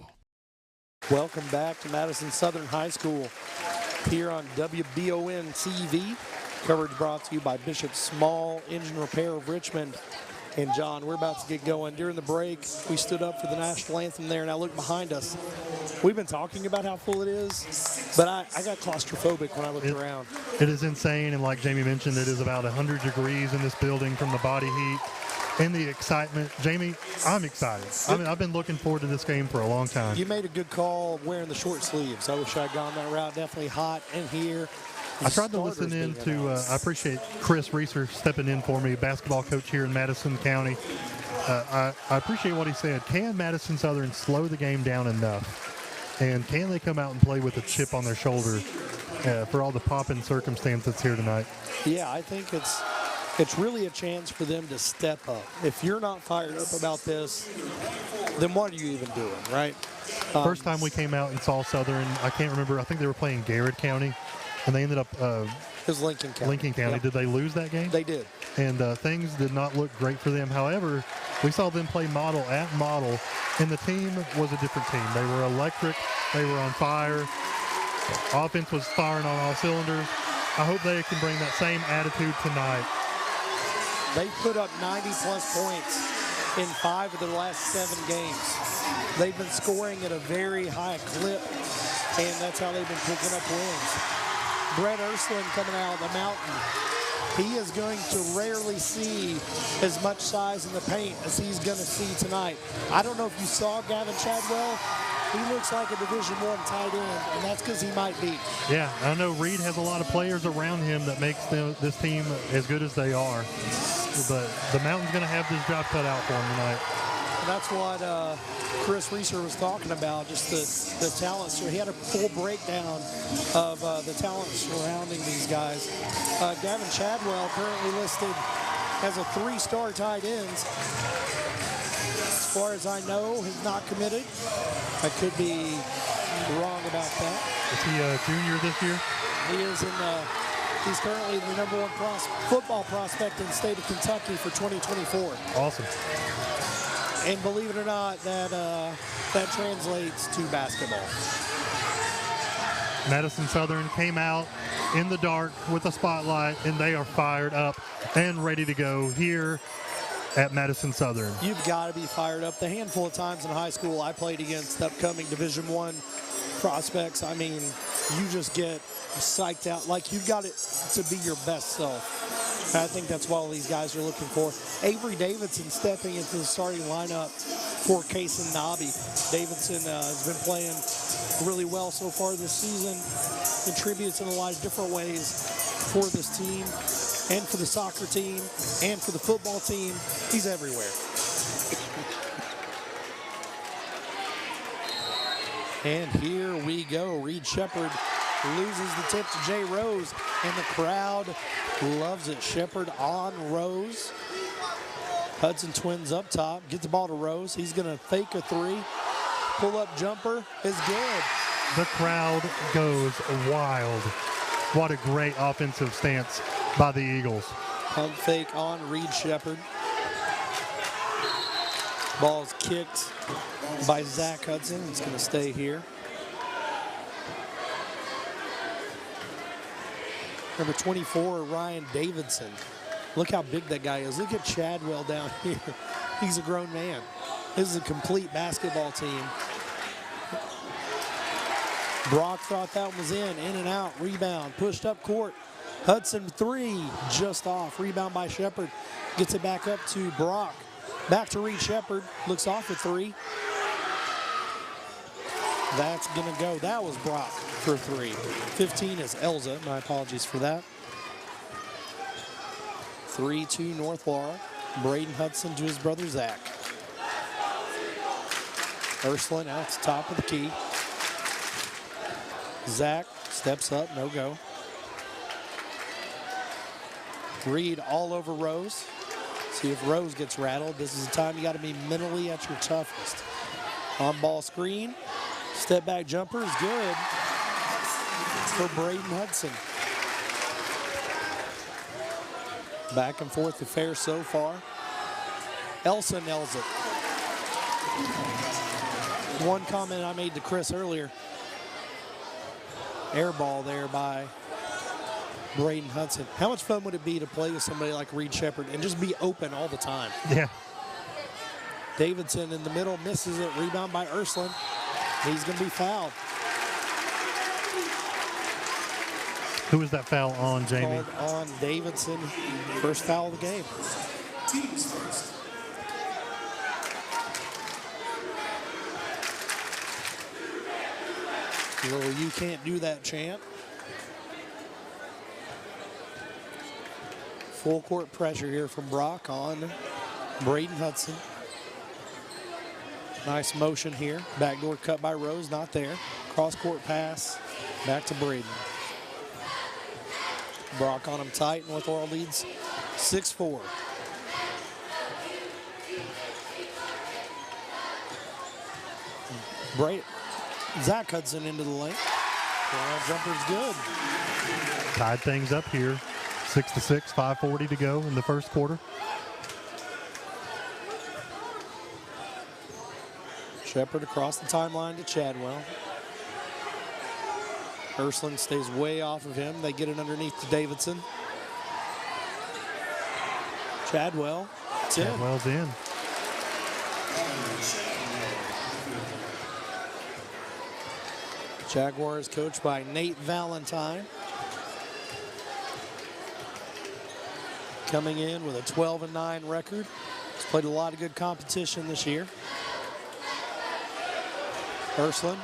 Welcome back to Madison Southern High School here on WBON TV. Coverage brought to you by Bishop Small Engine Repair of Richmond. And John, we're about to get going. During the break, we stood up for the national anthem there. Now look behind us. We've been talking about how full it is, but I got claustrophobic when I looked around. It is insane, and like Jamie mentioned, it is about 100 degrees in this building from the body heat and the excitement. Jamie, I'm excited. I mean, I've been looking forward to this game for a long time. You made a good call wearing the short sleeves. I wish I'd gone that route. Definitely hot in here. I tried to listen in to, I appreciate Chris Reeser stepping in for me, basketball coach here in Madison County. I appreciate what he said. Can Madison Southern slow the game down enough? And can they come out and play with a chip on their shoulder for all the pop-in circumstance that's here tonight? Yeah, I think it's really a chance for them to step up. If you're not fired up about this, then what are you even doing, right? First time we came out and saw Southern, I can't remember, I think they were playing Garrett County. And they ended up it was Lincoln County. Lincoln County. Yep. Did they lose that game? They did. And things did not look great for them. However, we saw them play Model at Model, and the team was a different team. They were electric. They were on fire. Offense was firing on all cylinders. I hope they can bring that same attitude tonight. They put up 90-plus points in 5 of their last 7 games. They've been scoring at a very high clip, and that's how they've been picking up wins. Brett Ursuline coming out of the mountain. He is going to rarely see as much size in the paint as he's going to see tonight. I don't know if you saw Gavin Chadwell. He looks like a Division I tight end, and that's because he might be. Yeah, I know Reed has a lot of players around him that makes this team as good as they are. But the Mountain's going to have this job cut out for him tonight. And that's what Chris Reeser was talking about, just the talent. So he had a full breakdown of the talent surrounding these guys. Gavin Chadwell currently listed as a 3-star tight end. As far as I know, has not committed. I could be wrong about that. Is he a junior this year? He is he's currently the #1 football prospect in the state of Kentucky for 2024. Awesome. And believe it or not, that translates to basketball. Madison Southern came out in the dark with a spotlight, and they are fired up and ready to go here at Madison Southern. You've got to be fired up. The handful of times in high school I played against upcoming Division I prospects, I mean, you just get psyched out. Like, you've got it to be your best self. And I think that's what all these guys are looking for. Avery Davidson stepping into the starting lineup for Kaysen Nobby. Davidson has been playing really well so far this season, contributes in a lot of different ways for this team and for the soccer team and for the football team. He's everywhere. And here we go. Reed Shepard loses the tip to Jay Rose, and the crowd loves it. Shepard on Rose. Hudson Twins up top. Get the ball to Rose. He's going to fake a 3. Pull-up jumper is good. The crowd goes wild. What a great offensive stance by the Eagles. Pump fake on Reed Shepard. Ball's kicked by Zach Hudson. It's going to stay here. Number 24, Ryan Davidson. Look how big that guy is. Look at Chadwell down here. He's a grown man. This is a complete basketball team. Brock thought that one was in and out. Rebound, pushed up court. Hudson 3, just off. Rebound by Shepard. Gets it back up to Brock. Back to Reed Shepard. Looks off at 3. That's going to go. That was Brock for 3. 15 is Elza. My apologies for that. 3-2 North Laurel. Braden Hudson to his brother Zach. Ursuline out to the top of the key. Zach steps up, no go. Reed all over Rose. See if Rose gets rattled. This is the time you got to be mentally at your toughest. On ball screen. Step back jumper is good for Braden Hudson. Back and forth affair so far. Elsa nails it. One comment I made to Chris earlier. Air ball there by Braden Hudson. How much fun would it be to play with somebody like Reed Shepard and just be open all the time? Yeah. Davidson in the middle misses it. Rebound by Ursuline. He's going to be fouled. Who was that foul on, Jamie? Called on Davidson. First foul of the game. Teams first. Little "you can't do that" chant. Full court pressure here from Brock on Braden Hudson. Nice motion here. Backdoor cut by Rose, not there. Cross court pass, back to Braden. Brock on him tight. North Laurel leads 6-4. Zach Hudson into the lane. Jumper's good. Tied things up here. 6-6, 5:40 to go in the first quarter. Shepard across the timeline to Chadwell. Ursuline stays way off of him. They get it underneath to Davidson. Chadwell. Chadwell's in. Jaguars coached by Nate Valentine. Coming in with a 12-9 record. He's played a lot of good competition this year. Ursuline.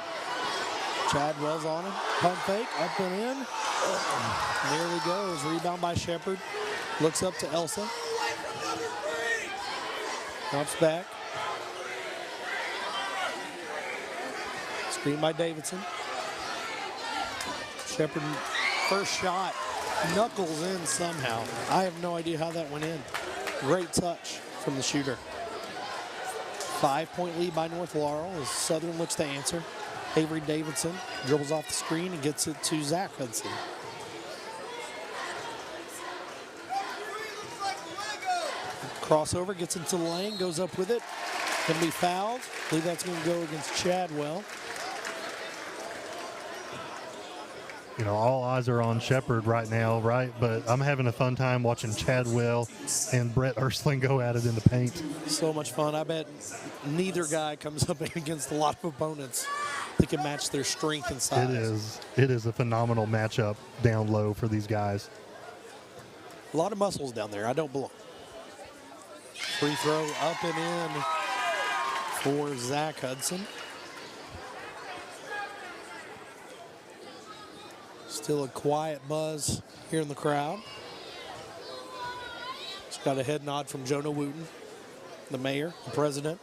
Chadwell's on him. Pump fake, up and in. Nearly goes. Rebound by Shepard. Looks up to Elsa. Jumps back. Screen by Davidson. Shepard, first shot, knuckles in somehow. I have no idea how that went in. Great touch from the shooter. 5-point lead by North Laurel as Southern looks to answer. Avery Davidson dribbles off the screen and gets it to Zach Hudson. Crossover, gets into the lane, goes up with it. Gonna be fouled. I believe that's gonna go against Chadwell. You know, all eyes are on Shepard right now, right? But I'm having a fun time watching Chadwell and Brett Ursuline go at it in the paint. So much fun. I bet neither guy comes up against a lot of opponents that can match their strength and size. It is a phenomenal matchup down low for these guys. A lot of muscles down there. I don't belong. Free throw up and in for Zach Hudson. Still a quiet buzz here in the crowd. Just got a head nod from Jonah Wooten, the mayor, the president,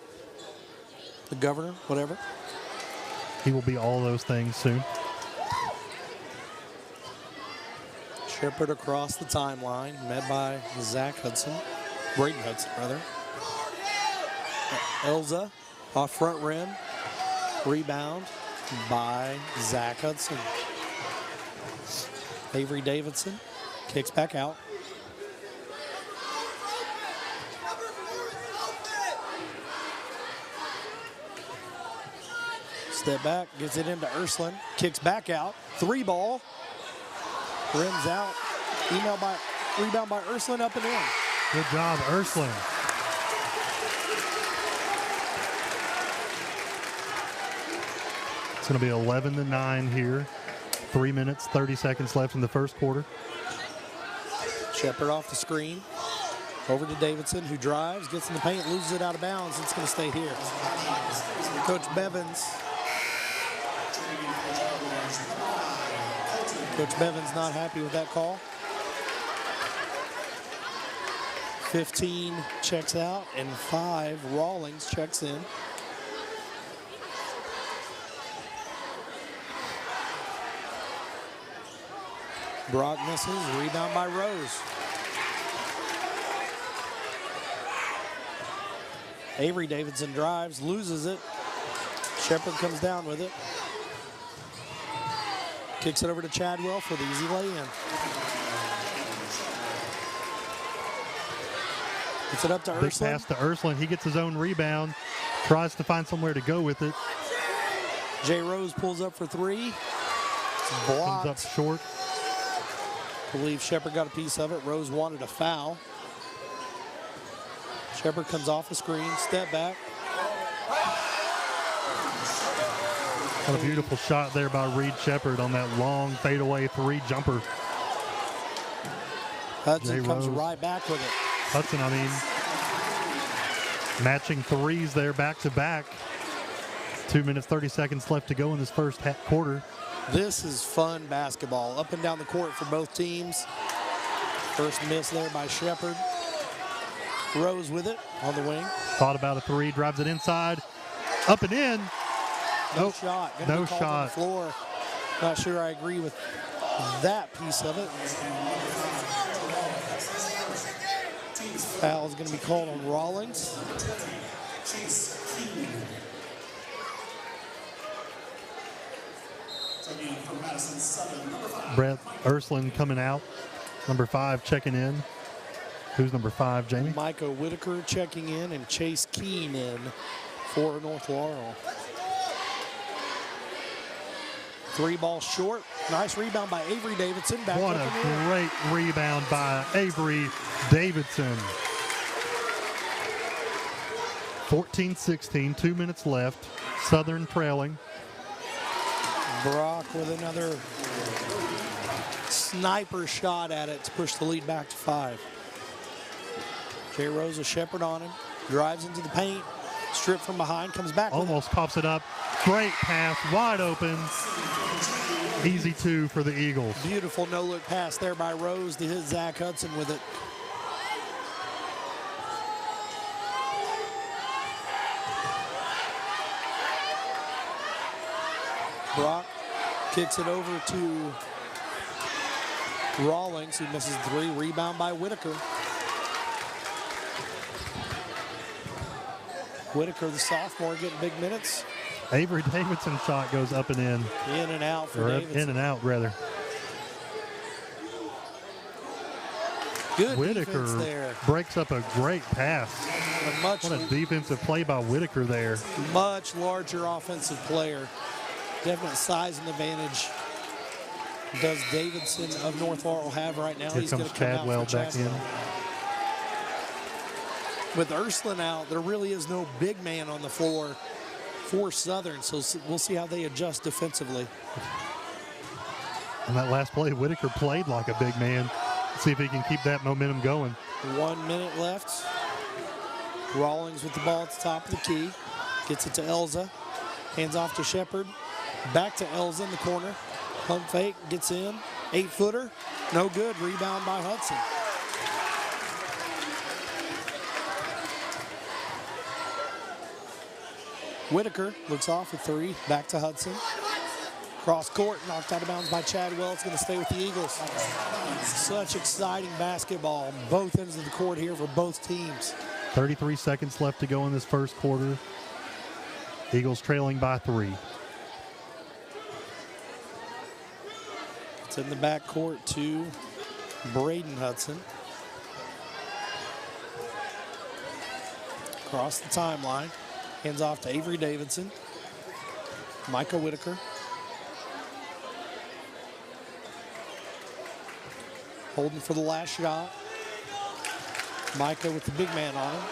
the governor, whatever. He will be all those things soon. Shepard across the timeline, met by Zach Hudson, Braden Hudson, rather. Elza off front rim, rebound by Zach Hudson. Avery Davidson kicks back out. Step back, gets it into Ursuline, kicks back out. 3 ball, rims out. Rebound by Ursuline, up and in. Good job, Ursuline. going to be 11-9 here. 3 minutes, 30 seconds left in the first quarter. Shepard off the screen. Over to Davidson, who drives, gets in the paint, loses it out of bounds. It's going to stay here. Coach Bevins. Coach Bevins not happy with that call. 15 checks out, and 5 Rawlings checks in. Brock misses, rebound by Rose. Avery Davidson drives, loses it. Shepard comes down with it. Kicks it over to Chadwell for the easy lay-in. Gets it up to Ursuline. Big pass to Ursuline. He gets his own rebound, tries to find somewhere to go with it. Jay Rose pulls up for 3. It's blocked. Comes up short. I believe Shepard got a piece of it. Rose wanted a foul. Shepard comes off the screen, step back. What a beautiful shot there by Reed Shepard on that long fadeaway 3 jumper. Hudson comes right back with it. Hudson, I mean, matching 3s there back to back. 2 minutes, 30 seconds left to go in this first quarter. This is fun basketball. Up and down the court for both teams. First miss there by Shepard. Rose with it on the wing. Thought about a 3, drives it inside, up and in. No shot. No shot. shot. On the floor. Not sure I agree with that piece of it. Foul is going to be called on Rawlings. Brett Ursuline coming out. Number 5 checking in. Who's number 5, Jamie? Micah Whitaker checking in and Chase Keene in for North Laurel. 3 balls short. Nice rebound by Avery Davidson. Back what up a great rebound by Avery Davidson. 14-16, 2 minutes left. Southern trailing. Brock with another sniper shot at it to push the lead back to 5. Jay Rose with Shepard on him. Drives into the paint. Stripped from behind. Comes back. Almost pops it up. Great pass. Wide open. Easy 2 for the Eagles. Beautiful no-look pass there by Rose to hit Zach Hudson with it. Brock kicks it over to Rawlings, who misses 3. Rebound by Whitaker. Whitaker, the sophomore, getting big minutes. Avery Davidson's shot goes up and in. In and out for Davidson. In and out, rather. Good Whitaker there. Breaks up a great pass. What a defensive play by Whitaker there. Much larger offensive player. Definite size and advantage does Davidson of North Laurel have right now. Here He's going comes to come Chadwell out for back in. With Ursuline out, there really is no big man on the floor for Southern, so we'll see how they adjust defensively. On that last play, Whitaker played like a big man. Let's see if he can keep that momentum going. 1 minute left. Rawlings with the ball at the top of the key. Gets it to Elza. Hands off to Shepard. Back to Elza in the corner. Pump fake, gets in. 8-footer, no good. Rebound by Hudson. Whitaker looks off with 3. Back to Hudson. Cross court, knocked out of bounds by Chadwell. It's going to stay with the Eagles. Such exciting basketball on both ends of the court here for both teams. 33 seconds left to go in this first quarter. Eagles trailing by 3. It's in the backcourt to Braden Hudson. Across the timeline. Hands off to Avery Davidson. Micah Whitaker. Holding for the last shot. Micah with the big man on him.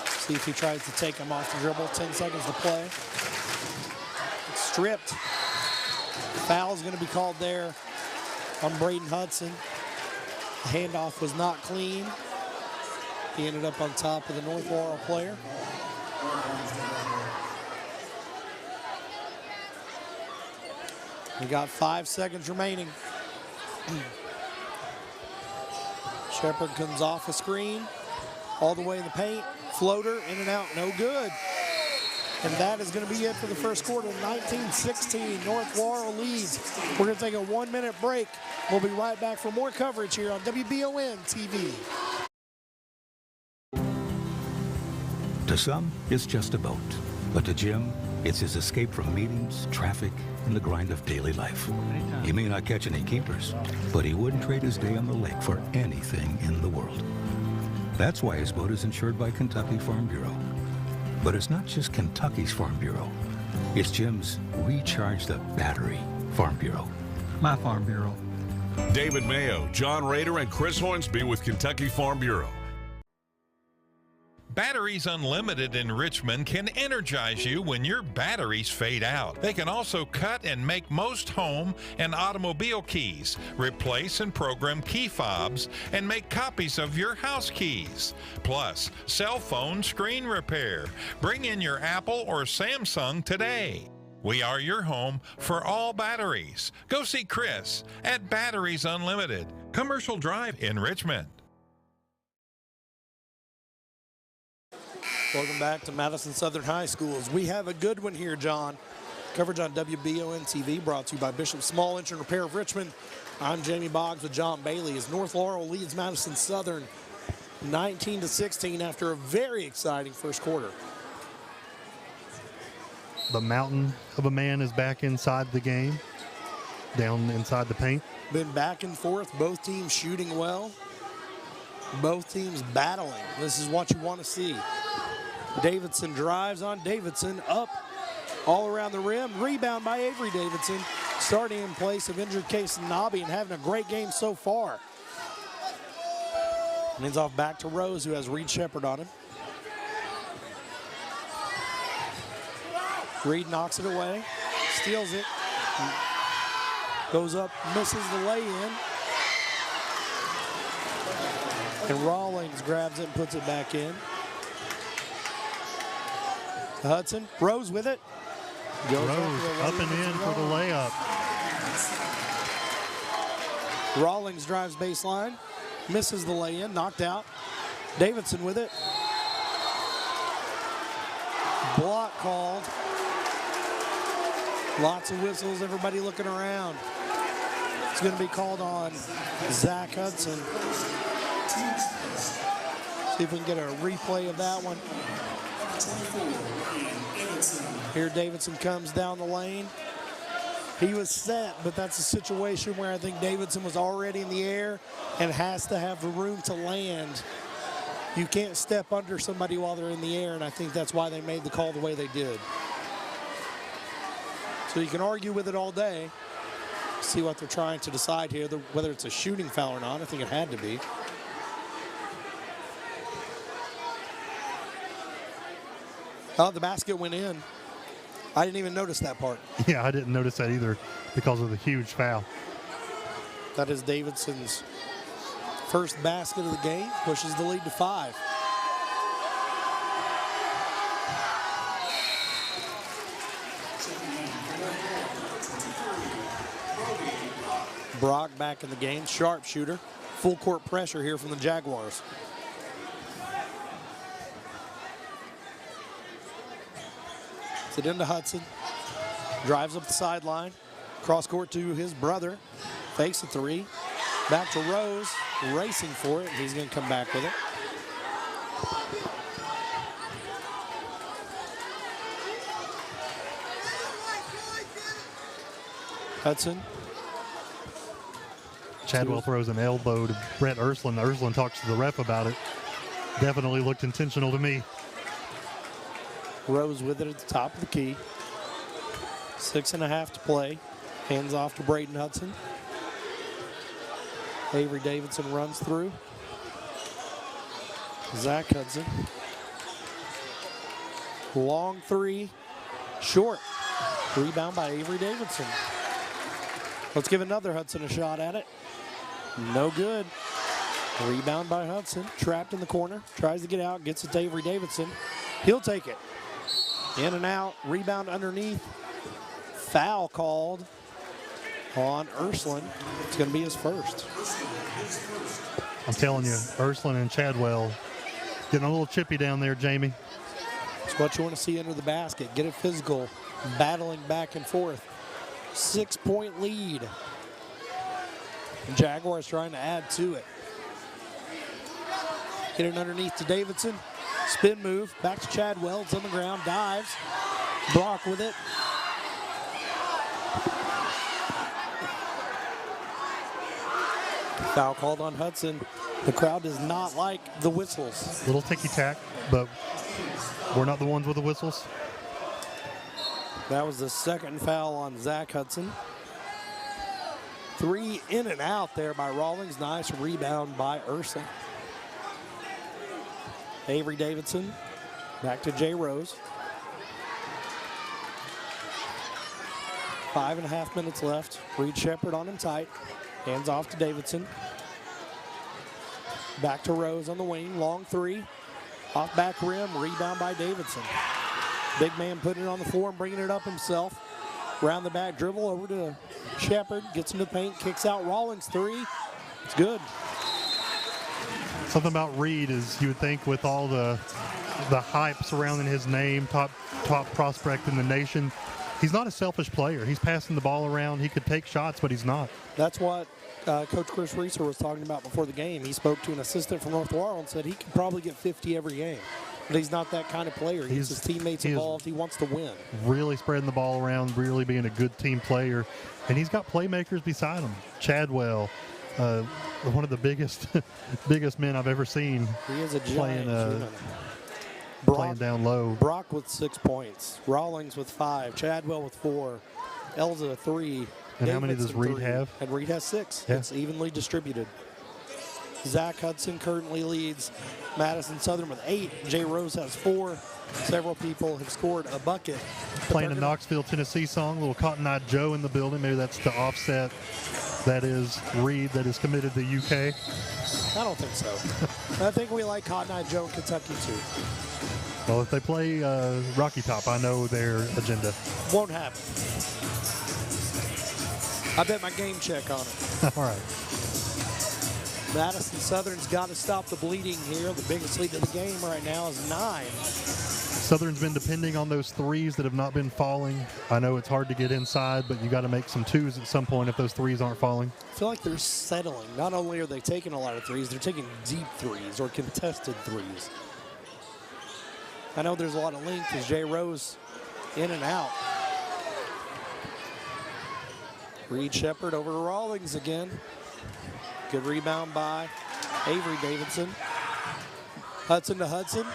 See if he tries to take him off the dribble. 10 seconds to play. stripped. Foul's going to be called there on Braden Hudson. The handoff was not clean. He ended up on top of the North Laurel player. We got 5 seconds remaining. Shepard comes off a screen, all the way in the paint, floater, in and out, no good. And that is going to be it for the first quarter. 19-16, North Laurel leads. We're going to take a 1-minute break. We'll be right back for more coverage here on WBON TV. To some, it's just a boat. But to Jim, it's his escape from meetings, traffic, and the grind of daily life. He may not catch any keepers, but he wouldn't trade his day on the lake for anything in the world. That's why his boat is insured by Kentucky Farm Bureau. But it's not just Kentucky's Farm Bureau. It's Jim's Recharge the Battery Farm Bureau. My Farm Bureau. David Mayo, John Rader, and Chris Hornsby with Kentucky Farm Bureau. Batteries Unlimited in Richmond can energize you when your batteries fade out. They can also cut and make most home and automobile keys, replace and program key fobs, and make copies of your house keys. Plus, cell phone screen repair. Bring in your Apple or Samsung today. We are your home for all batteries. Go see Chris at Batteries Unlimited, Commercial Drive in Richmond. Welcome back to Madison Southern High Schools. We have a good one here, John. Coverage on WBON TV brought to you by Bishop Small Engine Repair of Richmond. I'm Jamie Boggs with John Bailey as North Laurel leads Madison Southern 19-16 after a very exciting first quarter. The mountain of a man is back inside the game, down inside the paint. Been back and forth, both teams shooting well, both teams battling. This is what you want to see. Davidson drives on Davidson, up all around the rim. Rebound by Avery Davidson, starting in place of injured Kason Nobby and having a great game so far. Hands off back to Rose, who has Reed Shepard on him. Reed knocks it away, steals it, goes up, misses the lay-in. And Rawlings grabs it and puts it back in. Hudson, Rose with it. Goes up and in for the layup. Rawlings drives baseline, misses the lay-in, knocked out. Davidson with it. Block called. Lots of whistles, everybody looking around. It's going to be called on Zach Hudson. See if we can get a replay of that one. Here Davidson comes down the lane. He was set, but that's a situation where I think Davidson was already in the air and has to have the room to land. You can't step under somebody while they're in the air, and I think that's why they made the call the way they did. So you can argue with it all day, see what they're trying to decide here, whether it's a shooting foul or not. I think it had to be. Oh, the basket went in. I didn't even notice that part. Yeah, I didn't notice that either because of the huge foul. That is Davidson's first basket of the game, pushes the lead to 5. Brock back in the game, sharpshooter. Full court pressure here from the Jaguars. It's it into Hudson. Drives up the sideline. Cross court to his brother. Fakes a three. Back to Rose. Racing for it. He's going to come back with it. Hudson. Chadwell throws an elbow to Brett Ursland. Ursland talks to the ref about it. Definitely looked intentional to me. Rose with it at the top of the key. 6.5 to play. Hands off to Braden Hudson. Avery Davidson runs through. Zach Hudson. Long three. Short. Rebound by Avery Davidson. Let's give another Hudson a shot at it. No good. Rebound by Hudson. Trapped in the corner. Tries to get out. Gets it to Avery Davidson. He'll take it. In and out. Rebound underneath. Foul called on Ursuline. It's going to be his first. I'm telling you, Ursuline and Chadwell getting a little chippy down there, Jamie. It's what you want to see under the basket. Get it physical. Battling back and forth. 6-point lead. Jaguars trying to add to it. Get it underneath to Davidson. Spin move. Back to Chadwell. It's on the ground. Dives. Brock with it. Foul called on Hudson. The crowd does not like the whistles. Little ticky-tack, but we're not the ones with the whistles. That was the second foul on Zach Hudson. 3 in and out there by Rawlings. Nice rebound by Ursa. Avery Davidson. Back to Jay Rose. 5.5 minutes left. Reed Shepard on him tight. Hands off to Davidson. Back to Rose on the wing. Long three. Off back rim. Rebound by Davidson. Big man putting it on the floor and bringing it up himself. Round the back dribble over to Shepard. Gets into the paint. Kicks out Rawlings. Three. It's good. Something about Reed is you would think with all the hype surrounding his name, top prospect in the nation, he's not a selfish player. He's passing the ball around. He could take shots, but he's not. That's what Coach Chris Reeser was talking about before the game. He spoke to an assistant from North Laurel and said he could probably get 50 every game. But he's not that kind of player. He gets his teammates involved. He wants to win. Really spreading the ball around, really being a good team player. And he's got playmakers beside him. Chadwell, one of the biggest men I've ever seen. He is a playing, giant. playing down low. Brock with 6 points. Rawlings with 5. Chadwell with 4. Elza 3. And how many does Reed have? And Reed has 6. Yeah. It's evenly distributed. Zach Hudson currently leads Madison Southern with 8. Jay Rose has 4. Several people have scored a bucket. Playing a Knoxville, Tennessee song, little Cotton Eye Joe in the building. Maybe that's the offset. That is Reed that is committed to UK. I don't think so. I think we like Cotton Eye Joe in Kentucky too. Well, if they play Rocky Top, I know their agenda. Won't happen. I bet my game check on it. All right. Madison Southern's got to stop the bleeding here. The biggest lead of the game right now is 9. Southern's been depending on those threes that have not been falling. I know it's hard to get inside, but you got to make some twos at some point if those threes aren't falling. I feel like they're settling. Not only are they taking a lot of threes, they're taking deep threes or contested threes. I know there's a lot of length as Jay Rose in and out. Reed Shepard over to Rawlings again. Good rebound by Avery Davidson. Hudson to Hudson.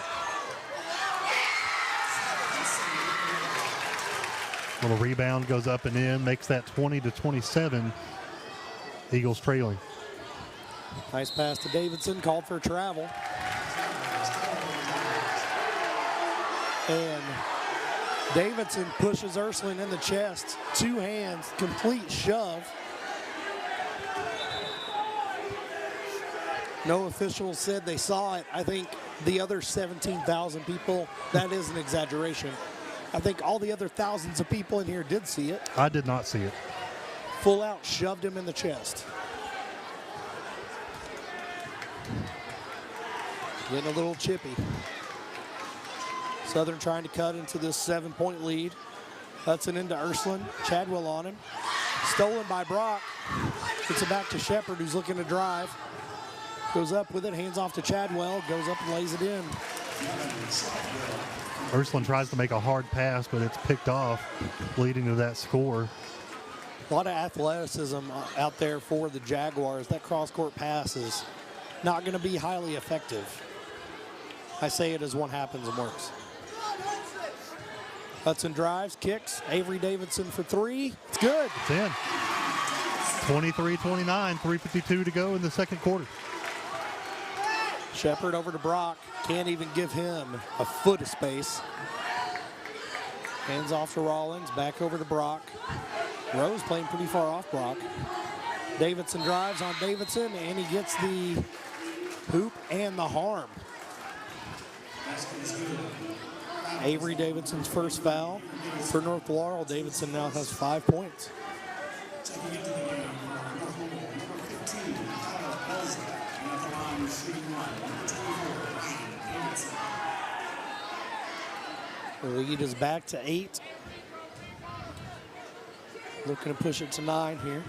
Little rebound goes up and in, makes that 20-27. Eagles trailing. Nice pass to Davidson, called for travel. And Davidson pushes Ursuline in the chest. 2 hands, complete shove. No officials said they saw it. I think the other 17,000 people, that is an exaggeration. I think all the other thousands of people in here did see it. I did not see it. Full out shoved him in the chest. Getting a little chippy. Southern trying to cut into this 7-point lead. Hudson into Ursuline. Chadwell on him. Stolen by Brock. Gets it back to Shepard, who's looking to drive. Goes up with it, hands off to Chadwell. Goes up and lays it in. Ursuline tries to make a hard pass, but it's picked off, leading to that score. A lot of athleticism out there for the Jaguars. That cross-court pass is not going to be highly effective. I say it as one happens and works. Hudson drives, kicks. Avery Davidson for 3. It's good. It's in. 23-29, 3:52 to go in the second quarter. Shepard over to Brock. Can't even give him a foot of space. Hands off to Rollins, back over to Brock. Rose playing pretty far off Brock. Davidson drives on Davidson, and he gets the hoop and the harm. Avery Davidson's first foul for North Laurel. Davidson now has 5 points. The lead is back to 8. Looking to push it to 9 here.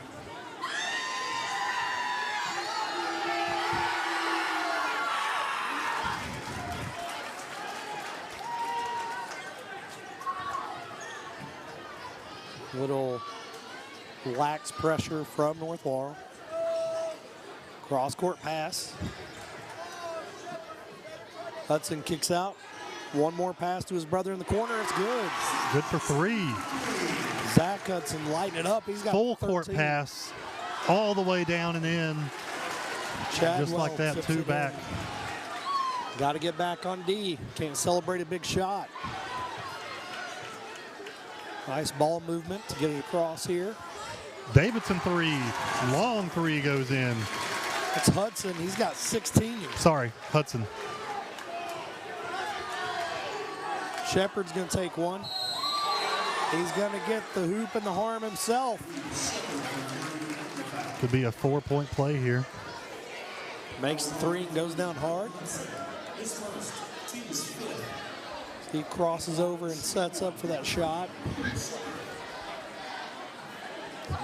Little lax pressure from North Laurel. Cross-court pass. Hudson kicks out. One more pass to his brother in the corner. It's good. Good for 3. Zach Hudson lighting it up. He's got full 13. court pass all the way down and in. Just like that, 2 back. Got to get back on D. Can't celebrate a big shot. Nice ball movement to get it across here. Davidson 3. Long 3 goes in. It's Hudson. He's got 16. Sorry, Hudson. Shepard's going to take one. He's going to get the hoop and the harm himself. Could be a 4-point play here. Makes the 3 and goes down hard. He crosses over and sets up for that shot.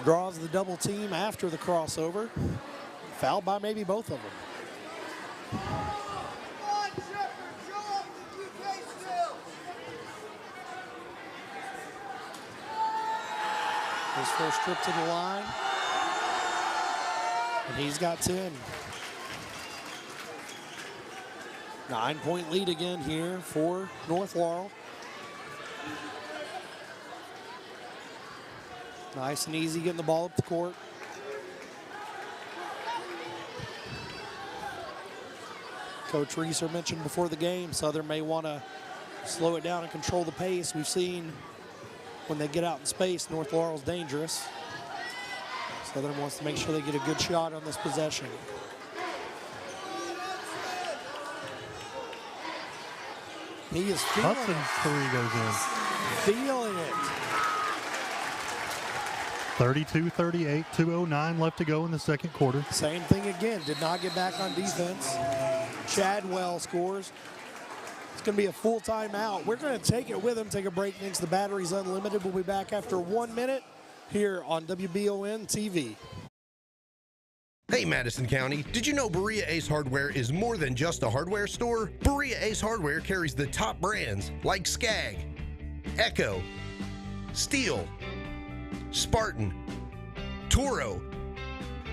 Draws the double team after the crossover. Fouled by maybe both of them. His first trip to the line. And he's got 10. 9-point lead again here for North Laurel. Nice and easy getting the ball up the court. Coach Reeser mentioned before the game, Southern may want to slow it down and control the pace. We've seen when they get out in space, North Laurel's dangerous. Southern wants to make sure they get a good shot on this possession. He is feeling Hudson's 3 goes in. Feeling it. 32-38, 2:09 left to go in the second quarter. Same thing again, did not get back on defense. Chadwell scores. It's going to be a full timeout. We're going to take it with him, take a break thanks to Batteries Unlimited. We'll be back after 1 minute here on WBON TV. Hey Madison County, did you know Berea Ace Hardware is more than just a hardware store? Berea Ace Hardware carries the top brands like Skag, Echo, Steel, Spartan, Toro,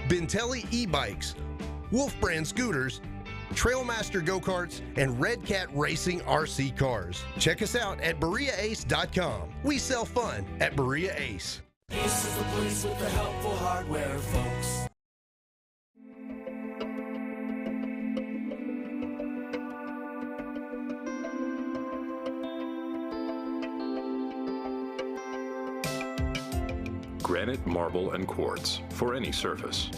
Bentelli e-bikes, Wolf brand scooters, Trailmaster go-karts, and Red Cat Racing RC cars. Check us out at BereaAce.com. We sell fun at Berea Ace. Ace is the place with the helpful hardware, folks. Granite, marble, and quartz for any surface.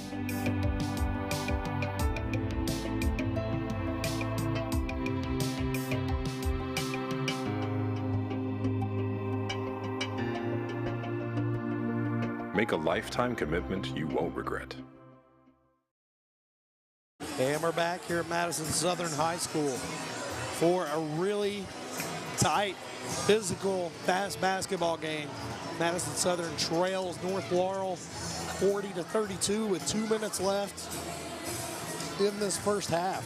Make a lifetime commitment you won't regret. And we're back here at Madison Southern High School for a really tight, physical, fast basketball game. Madison Southern trails North Laurel 40-32 with 2 minutes left in this first half.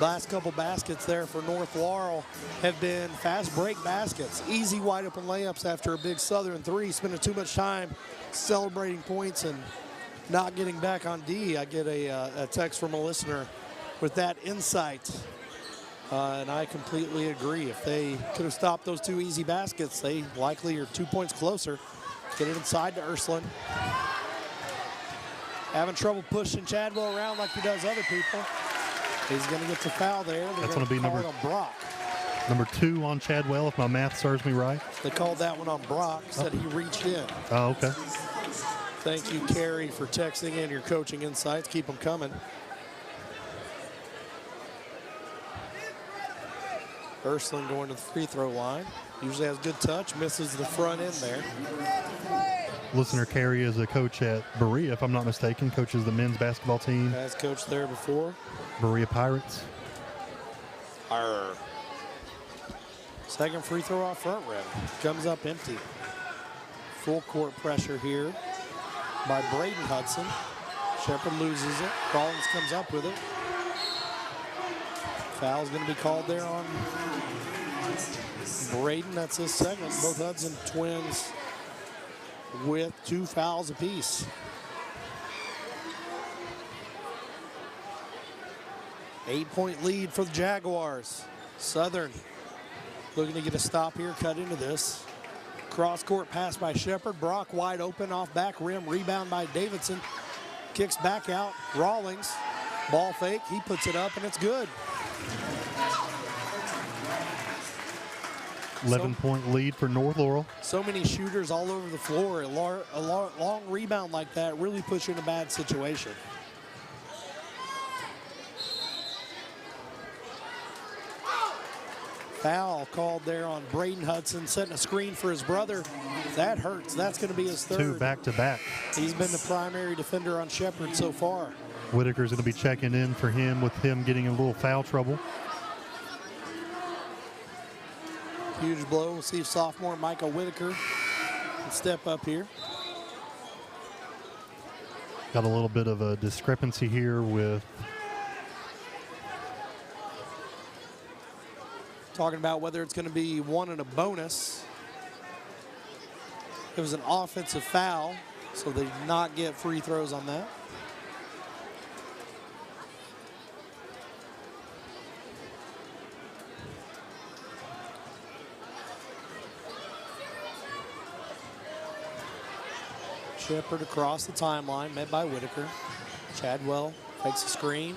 Last couple baskets there for North Laurel have been fast break baskets, easy wide open layups after a big Southern 3, spending too much time celebrating points and not getting back on D. I get a text from a listener with that insight. And I completely agree. If they could have stopped those 2 easy baskets, they likely are 2 points closer. Get it inside to Ursuline. Having trouble pushing Chadwell around like he does other people. He's going to get the foul there. That's going to be number on Brock. Number 2 on Chadwell, if my math serves me right. They called that one on Brock, said he reached in. Oh, okay. Thank you, Carrie, for texting in your coaching insights. Keep them coming. Ursland going to the free throw line. Usually has good touch, misses the front end there. Listener Carey is a coach at Berea, if I'm not mistaken, coaches the men's basketball team. Has coached there before. Berea Pirates. Arr. Second free throw off front rim. Comes up empty. Full court pressure here by Braden Hudson. Shepard loses it. Rawlings comes up with it. Foul's going to be called there on Braden. That's his second. Both Hudson twins with 2 fouls apiece. 8-point lead for the Jaguars. Southern looking to get a stop here, cut into this. Cross-court pass by Shepard. Brock wide open off back rim. Rebound by Davidson. Kicks back out. Rawlings. Ball fake. He puts it up, and it's good. 11-point lead for North Laurel. So many shooters all over the floor. A long rebound like that really puts you in a bad situation. Foul called there on Braden Hudson, setting a screen for his brother. That hurts. That's going to be his third. 2 back-to-back. He's been the primary defender on Shepard so far. Whitaker's going to be checking in for him with him getting a little foul trouble. Huge blow. We'll see if sophomore Michael Whitaker can step up here. Got a little bit of a discrepancy here with talking about whether it's going to be one and a bonus. It was an offensive foul, so they did not get free throws on that. Shepard across the timeline, met by Whitaker. Chadwell takes a screen,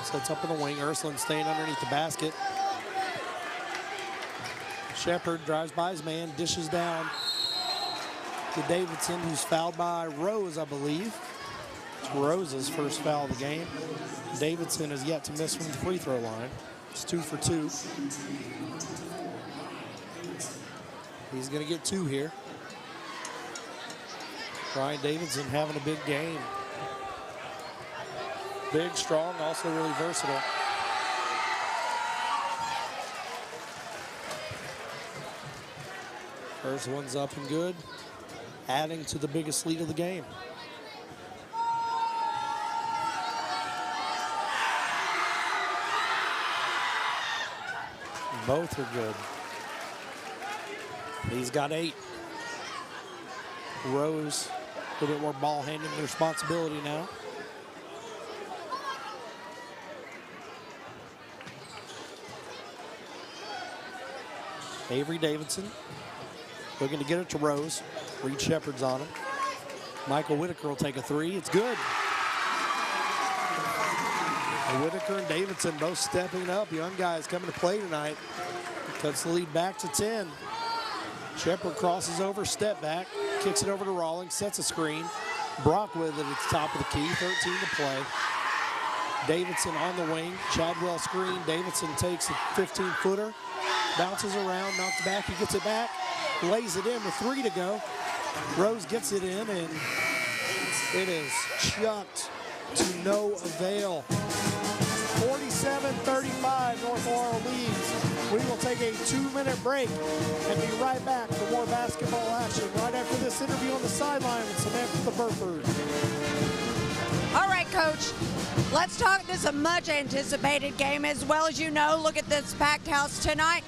sets up in the wing. Ursland staying underneath the basket. Shepard drives by his man, dishes down to Davidson, who's fouled by Rose, I believe. It's Rose's first foul of the game. Davidson has yet to miss from the free throw line. It's 2 for 2. He's going to get 2 here. Ryan Davidson having a big game. Big, strong, also really versatile. First one's up and good, adding to the biggest lead of the game. Both are good. He's got 8. Rose, a little bit more ball handling responsibility now. Avery Davidson looking to get it to Rose. Reed Shepard's on him. Michael Whitaker will take a 3. It's good. Whitaker and Davidson both stepping up. Young guys coming to play tonight. Cuts the lead back to 10. Shepard crosses over, step back, kicks it over to Rawlings, sets a screen. Brock with it at the top of the key, 13 to play. Davidson on the wing, Chadwell screen. Davidson takes a 15-footer, bounces around, knocks back, he gets it back, lays it in with 3 to go. Rose gets it in, and it is chucked to no avail. 47-35, North Laurel leads. We will take a 2-minute break and be right back for more basketball action right after this interview on the sideline with Samantha Burford. All right, Coach, let's talk. This is a much anticipated game as well as you know. Look at this packed house tonight.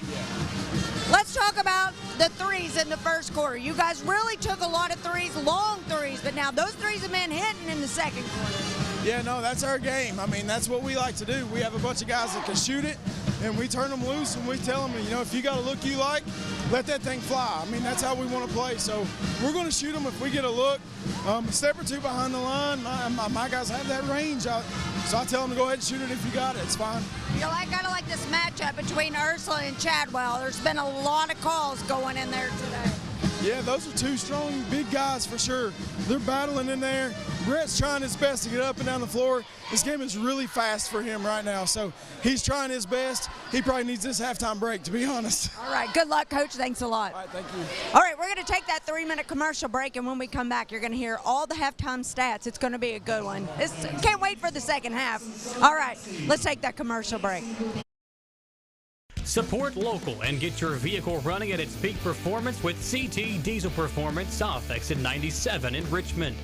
Let's talk about the threes in the first quarter. You guys really took a lot of threes, long threes, but now those threes have been hitting in the second quarter. Yeah, no, that's our game. I mean, that's what we like to do. We have a bunch of guys that can shoot it, and we turn them loose, and we tell them, you know, if you got a look you like, let that thing fly. I mean, that's how we want to play. So we're going to shoot them if we get a look. A step or two behind the line, my guys have that range. So I tell them to go ahead and shoot it if you got it. It's fine. You know, I kind of like this matchup between Ursula and Chadwell. There's been a lot of calls going in there today. Yeah, those are two strong, big guys for sure. They're battling in there. Brett's trying his best to get up and down the floor. This game is really fast for him right now, so he's trying his best. He probably needs this halftime break, to be honest. All right, good luck, Coach. Thanks a lot. All right, thank you. All right, we're going to take that 3-minute commercial break, and when we come back, you're going to hear all the halftime stats. It's going to be a good one. Can't wait for the second half. All right, let's take that commercial break. Support local and get your vehicle running at its peak performance with CT Diesel Performance South Exit 97 in Richmond.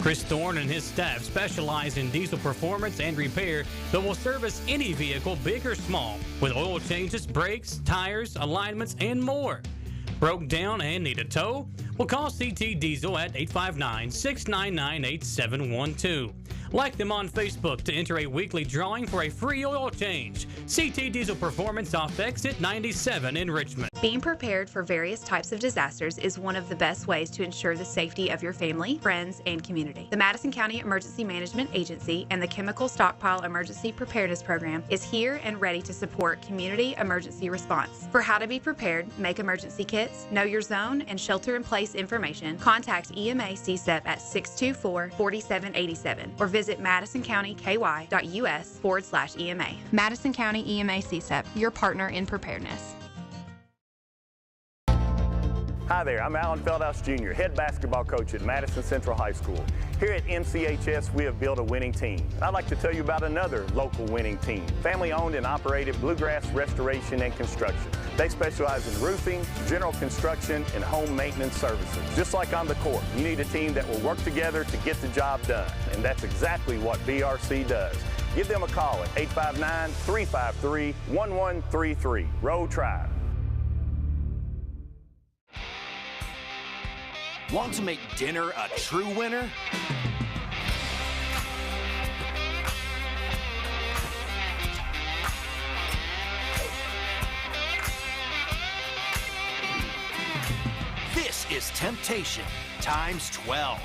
Chris Thorne and his staff specialize in diesel performance and repair that will service any vehicle, big or small, with oil changes, brakes, tires, alignments, and more. Broke down and need a tow? Well, call CT Diesel at 859-699-8712. Like them on Facebook to enter a weekly drawing for a free oil change. CT Diesel Performance off Exit 97 in Richmond. Being prepared for various types of disasters is one of the best ways to ensure the safety of your family, friends, and community. The Madison County Emergency Management Agency and the Chemical Stockpile Emergency Preparedness Program is here and ready to support community emergency response. For how to be prepared, make emergency kits, know your zone, and shelter-in-place information, contact EMA CSEP at 624-4787 or visit madisoncountyky.us/EMA. Madison County EMA CSEP, your partner in preparedness. Hi there, I'm Alan Feldhouse Jr., head basketball coach at Madison Central High School. Here at MCHS, we have built a winning team. I'd like to tell you about another local winning team, family-owned and operated Bluegrass Restoration and Construction. They specialize in roofing, general construction, and home maintenance services. Just like on the court, you need a team that will work together to get the job done, and that's exactly what BRC does. Give them a call at 859-353-1133. Row Tribe. Want to make dinner a true winner? This is temptation times 12.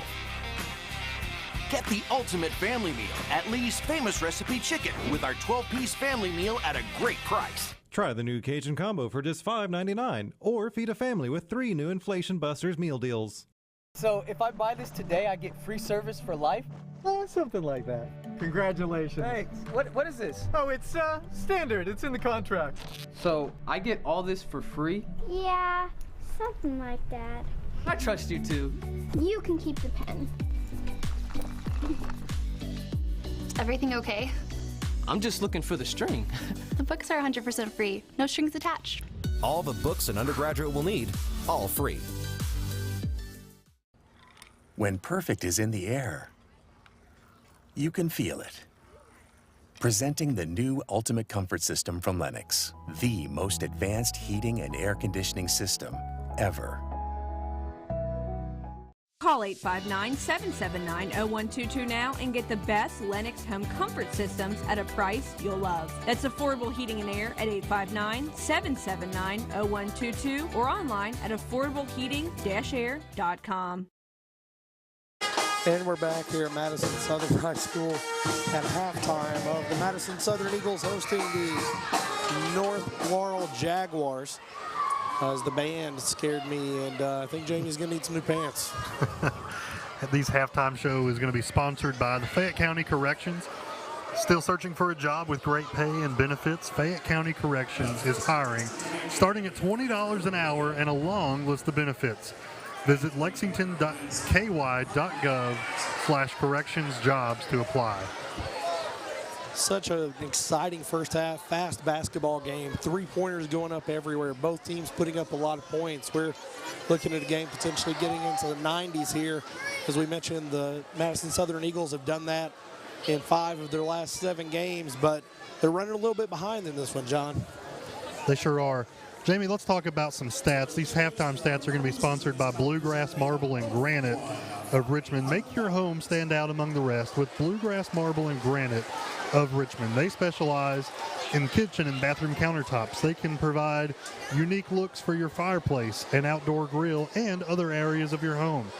Get the ultimate family meal at Lee's Famous Recipe Chicken with our 12-piece family meal at a great price. Try the new Cajun Combo for just $5.99 or feed a family with 3 new Inflation Busters meal deals. So if I buy this today, I get free service for life? Something like that. Congratulations. Thanks. What is this? Oh, it's standard. It's in the contract. So I get all this for free? Yeah, something like that. I trust you too. You can keep the pen. Everything okay? I'm just looking for the string. The books are 100% free. No strings attached. All the books an undergraduate will need, all free. When perfect is in the air, you can feel it. Presenting the new Ultimate Comfort System from Lennox, the most advanced heating and air conditioning system ever. Call 859-779-0122 now and get the best Lennox home comfort systems at a price you'll love. That's affordable heating and air at 859-779-0122 or online at affordableheating-air.com. And we're back here at Madison Southern High School at halftime of the Madison Southern Eagles hosting the North Laurel Jaguars. As the band scared me, and I think Jamie's going to need some new pants. These halftime show is going to be sponsored by the Fayette County Corrections. Still searching for a job with great pay and benefits? Fayette County Corrections is hiring, starting at $20 an hour and a long list of benefits. Visit lexington.ky.gov/correctionsjobs to apply. Such an exciting first half, fast basketball game. 3-pointers going up everywhere. Both teams putting up a lot of points. We're looking at a game potentially getting into the 90s here. As we mentioned, the Madison Southern Eagles have done that in 5 of their last 7 games, but they're running a little bit behind in this one, John. They sure are. Jamie, let's talk about some stats. These halftime stats are going to be sponsored by Bluegrass Marble and Granite of Richmond. Make your home stand out among the rest with Bluegrass Marble and Granite of Richmond. They specialize in kitchen and bathroom countertops. They can provide unique looks for your fireplace and outdoor grill and other areas of your home.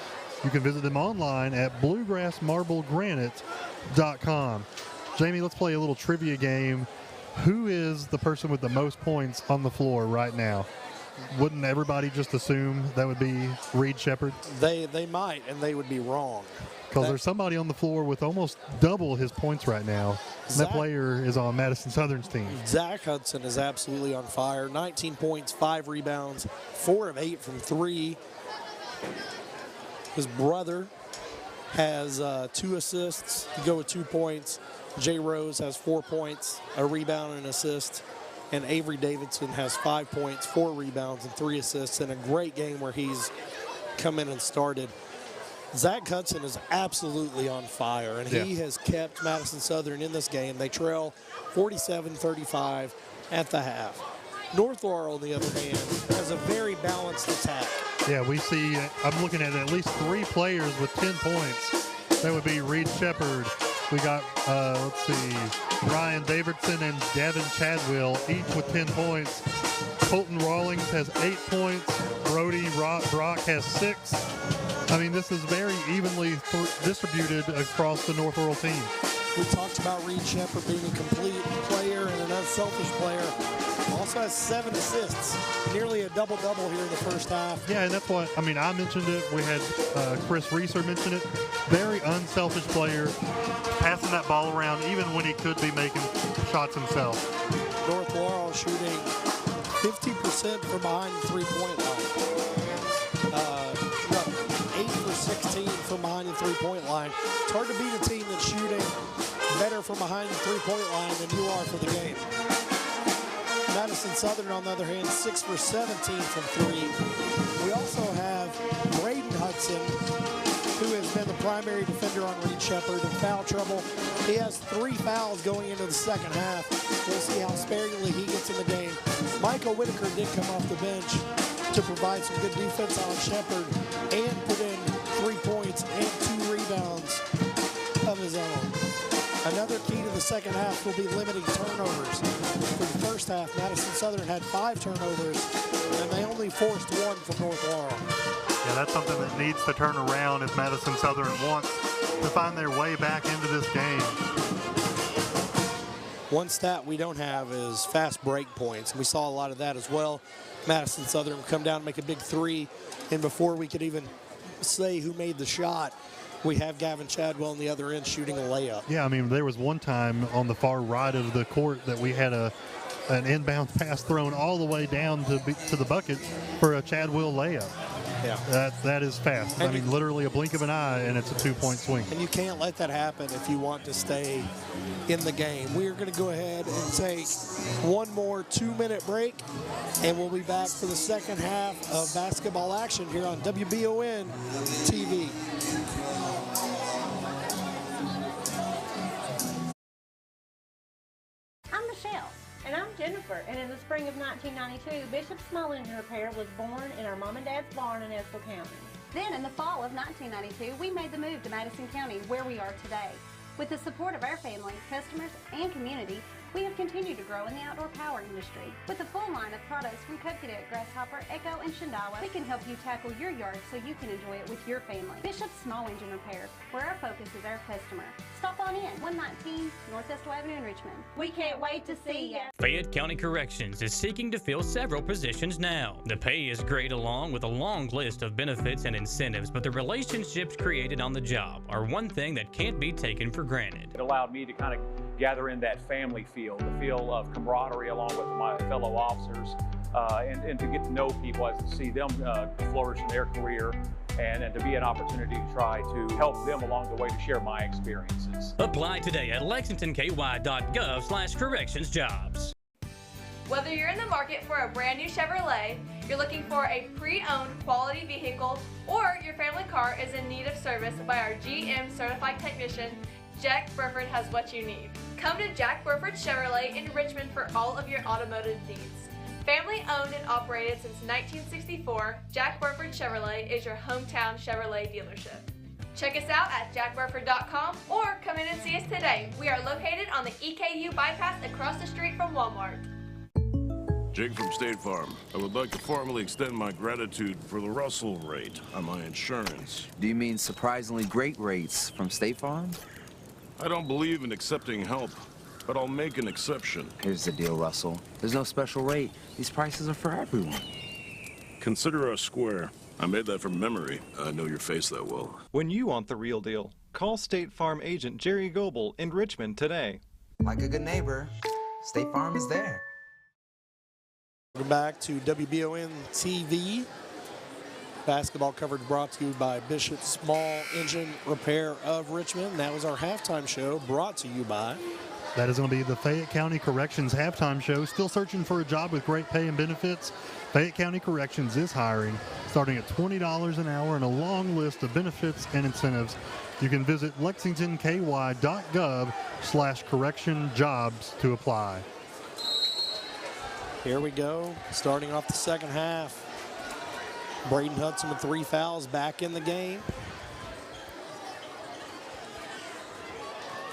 You can visit them online at bluegrassmarblegranite.com. Jamie, let's play a little trivia game. Who is the person with the most points on the floor right now? Wouldn't everybody just assume that would be Reed Shepherd? They might, and they would be wrong. Because there's somebody on the floor with almost double his points right now. And that player is on Madison Southern's team. Zach Hudson is absolutely on fire. 19 points, 5 rebounds, 4 of 8 from 3. His brother has 2 assists to go with 2 points. Jay Rose has 4 points, a rebound and an assist. And Avery Davidson has 5 points, 4 rebounds, and 3 assists in a great game where he's come in and started. Zach Hudson is absolutely on fire, and he has kept Madison Southern in this game. They trail 47-35 at the half. North Laurel, on the other hand, has a very balanced attack. Yeah, we see, I'm looking at least 3 players with 10 points. That would be Reed Shepherd. We got, let's see, Ryan Davidson and Gavin Chadwell, each with 10 points. Colton Rawlings has 8 points. Brody Brock has 6. I mean, this is very evenly distributed across the North Laurel team. We talked about Reed Shepherd being a complete player and an unselfish player. Also has 7 assists, nearly a double-double here in the first half. Yeah, and that's what, I mean, I mentioned it. We had Chris Reeser mention it. Very unselfish player, passing that ball around even when he could be making shots himself. North Laurel shooting 50% from behind the three-point line. 8 for 16 from behind the three-point line. It's hard to beat a team that's shooting better from behind the three-point line than you are for the game. Madison Southern, on the other hand, 6 for 17 from 3. We also have Braden Hudson, who has been the primary defender on Reed Shepherd in foul trouble. He has 3 fouls going into the second half. We'll see how sparingly he gets in the game. Michael Whitaker did come off the bench to provide some good defense on Shepherd and put in 3 points and 2 rebounds of his own. Another key to the second half will be limiting turnovers. For the first half, Madison Southern had 5 turnovers, and they only forced 1 from North Laurel. Yeah, that's something that needs to turn around if Madison Southern wants to find their way back into this game. One stat we don't have is fast break points. We saw a lot of that as well. Madison Southern would come down and make a big 3, and before we could even say who made the shot, we have Gavin Chadwell on the other end shooting a layup. Yeah, I mean, there was one time on the far right of the court that we had an inbound pass thrown all the way down to the bucket for a Chadwell layup. Yeah. That is fast. I mean, literally a blink of an eye, and it's a 2-point swing. And you can't let that happen if you want to stay in the game. We are going to go ahead and take one more 2-minute break, and we'll be back for the second half of basketball action here on WBON TV. I'm Michelle. And I'm Jennifer, and in the spring of 1992, Bishop Small Engine Repair was born in our mom and dad's barn in Estill County. Then in the fall of 1992, we made the move to Madison County, where we are today. With the support of our family, customers, and community, we have continued to grow in the outdoor power industry. With a full line of products from Coconut, Grasshopper, Echo, and Shindawa, we can help you tackle your yard so you can enjoy it with your family. Bishop Small Engine Repair, where our focus is our customer. Stop on in, 119 North Estill Avenue in Richmond. We can't wait to see you. Fayette County Corrections is seeking to fill several positions now. The pay is great along with a long list of benefits and incentives, but the relationships created on the job are one thing that can't be taken for granted. It allowed me to kind of gather in that family feel, the feel of camaraderie along with my fellow officers, and to get to know people, as to see them flourish in their career, and to be an opportunity to try to help them along the way to share my experiences. Apply today at lexingtonky.gov/correctionsjobs. Whether you're in the market for a brand new Chevrolet, you're looking for a pre-owned quality vehicle, or your family car is in need of service by our GM certified technician, Jack Burford has what you need. Come to Jack Burford Chevrolet in Richmond for all of your automotive needs. Family owned and operated since 1964, Jack Burford Chevrolet is your hometown Chevrolet dealership. Check us out at jackburford.com or come in and see us today. We are located on the EKU bypass across the street from Walmart. Jake from State Farm. I would like to formally extend my gratitude for the Russell rate on my insurance. Do you mean surprisingly great rates from State Farm? I don't believe in accepting help, but I'll make an exception. Here's the deal, Russell. There's no special rate. These prices are for everyone. Consider us square. I made that from memory. I know your face that well. When you want the real deal, call State Farm agent Jerry Goebel in Richmond today. Like a good neighbor, State Farm is there. Welcome back to WBON TV. Basketball coverage brought to you by Bishop Small Engine Repair of Richmond. That was our halftime show brought to you by. That is going to be the Fayette County Corrections halftime show. Still searching for a job with great pay and benefits? Fayette County Corrections is hiring, starting at $20 an hour and a long list of benefits and incentives. You can visit lexingtonky.gov/correction-jobs to apply. Here we go, starting off the second half. Braden Hudson with 3 fouls back in the game.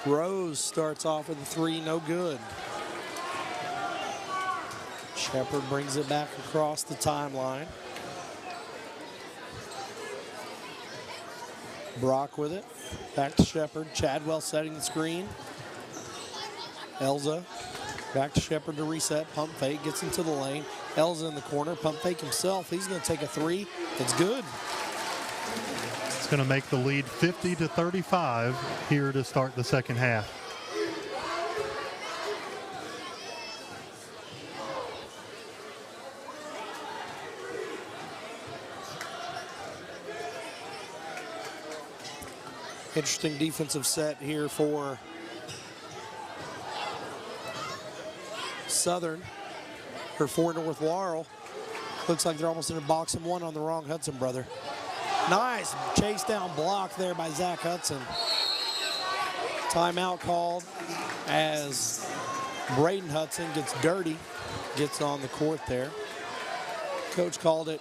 Rose starts off with a 3, no good. Shepard brings it back across the timeline. Brock with it, back to Shepard. Chadwell setting the screen. Elza back to Shepard to reset. Pump fake, gets into the lane. Elza in the corner, pump fake himself. He's going to take a 3. It's good. It's going to make the lead 50-35 here to start the second half. Interesting defensive set here for Southern, or for North Laurel. Looks like they're almost in a box and one on the wrong Hudson brother. Nice chase down block there by Zach Hudson. Timeout called as Braden Hudson gets dirty, gets on the court there. Coach called it.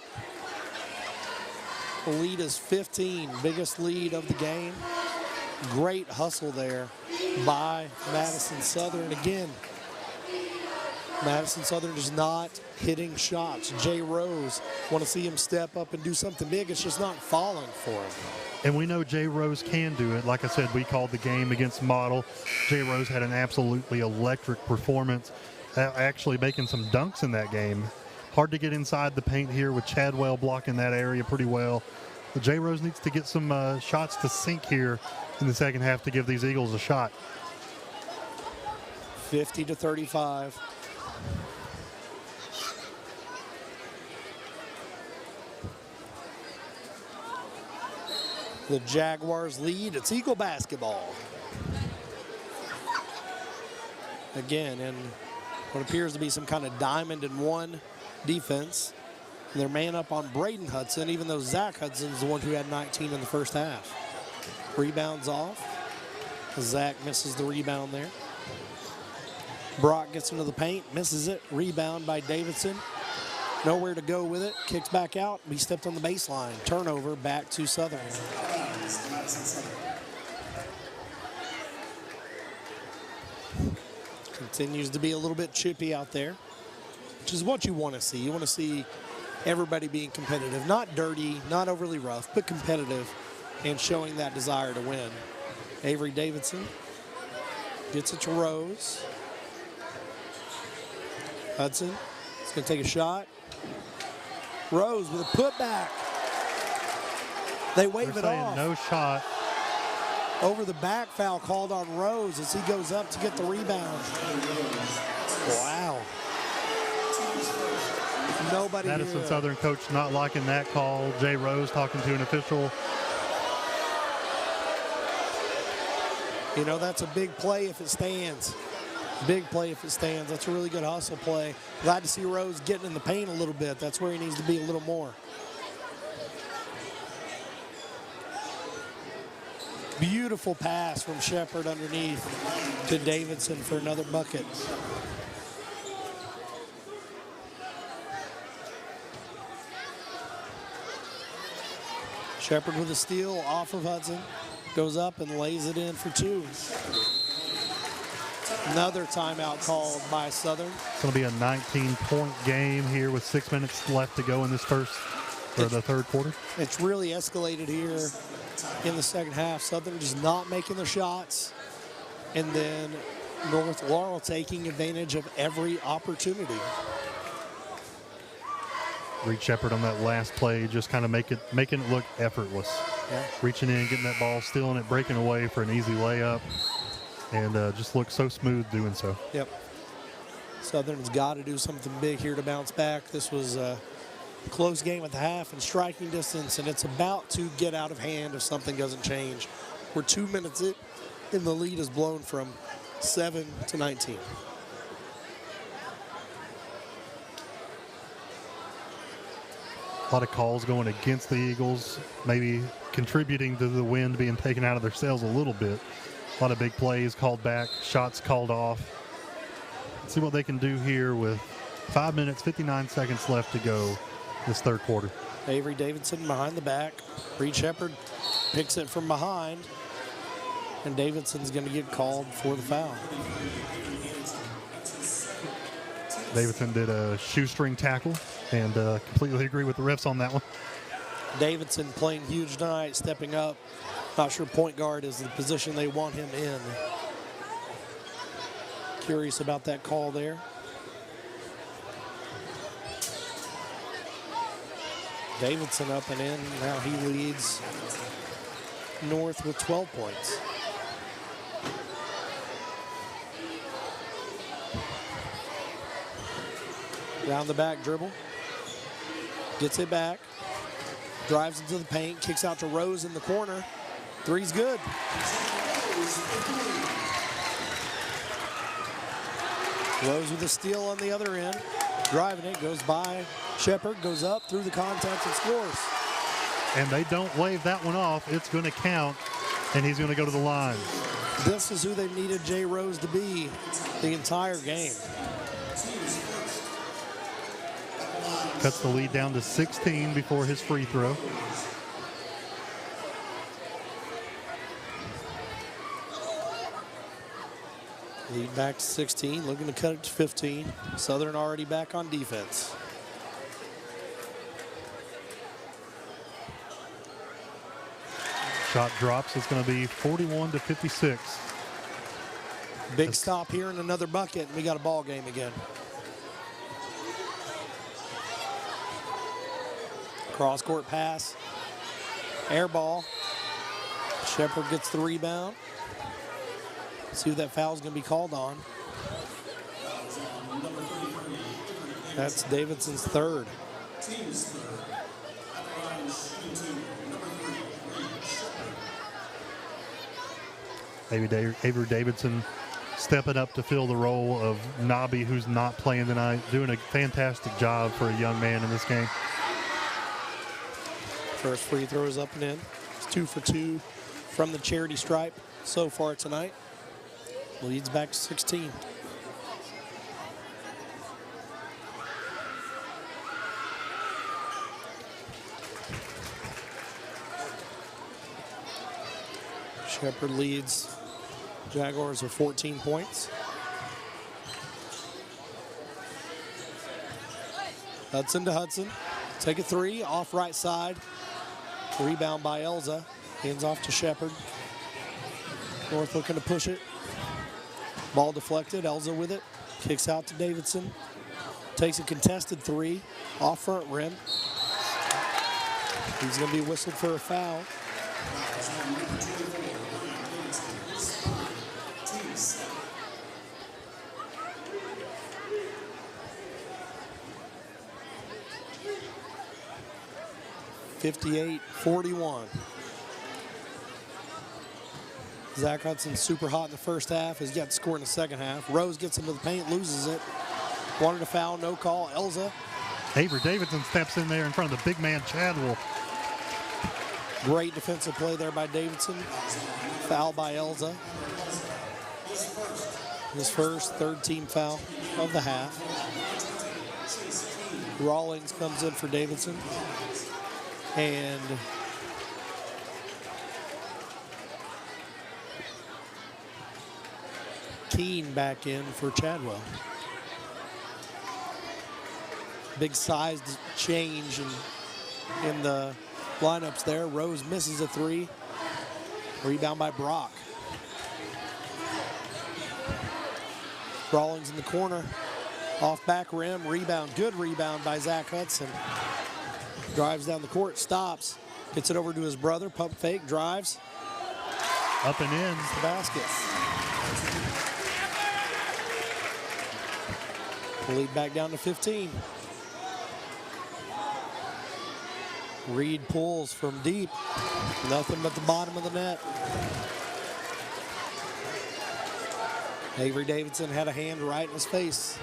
The lead is 15, biggest lead of the game. Great hustle there by Madison Southern. Again, Madison Southern is not hitting shots. Jay Rose, want to see him step up and do something big. It's just not falling for him. And we know Jay Rose can do it. Like I said, we called the game against Model. Jay Rose had an absolutely electric performance, actually making some dunks in that game. Hard to get inside the paint here with Chadwell blocking that area pretty well. But Jay Rose needs to get some shots to sink here in the second half to give these Eagles a shot. 50-35. The Jaguars lead. It's Eagle basketball. Again, in what appears to be some kind of diamond and one defense. They're man up on Braden Hudson, even though Zach Hudson's the one who had 19 in the first half. Rebounds off. Zach misses the rebound there. Brock gets into the paint, misses it. Rebound by Davidson. Nowhere to go with it. Kicks back out. He stepped on the baseline. Turnover back to Southern. Continues to be a little bit chippy out there, which is what you want to see. You want to see everybody being competitive. Not dirty, not overly rough, but competitive and showing that desire to win. Avery Davidson gets it to Rose. Hudson is going to take a shot. Rose with a putback. They wave it off. No shot. Over the back foul called on Rose as he goes up to get the rebound. Wow. Nobody Madison here. Southern coach not liking that call. Jay Rose talking to an official. You know, that's a big play if it stands. Big play if it stands. That's a really good hustle play. Glad to see Rose getting in the paint a little bit. That's where he needs to be a little more. Beautiful pass from Shepard underneath to Davidson for another bucket. Shepard with a steal off of Hudson. Goes up and lays it in for 2. Another timeout called by Southern. It's going to be a 19-point game here with 6 minutes left to go in this the third quarter. It's really escalated here in the second half. Southern just not making their shots. And then North Laurel taking advantage of every opportunity. Reed Shepard on that last play, just kind of making it look effortless. Yeah. Reaching in, getting that ball, stealing it, breaking away for an easy layup, and just looks so smooth doing so. Yep. Southern's got to do something big here to bounce back. This was a close game at the half and striking distance, and it's about to get out of hand if something doesn't change. We're 2 minutes in, and the lead is blown from 7 to 19. A lot of calls going against the Eagles, maybe contributing to the wind being taken out of their sails a little bit. A lot of big plays called back, shots called off. Let's see what they can do here with 5 minutes, 59 seconds left to go this third quarter. Avery Davidson behind the back. Reed Shepard picks it from behind, and Davidson's going to get called for the foul. Davidson did a shoestring tackle, and completely agree with the refs on that one. Davidson playing huge tonight, stepping up. Not sure point guard is the position they want him in. Curious about that call there. Davidson up and in. Now he leads North with 12 points. Down the back dribble. Gets it back. Drives into the paint. Kicks out to Rose in the corner. Three's good. Rose with a steal on the other end. Driving it. Goes by Shepard. Goes up through the contact and scores. And they don't wave that one off. It's going to count, and he's going to go to the line. This is who they needed Jay Rose to be the entire game. Cuts the lead down to 16 before his free throw. Lead back to 16, looking to cut it to 15. Southern already back on defense. Shot drops. It's going to be 41 to 56. Big stop here and another bucket, and we got a ball game again. Cross-court pass. Air ball. Shepard gets the rebound. See if that foul is going to be called on. That's Davidson's third. Avery Davidson stepping up to fill the role of Nobby, who's not playing tonight, doing a fantastic job for a young man in this game. First free throw is up and in. It's 2 for 2 from the charity stripe so far tonight. Leads back to 16. Shepard leads Jaguars with 14 points. Hudson to Hudson. Take a three off right side. Rebound by Elza. Hands off to Shepard. North looking to push it. Ball deflected. Elza with it. Kicks out to Davidson. Takes a contested three off front rim. He's going to be whistled for a foul. (58-41). Zach Hudson super hot in the first half. Has yet to score in the second half. Rose gets into the paint, loses it. Wanted a foul, no call. Elza. Avery Davidson steps in there in front of the big man, Chadwell. Great defensive play there by Davidson. Foul by Elza. His first third team foul of the half. Rawlings comes in for Davidson. And Keene back in for Chadwell. Big sized change in the lineups there. Rose misses a three. Rebound by Brock. Rawlings in the corner. Off back rim, rebound. Good rebound by Zach Hudson. Drives down the court, stops. Gets it over to his brother. Pump fake, drives. Up and in. It's the basket. Lead back down to 15. Reed pulls from deep. Nothing but the bottom of the net. Avery Davidson had a hand right in his face.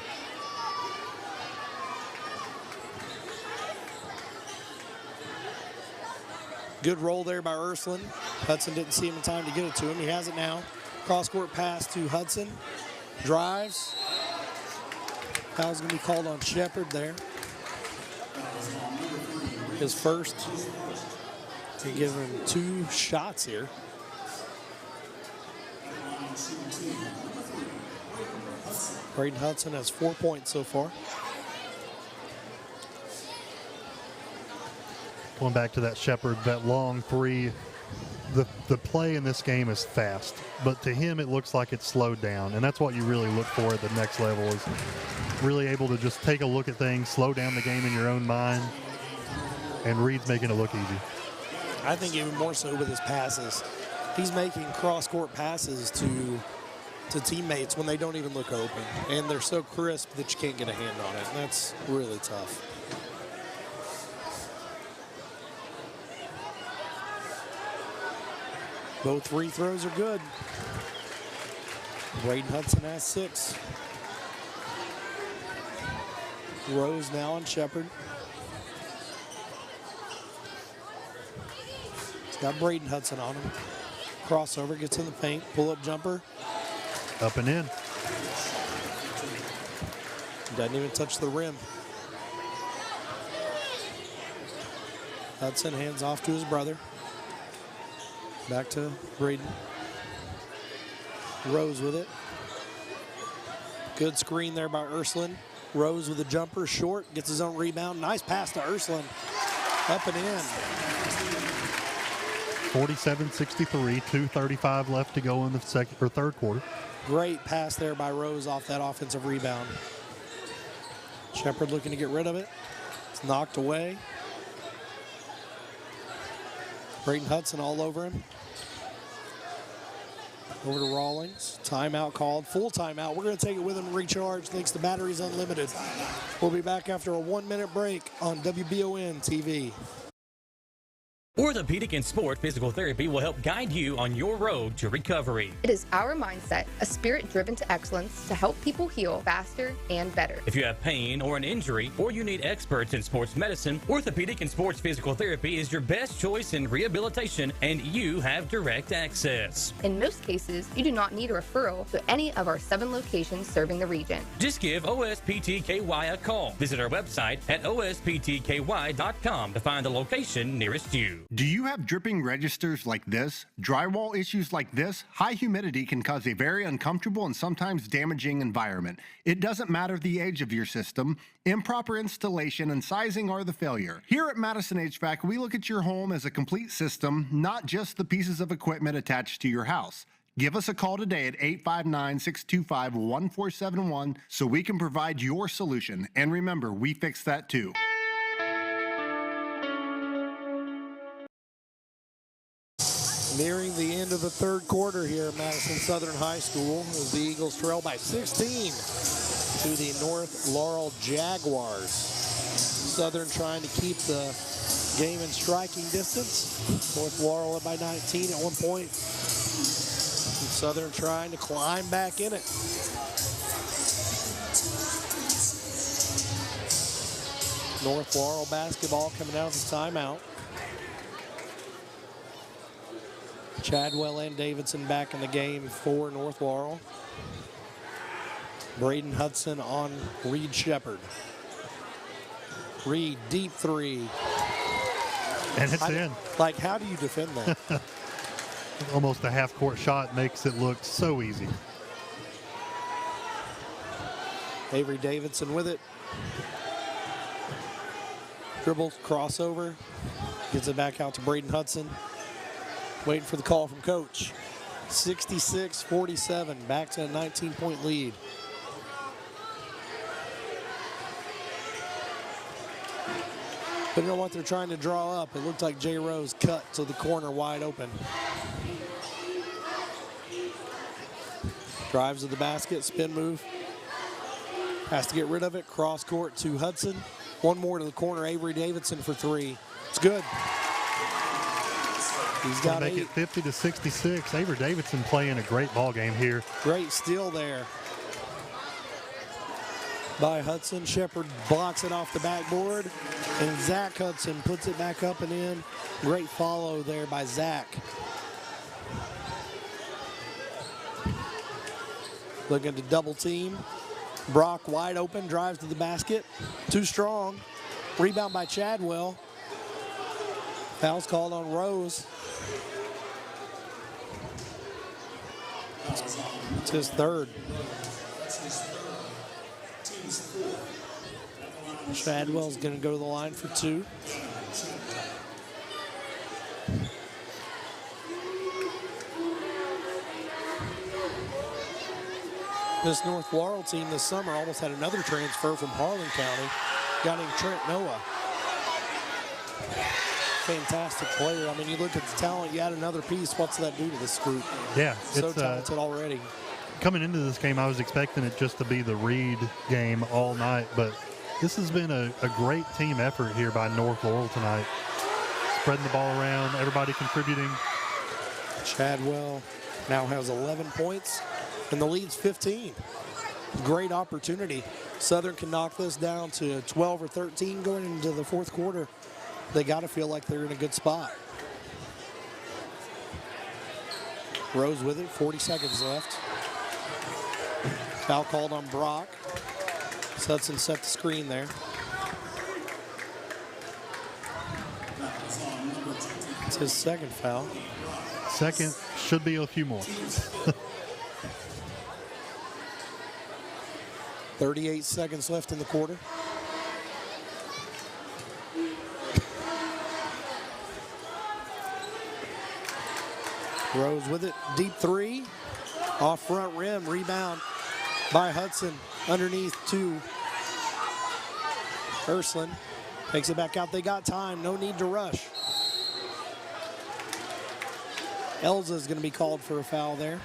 Good roll there by Ursuline. Hudson didn't see him in time to get it to him. He has it now. Cross-court pass to Hudson. Drives. Foul's going to be called on Shepard there. His first. They give him 2 shots here. Braden Hudson has 4 points so far. Going back to that Shepard, that long three, the play in this game is fast, but to him it looks like it's slowed down, and that's what you really look for at the next level, is really able to just take a look at things, slow down the game in your own mind, and Reed's making it look easy. I think even more so with his passes. He's making cross-court passes to teammates when they don't even look open, and they're so crisp that you can't get a hand on it, and that's really tough. Both free throws are good. Braden Hudson has 6. Rose now on Shepard. He's got Braden Hudson on him. Crossover, gets in the paint, pull-up jumper. Up and in. Doesn't even touch the rim. Hudson hands off to his brother. Back to Braden. Rose with it. Good screen there by Ursuline. Rose with a jumper, short, gets his own rebound. Nice pass to Ursuline. Up and in. 47-63, 2:35 left to go in the third quarter. Great pass there by Rose off that offensive rebound. Shepard looking to get rid of it. It's knocked away. Braden Hudson all over him. Over to Rawlings. Timeout called. Full timeout. We're going to take it with him and recharge thanks to Batteries Unlimited. We'll be back after a 1-minute break on WBON TV. Orthopedic and Sport Physical Therapy will help guide you on your road to recovery. It is our mindset, a spirit driven to excellence to help people heal faster and better. If you have pain or an injury, or you need experts in sports medicine, Orthopedic and Sports Physical Therapy is your best choice in rehabilitation, and you have direct access. In most cases, you do not need a referral to any of our 7 locations serving the region. Just give OSPTKY a call. Visit our website at osptky.com to find the location nearest you. Do you have dripping registers like this? Drywall issues like this? High humidity can cause a very uncomfortable and sometimes damaging environment. It doesn't matter the age of your system. Improper installation and sizing are the failure. Here at Madison HVAC, we look at your home as a complete system, not just the pieces of equipment attached to your house. Give us a call today at 859-625-1471 so we can provide your solution. And remember, we fix that too. Nearing the end of the third quarter here at Madison Southern High School as the Eagles trail by 16 to the North Laurel Jaguars. Southern trying to keep the game in striking distance. North Laurel up by 19 at one point. And Southern trying to climb back in it. North Laurel basketball coming out of the timeout. Chadwell and Davidson back in the game for North Laurel. Braden Hudson on Reed Shepard. Reed, deep three. And it's in. Like, how do you defend that? Almost a half-court shot makes it look so easy. Avery Davidson with it. Dribble, crossover. Gets it back out to Braden Hudson. Waiting for the call from coach. 66-47, back to a 19-point lead. But you know what they're trying to draw up? It looked like Jay Rose cut to the corner wide open. Drives to the basket, spin move. Has to get rid of it, cross court to Hudson. One more to the corner, Avery Davidson for three. It's good. He's got make 8. it 50-66. Avery Davidson playing a great ball game here. Great steal there by Hudson. Shepard blocks it off the backboard, and Zach Hudson puts it back up and in. Great follow there by Zach. Looking to double team. Brock wide open, drives to the basket. Too strong. Rebound by Chadwell. Foul's called on Rose. It's his third. Chadwell's going to go to the line for 2. This North Laurel team this summer almost had another transfer from Harlan County, a guy named Trent Noah. Fantastic player. I mean, you look at the talent, you add another piece, what's that do to this group? Yeah. So talented already. Coming into this game, I was expecting it just to be the Reed game all night, but this has been a great team effort here by North Laurel tonight. Spreading the ball around, everybody contributing. Chadwell now has 11 points, and the lead's 15. Great opportunity. Southern can knock this down to 12 or 13 going into the fourth quarter. They got to feel like they're in a good spot. Rose with it, 40 seconds left. Foul called on Brock. Hudson set the screen there. It's his second foul. Second, should be a few more. 38 seconds left in the quarter. Rose with it, deep three, off front rim, rebound by Hudson, underneath to Ursuline. Takes it back out, they got time, no need to rush. Elza is going to be called for a foul there.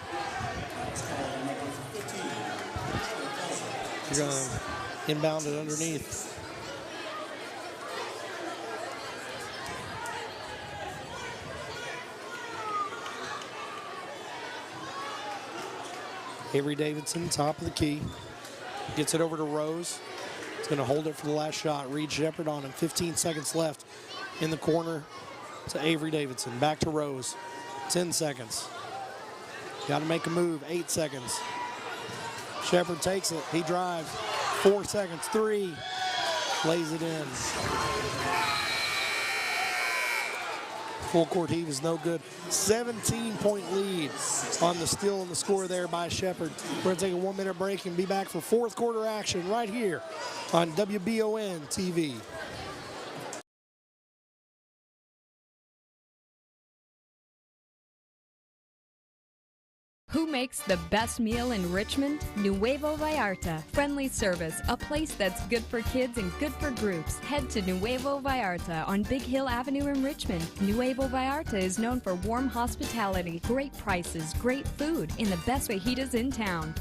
You're going to inbound it underneath. Avery Davidson, top of the key. Gets it over to Rose. He's going to hold it for the last shot. Reed Shepard on him. 15 seconds left in the corner to Avery Davidson. Back to Rose. 10 seconds. Got to make a move. 8 seconds. Shepard takes it. He drives. 4 seconds. 3. Lays it in. Full court heave is no good. 17-point lead on the steal and the score there by Shepard. We're going to take a 1-minute break and be back for fourth quarter action right here on WBON TV. Who makes the best meal in Richmond? Nuevo Vallarta. Friendly service, a place that's good for kids and good for groups. Head to Nuevo Vallarta on Big Hill Avenue in Richmond. Nuevo Vallarta is known for warm hospitality, great prices, great food, and the best fajitas in town.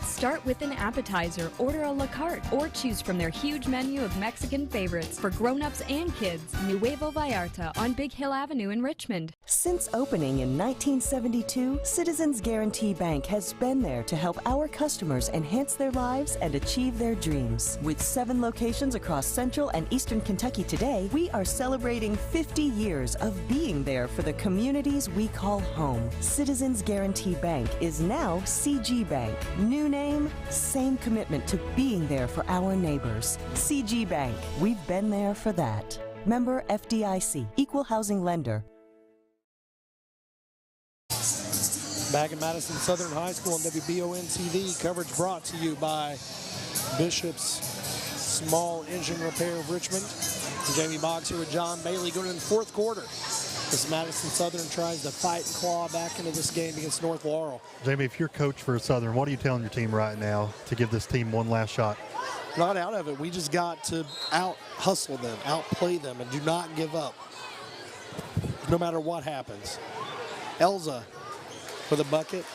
Start with an appetizer, order a la carte, or choose from their huge menu of Mexican favorites for grown-ups and kids. Nuevo Vallarta on Big Hill Avenue in Richmond. Since opening in 1972, Citizens Guarantee Bank has been there to help our customers enhance their lives and achieve their dreams. With 7 locations across Central and Eastern Kentucky today, we are celebrating 50 years of being there for the communities we call home. Citizens Guarantee Bank is now CG Bank. New name, same commitment to being there for our neighbors. CG Bank, we've been there for that. Member FDIC, Equal Housing Lender. Back at Madison Southern High School on WBON-TV, coverage brought to you by Bishop's Small Engine Repair of Richmond. Jamie Boggs here with John Bailey going into the fourth quarter. As Madison Southern tries to fight and claw back into this game against North Laurel. Jamie, if you're coach for Southern, what are you telling your team right now to give this team one last shot? Not out of it. We just got to out-hustle them, outplay them, and do not give up, no matter what happens. Elza with a bucket.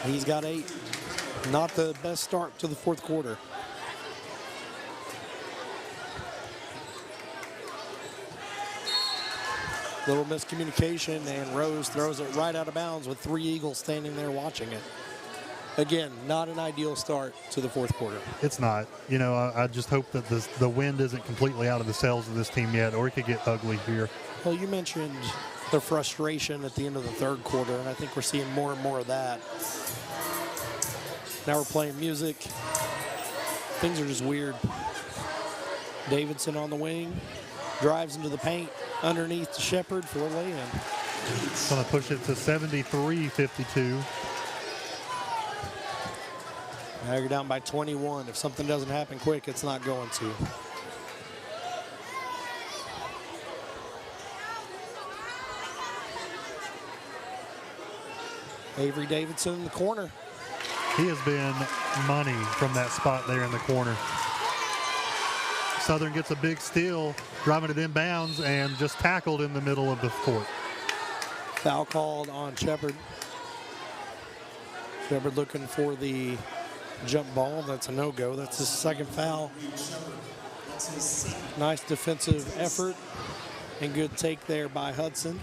He's got 8. Not the best start to the fourth quarter. Little miscommunication, and Rose throws it right out of bounds with 3 Eagles standing there watching it. Again, not an ideal start to the fourth quarter. It's not. You know, I just hope that the wind isn't completely out of the sails of this team yet, or it could get ugly here. Well, you mentioned the frustration at the end of the third quarter, and I think we're seeing more and more of that. Now we're playing music. Things are just weird. Davidson on the wing, drives into the paint, underneath to Shepard for a lay-in. Going to push it to 73-52. Now you're down by 21. If something doesn't happen quick, it's not going to. Avery Davidson in the corner. He has been money from that spot there in the corner. Southern gets a big steal, driving it inbounds, and just tackled in the middle of the court. Foul called on Shepard. Shepard looking for the jump ball. That's a no-go. That's his second foul. Nice defensive effort and good take there by Hudson.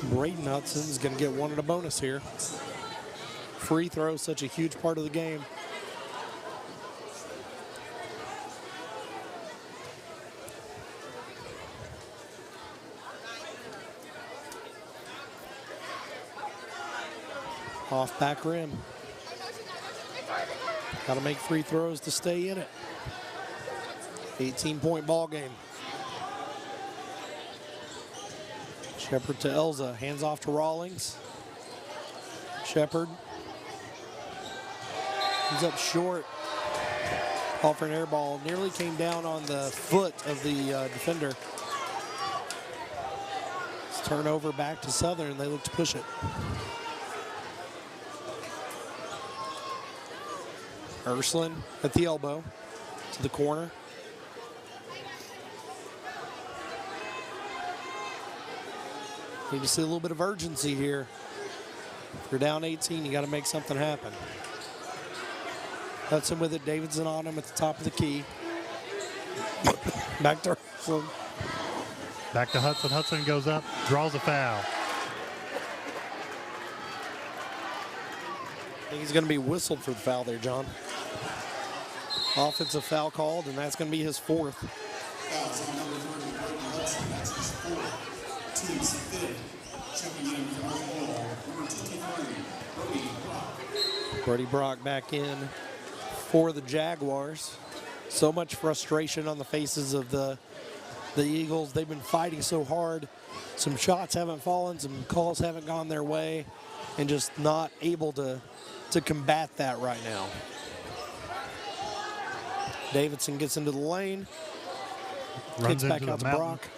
Braden Hudson's going to get one and a bonus here. Free throw, such a huge part of the game. Off back rim. Got to make free throws to stay in it. 18-point ball game. Shepard to Elza, hands off to Rawlings. Shepard. He's up short. Off for an air ball. Nearly came down on the foot of the defender. It's turnover back to Southern. They look to push it. Ursuline at the elbow to the corner. Need to see a little bit of urgency here. If you're down 18, you got to make something happen. Hudson with it, Davidson on him at the top of the key. Back to Ursuline. Back to Hudson. Hudson goes up, draws a foul. I think he's going to be whistled for the foul there, John. Offensive foul called, and that's going to be his 4th. Brody Brock back in for the Jaguars. So much frustration on the faces of the Eagles. They've been fighting so hard. Some shots haven't fallen, some calls haven't gone their way, and just not able to combat that right now. Davidson gets into the lane. Kicks back out to Brock.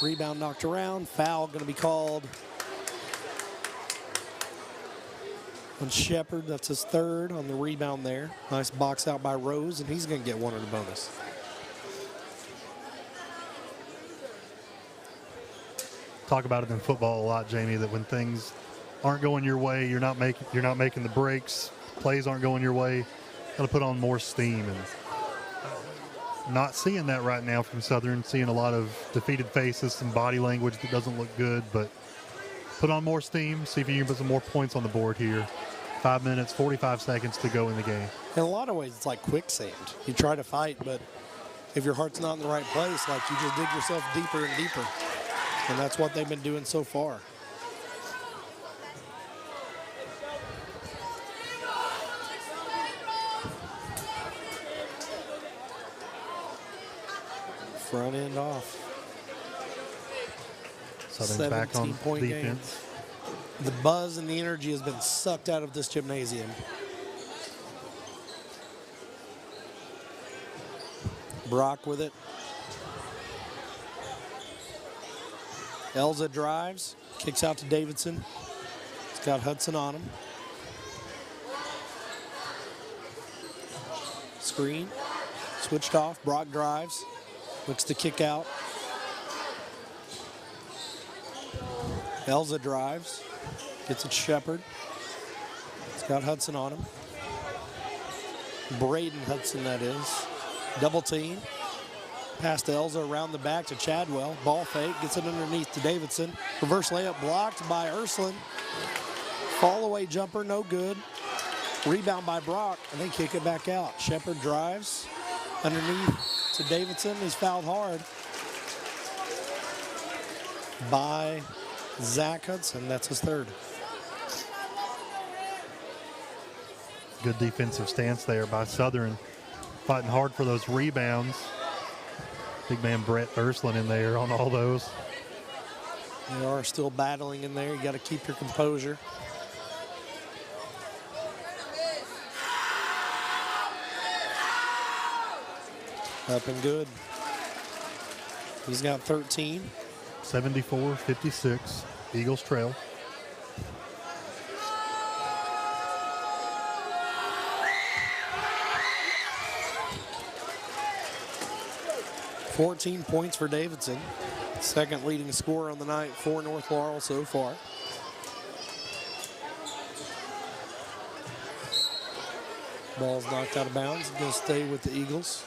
Rebound knocked around. Foul going to be called on Shepard. That's his 3rd on the rebound there. Nice box out by Rose, and he's going to get one in a bonus. Talk about it in football a lot, Jamie, that when things aren't going your way, you're not making the breaks, plays aren't going your way, got to put on more steam. And not seeing that right now from Southern, seeing a lot of defeated faces, some body language that doesn't look good, but put on more steam, see if you can put some more points on the board here. 5 minutes, 45 seconds to go in the game. In a lot of ways, it's like quicksand. You try to fight, but if your heart's not in the right place, like you just dig yourself deeper and deeper. And that's what they've been doing so far. Front end off. Southern's back on 17-point game. defense. The buzz and the energy has been sucked out of this gymnasium. Brock with it. Elza drives, kicks out to Davidson. He's got Hudson on him. Screen, switched off. Brock drives, looks to kick out. Elza drives, gets it to Shepard. He's got Hudson on him. Braden Hudson, that is. Double team. Pass to Elza around the back to Chadwell. Ball fake, gets it underneath to Davidson. Reverse layup blocked by Ursuline. Fall away jumper, no good. Rebound by Brock, and they kick it back out. Shepard drives underneath to Davidson. He's fouled hard by Zach Hudson. That's his third. Good defensive stance there by Southern. Fighting hard for those rebounds. Big man Brett Ursuline in there on all those. They are still battling in there. You got to keep your composure. Up and good. He's got 13. 74-56. Eagles trail. $14 points for Davidson. Second leading scorer on the night for North Laurel so far. Ball's knocked out of bounds. Going to stay with the Eagles.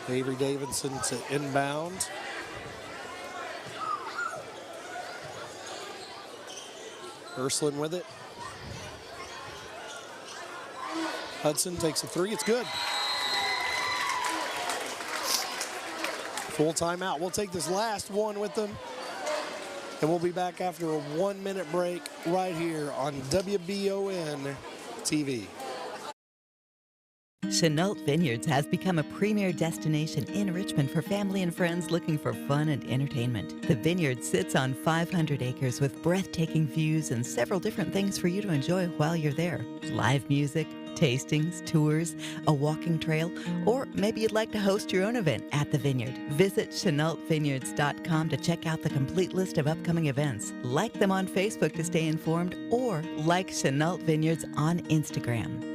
Avery Davidson to inbound. Ursuline with it. Hudson takes a three. It's good. Full timeout. We'll take this last one with them. And we'll be back after a 1-minute break right here on WBON TV. Chenault Vineyards has become a premier destination in Richmond for family and friends looking for fun and entertainment. The vineyard sits on 500 acres with breathtaking views and several different things for you to enjoy while you're there. Live music, tastings, tours, a walking trail, or maybe you'd like to host your own event at the vineyard. Visit ChenaultVineyards.com to check out the complete list of upcoming events. Like them on Facebook to stay informed, or like Chenault Vineyards on Instagram.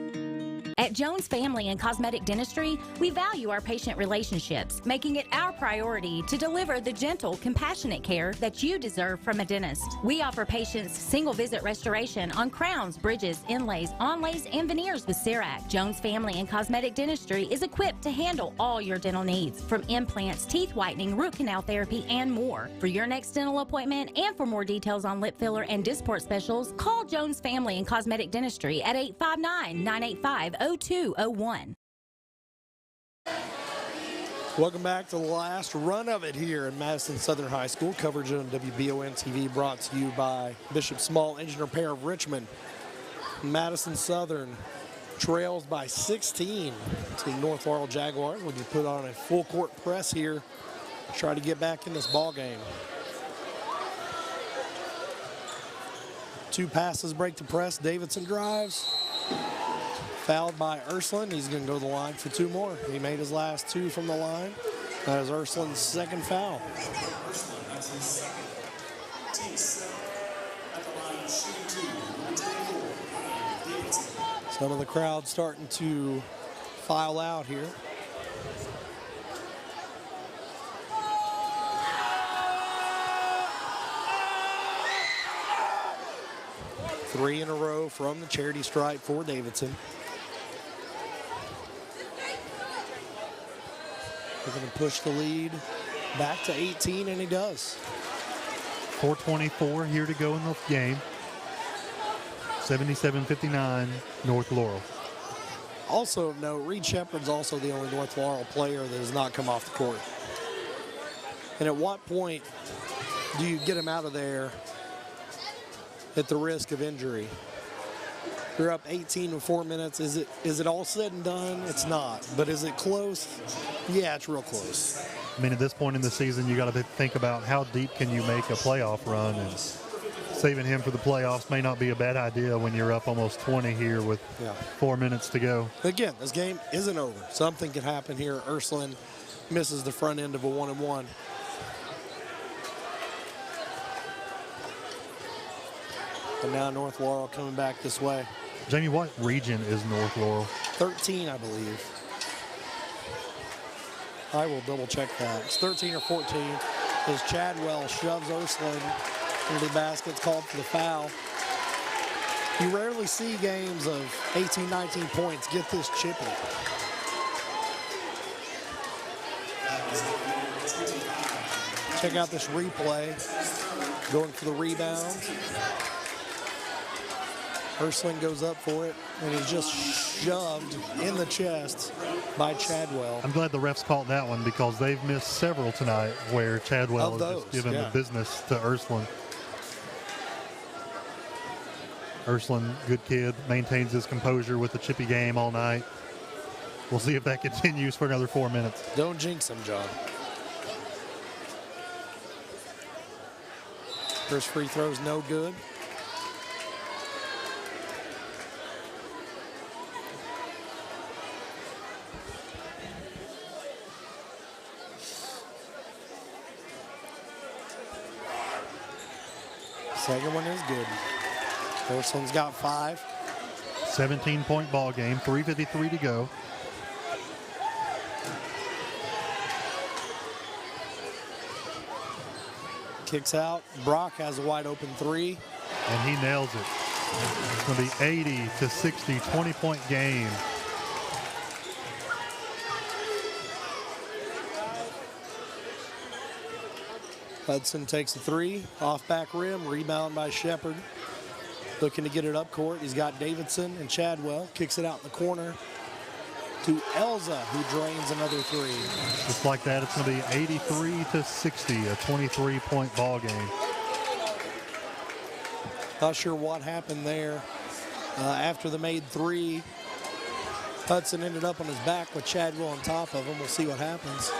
At Jones Family and Cosmetic Dentistry, we value our patient relationships, making it our priority to deliver the gentle, compassionate care that you deserve from a dentist. We offer patients single-visit restoration on crowns, bridges, inlays, onlays, and veneers with CERAC. Jones Family and Cosmetic Dentistry is equipped to handle all your dental needs, from implants, teeth whitening, root canal therapy, and more. For your next dental appointment and for more details on lip filler and Dysport specials, call Jones Family and Cosmetic Dentistry at 859-985-0201. Welcome back to the last run of it here in Madison Southern High School. Coverage on WBON TV brought to you by Bishop Small Engine Repair of Richmond. Madison Southern trails by 16 to North Laurel Jaguars. We'll be put on a full court press here to try to get back in this ball game. 2 passes break the press. Davidson drives. Fouled by Ursuline. He's going to go to the line for 2 more. He made his last 2 from the line. That is Ursuline's second foul. Some of the crowd starting to file out here. Three in a row from the charity stripe for Davidson. They're going to push the lead back to 18, and he does. 4:24 here to go in the game. 77-59, North Laurel. Also of note, Reed Shepard's also the only North Laurel player that has not come off the court. And at what point do you get him out of there at the risk of injury? You're up 18 with 4 minutes. Is it all said and done? It's not. But is it close? Yeah, it's real close. I mean, at this point in the season, you got to think about how deep can you make a playoff run, and saving him for the playoffs may not be a bad idea when you're up almost 20 here with 4 minutes to go. Again, this game isn't over. Something can happen here. Ursuline misses the front end of a 1-and-1. And now North Laurel coming back this way. Jamie, what region is North Laurel? 13, I believe. I will double check that. It's 13 or 14 as Chadwell shoves Ursuline into the basket. It's called for the foul. You rarely see games of 18, 19 points get this chippy. Check out this replay. Going for the rebound. Ursuline goes up for it, and he's just shoved in the chest by Chadwell. I'm glad the refs caught that one because they've missed several tonight where Chadwell has just given the business to Ursuline. Ursuline, good kid, maintains his composure with the chippy game all night. We'll see if that continues for another 4 minutes. Don't jinx him, John. First free throw's no good. Second one is good. Ursuline's got 5. 17-point ball game, 3:53 to go. Kicks out. Brock has a wide open 3. And he nails it. It's going to be 80-60, 20-point game. Hudson takes a 3, off back rim, rebound by Shepard. Looking to get it up court. He's got Davidson and Chadwell. Kicks it out in the corner to Elza, who drains another 3. Just like that, it's going to be 83-60, a 23-point ball game. Not sure what happened there. After the made 3, Hudson ended up on his back with Chadwell on top of him. We'll see what happens.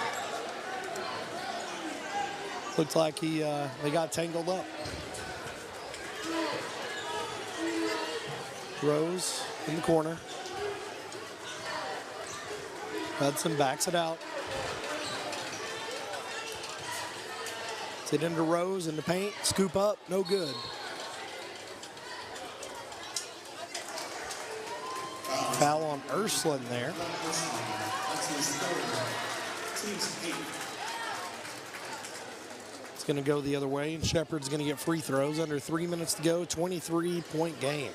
Looks like they got tangled up. Rose in the corner. Hudson backs it out. It's into Rose in the paint. Scoop up, no good. Foul on Ursuline there. It's going to go the other way, and Shepard's going to get free throws. Under 3 minutes to go, 23-point game.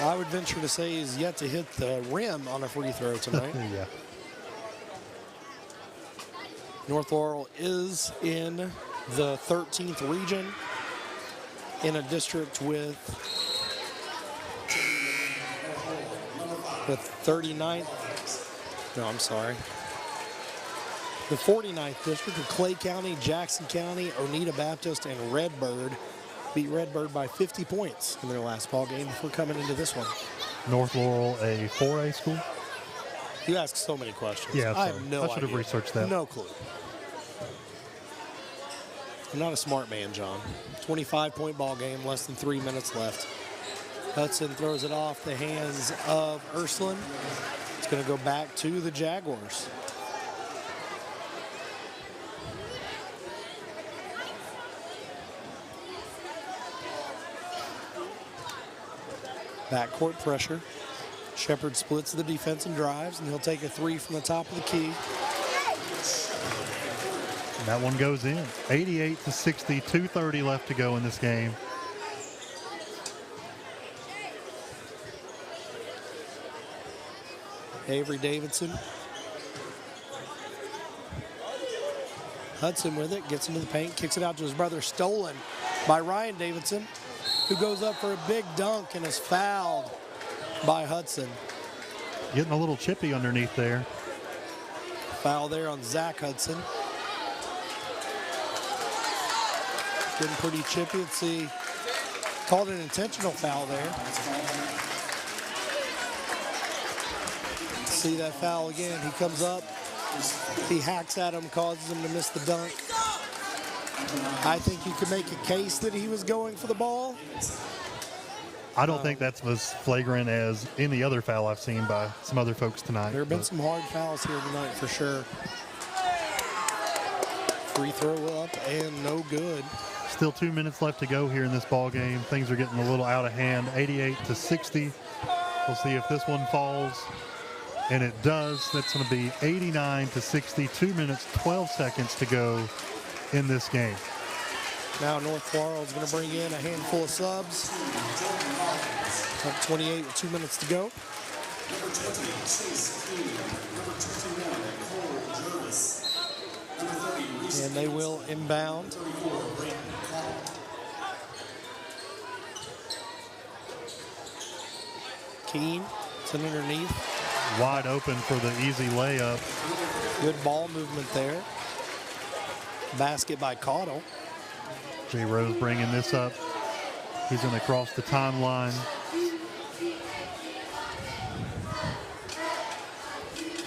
I would venture to say he's yet to hit the rim on a free throw tonight. Yeah. North Laurel is in the 13th region in a district with 39th. No, I'm sorry. The 49th district of Clay County, Jackson County, Oneida Baptist, and Redbird beat Redbird by 50 points in their last ball game before coming into this one. North Laurel, a 4A school? You ask so many questions. Yeah, I have no idea. I should have researched that. No clue. I'm not a smart man, John. 25-point ball game, less than 3 minutes left. Hudson throws it off the hands of Ursuline. It's going to go back to the Jaguars. Backcourt pressure. Shepard splits the defense and drives, and he'll take a 3 from the top of the key. That one goes in. 88-60, 2:30 left to go in this game. Avery Davidson. Hudson with it, gets into the paint, kicks it out to his brother, stolen by Ryan Davidson, who goes up for a big dunk and is fouled by Hudson. Getting a little chippy underneath there. Foul there on Zach Hudson. Getting pretty chippy. Let's see. Called an intentional foul there. See that foul again. He comes up. He hacks at him, causes him to miss the dunk. I think you could make a case that he was going for the ball. I don't think that's as flagrant as any other foul I've seen by some other folks tonight. There have been some hard fouls here tonight for sure. Free throw up and no good. Still 2 minutes left to go here in this ball game. Things are getting a little out of hand. 88-60. We'll see if this one falls. And it does. That's going to be 89-60. 2 minutes, 12 seconds to go in this game. Now North Laurel is going to bring in a handful of subs. Up 28 with 2 minutes to go. And they will inbound. Keene, it's an underneath. Wide open for the easy layup. Good ball movement there. Basket by Caudle. J. Rose bringing this up. He's going to cross the timeline.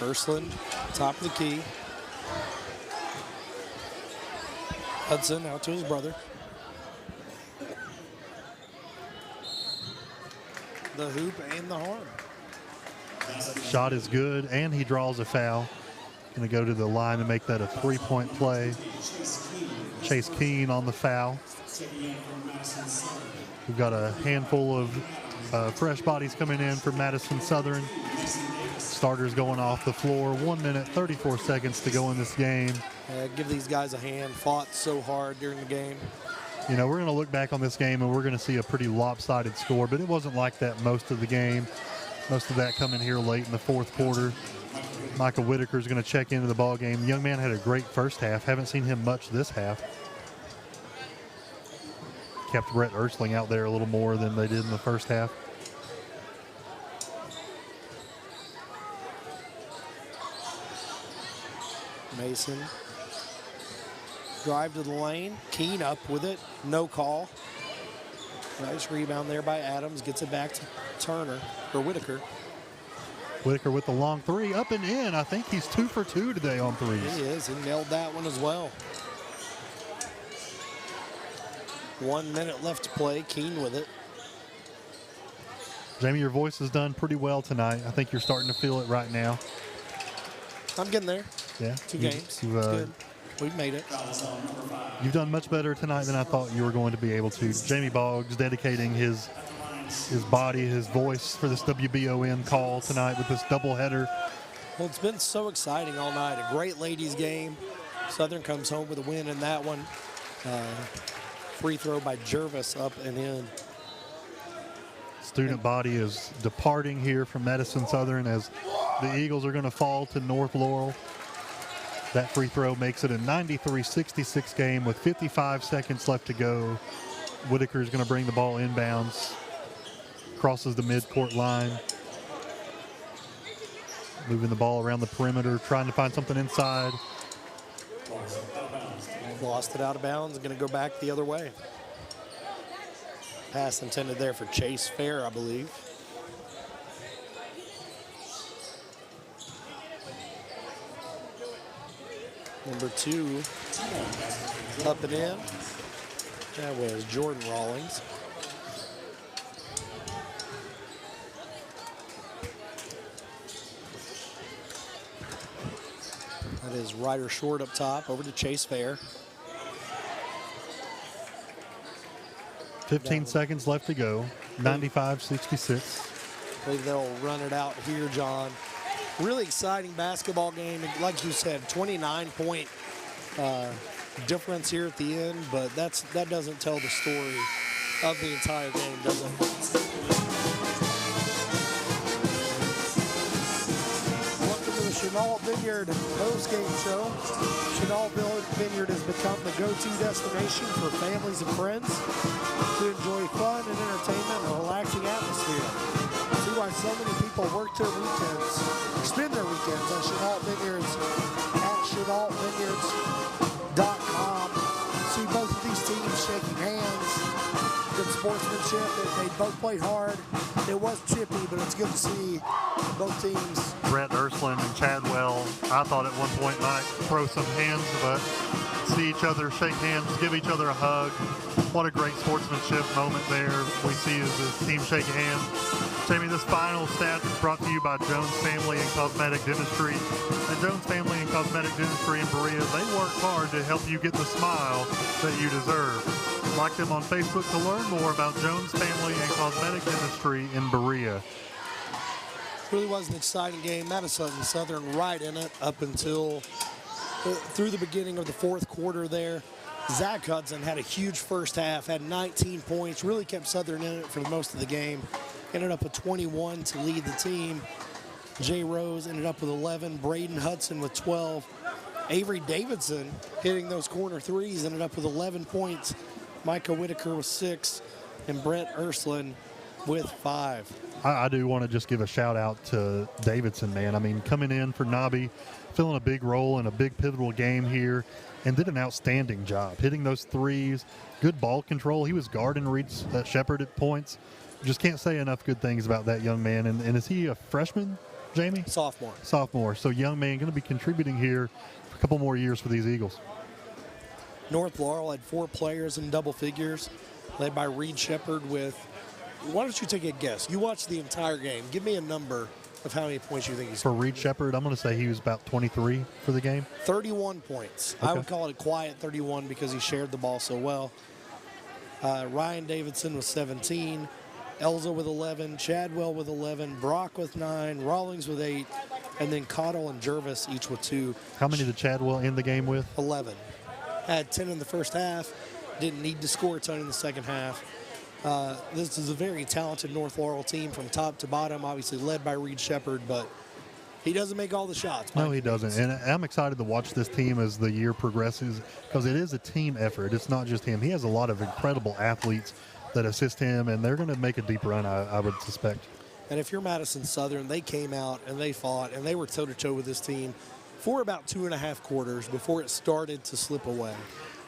Ursuline, top of the key. Hudson out to his brother. The hoop and the harm. Shot is good, and he draws a foul. Going to go to the line to make that a three-point play. Chase Keene on the foul. We've got a handful of fresh bodies coming in for Madison Southern. Starters going off the floor. 1 minute, 34 seconds to go in this game. Give these guys a hand. Fought so hard during the game. You know, we're going to look back on this game and we're going to see a pretty lopsided score, but it wasn't like that most of the game. Most of that coming here late in the fourth quarter. Michael Whitaker is going to check into the ball game. Young man had a great first half. Haven't seen him much this half. Kept Brett Ursuline out there a little more than they did in the first half. Mason. Drive to the lane. Keene up with it. No call. Nice rebound there by Adams. Gets it back to Turner, or Whitaker. Whitaker with the long three, up and in. I think he's 2 for 2 today on threes. He is. He nailed that one as well. 1 minute left to play. Keene with it. Jamie, your voice has done pretty well tonight. I think you're starting to feel it right now. I'm getting there. Yeah. 2 games. It's good. We've made it. You've done much better tonight than I thought you were going to be able to. Jamie Boggs dedicating his body, his voice for this WBON call tonight with this doubleheader. Well, it's been so exciting all night. A great ladies game. Southern comes home with a win in that one. Free throw by Jervis up and in. Student body is departing here from Madison Southern as the Eagles are going to fall to North Laurel. That free throw makes it a 93-66 game with 55 seconds left to go. Whitaker is going to bring the ball inbounds. Crosses the midcourt line. Moving the ball around the perimeter, trying to find something inside. Lost it out of bounds, going to go back the other way. Pass intended there for Chase Fair, I believe. Number 2, up and in. That was Jordan Rawlings. That is Ryder Short up top, over to Chase Fair. 15 seconds left to go, 95-66. I believe they'll run it out here, John. Really exciting basketball game. Like you said, 29-point difference here at the end, but that doesn't tell the story of the entire game, does it? Welcome to the show. Chenault Vineyard post-game show. Chenault Vineyard has become the go-to destination for families and friends to enjoy fun and entertainment and a relaxing atmosphere. See why so many people work their weekends, spend their weekends at Chenault Vineyards at ChenaultVineyards.com. See both of these teams shaking hands. Good sportsmanship. They both played hard. It was chippy, but it's good to see both teams. Brett Ursland and Chadwell, I thought at one point might throw some hands, but see each other shake hands, give each other a hug. What a great sportsmanship moment there. We see as the team shaking hands. Jamie, this final stat is brought to you by Jones Family and Cosmetic Dentistry. At Jones Family and Cosmetic Dentistry in Berea, they work hard to help you get the smile that you deserve. Like them on Facebook to learn more about Jones Family and Cosmetic Dentistry in Berea. Really was an exciting game. Madison Southern right in it up until through the beginning of the fourth quarter there. Zach Hudson had a huge first half, had 19 points, really kept Southern in it for most of the game. Ended up with 21 to lead the team. Jay Rose ended up with 11. Braden Hudson with 12. Avery Davidson hitting those corner threes, ended up with 11 points. Micah Whitaker with 6, and Brett Ursland with 5. I do want to just give a shout out to Davidson, man. I mean, coming in for Nobby, filling a big role in a big pivotal game here, and did an outstanding job hitting those threes. Good ball control. He was guarding Reed Shepard at points. Just can't say enough good things about that young man. And is he a freshman, Jamie? Sophomore. Sophomore. So young man going to be contributing here for a couple more years for these Eagles. North Laurel had 4 players in double figures, led by Reed Shepard with, why don't you take a guess? You watched the entire game. Give me a number of how many points you think he's For Reed Shepard, I'm going to say he was about 23 for the game. 31 points. Okay. I would call it a quiet 31 because he shared the ball so well. Ryan Davidson with 17. Elza with 11, Chadwell with 11, Brock with 9, Rawlings with 8, and then Cottle and Jervis each with 2. How many did Chadwell end the game with? 11. Had 10 in the first half, didn't need to score a ton in the second half. This is a very talented North Laurel team from top to bottom, obviously led by Reed Shepard, but he doesn't make all the shots. No, he doesn't. And I'm excited to watch this team as the year progresses because it is a team effort. It's not just him. He has a lot of incredible athletes that assist him, and they're going to make a deep run, I would suspect. And if you're Madison Southern, they came out and they fought, and they were toe-to-toe with this team for about 2.5 quarters before it started to slip away.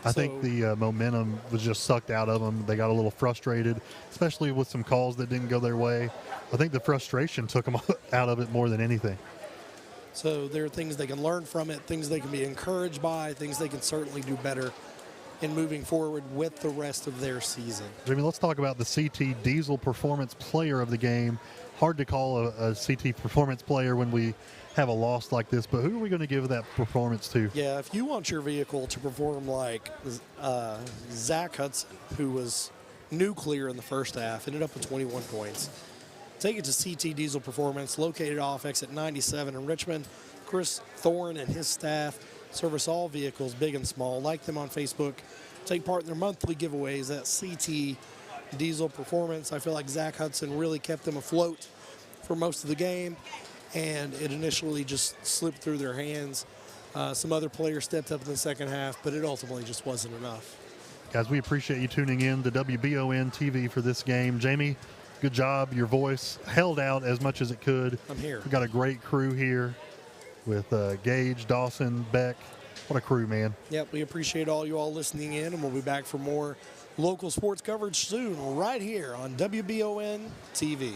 I think the momentum was just sucked out of them. They got a little frustrated, especially with some calls that didn't go their way. I think the frustration took them out of it more than anything. So there are things they can learn from it, things they can be encouraged by, things they can certainly do better in moving forward with the rest of their season. Jimmy, let's talk about the CT Diesel Performance Player of the game. Hard to call a CT Performance Player when we have a loss like this, but who are we going to give that performance to? Yeah, if you want your vehicle to perform like Zach Hudson, who was nuclear in the first half, ended up with 21 points. Take it to CT Diesel Performance, located off exit 97 in Richmond. Chris Thorne and his staff service all vehicles, big and small. Like them on Facebook. Take part in their monthly giveaways at CT Diesel Performance. I feel like Zach Hudson really kept them afloat for most of the game, and it initially just slipped through their hands. Some other players stepped up in the second half, but it ultimately just wasn't enough. Guys, we appreciate you tuning in to WBON TV for this game. Jamie, good job. Your voice held out as much as it could. I'm here. We've got a great crew here with Gage, Dawson, Beck. What a crew, man. Yep, we appreciate all you all listening in, and we'll be back for more local sports coverage soon right here on WBON TV.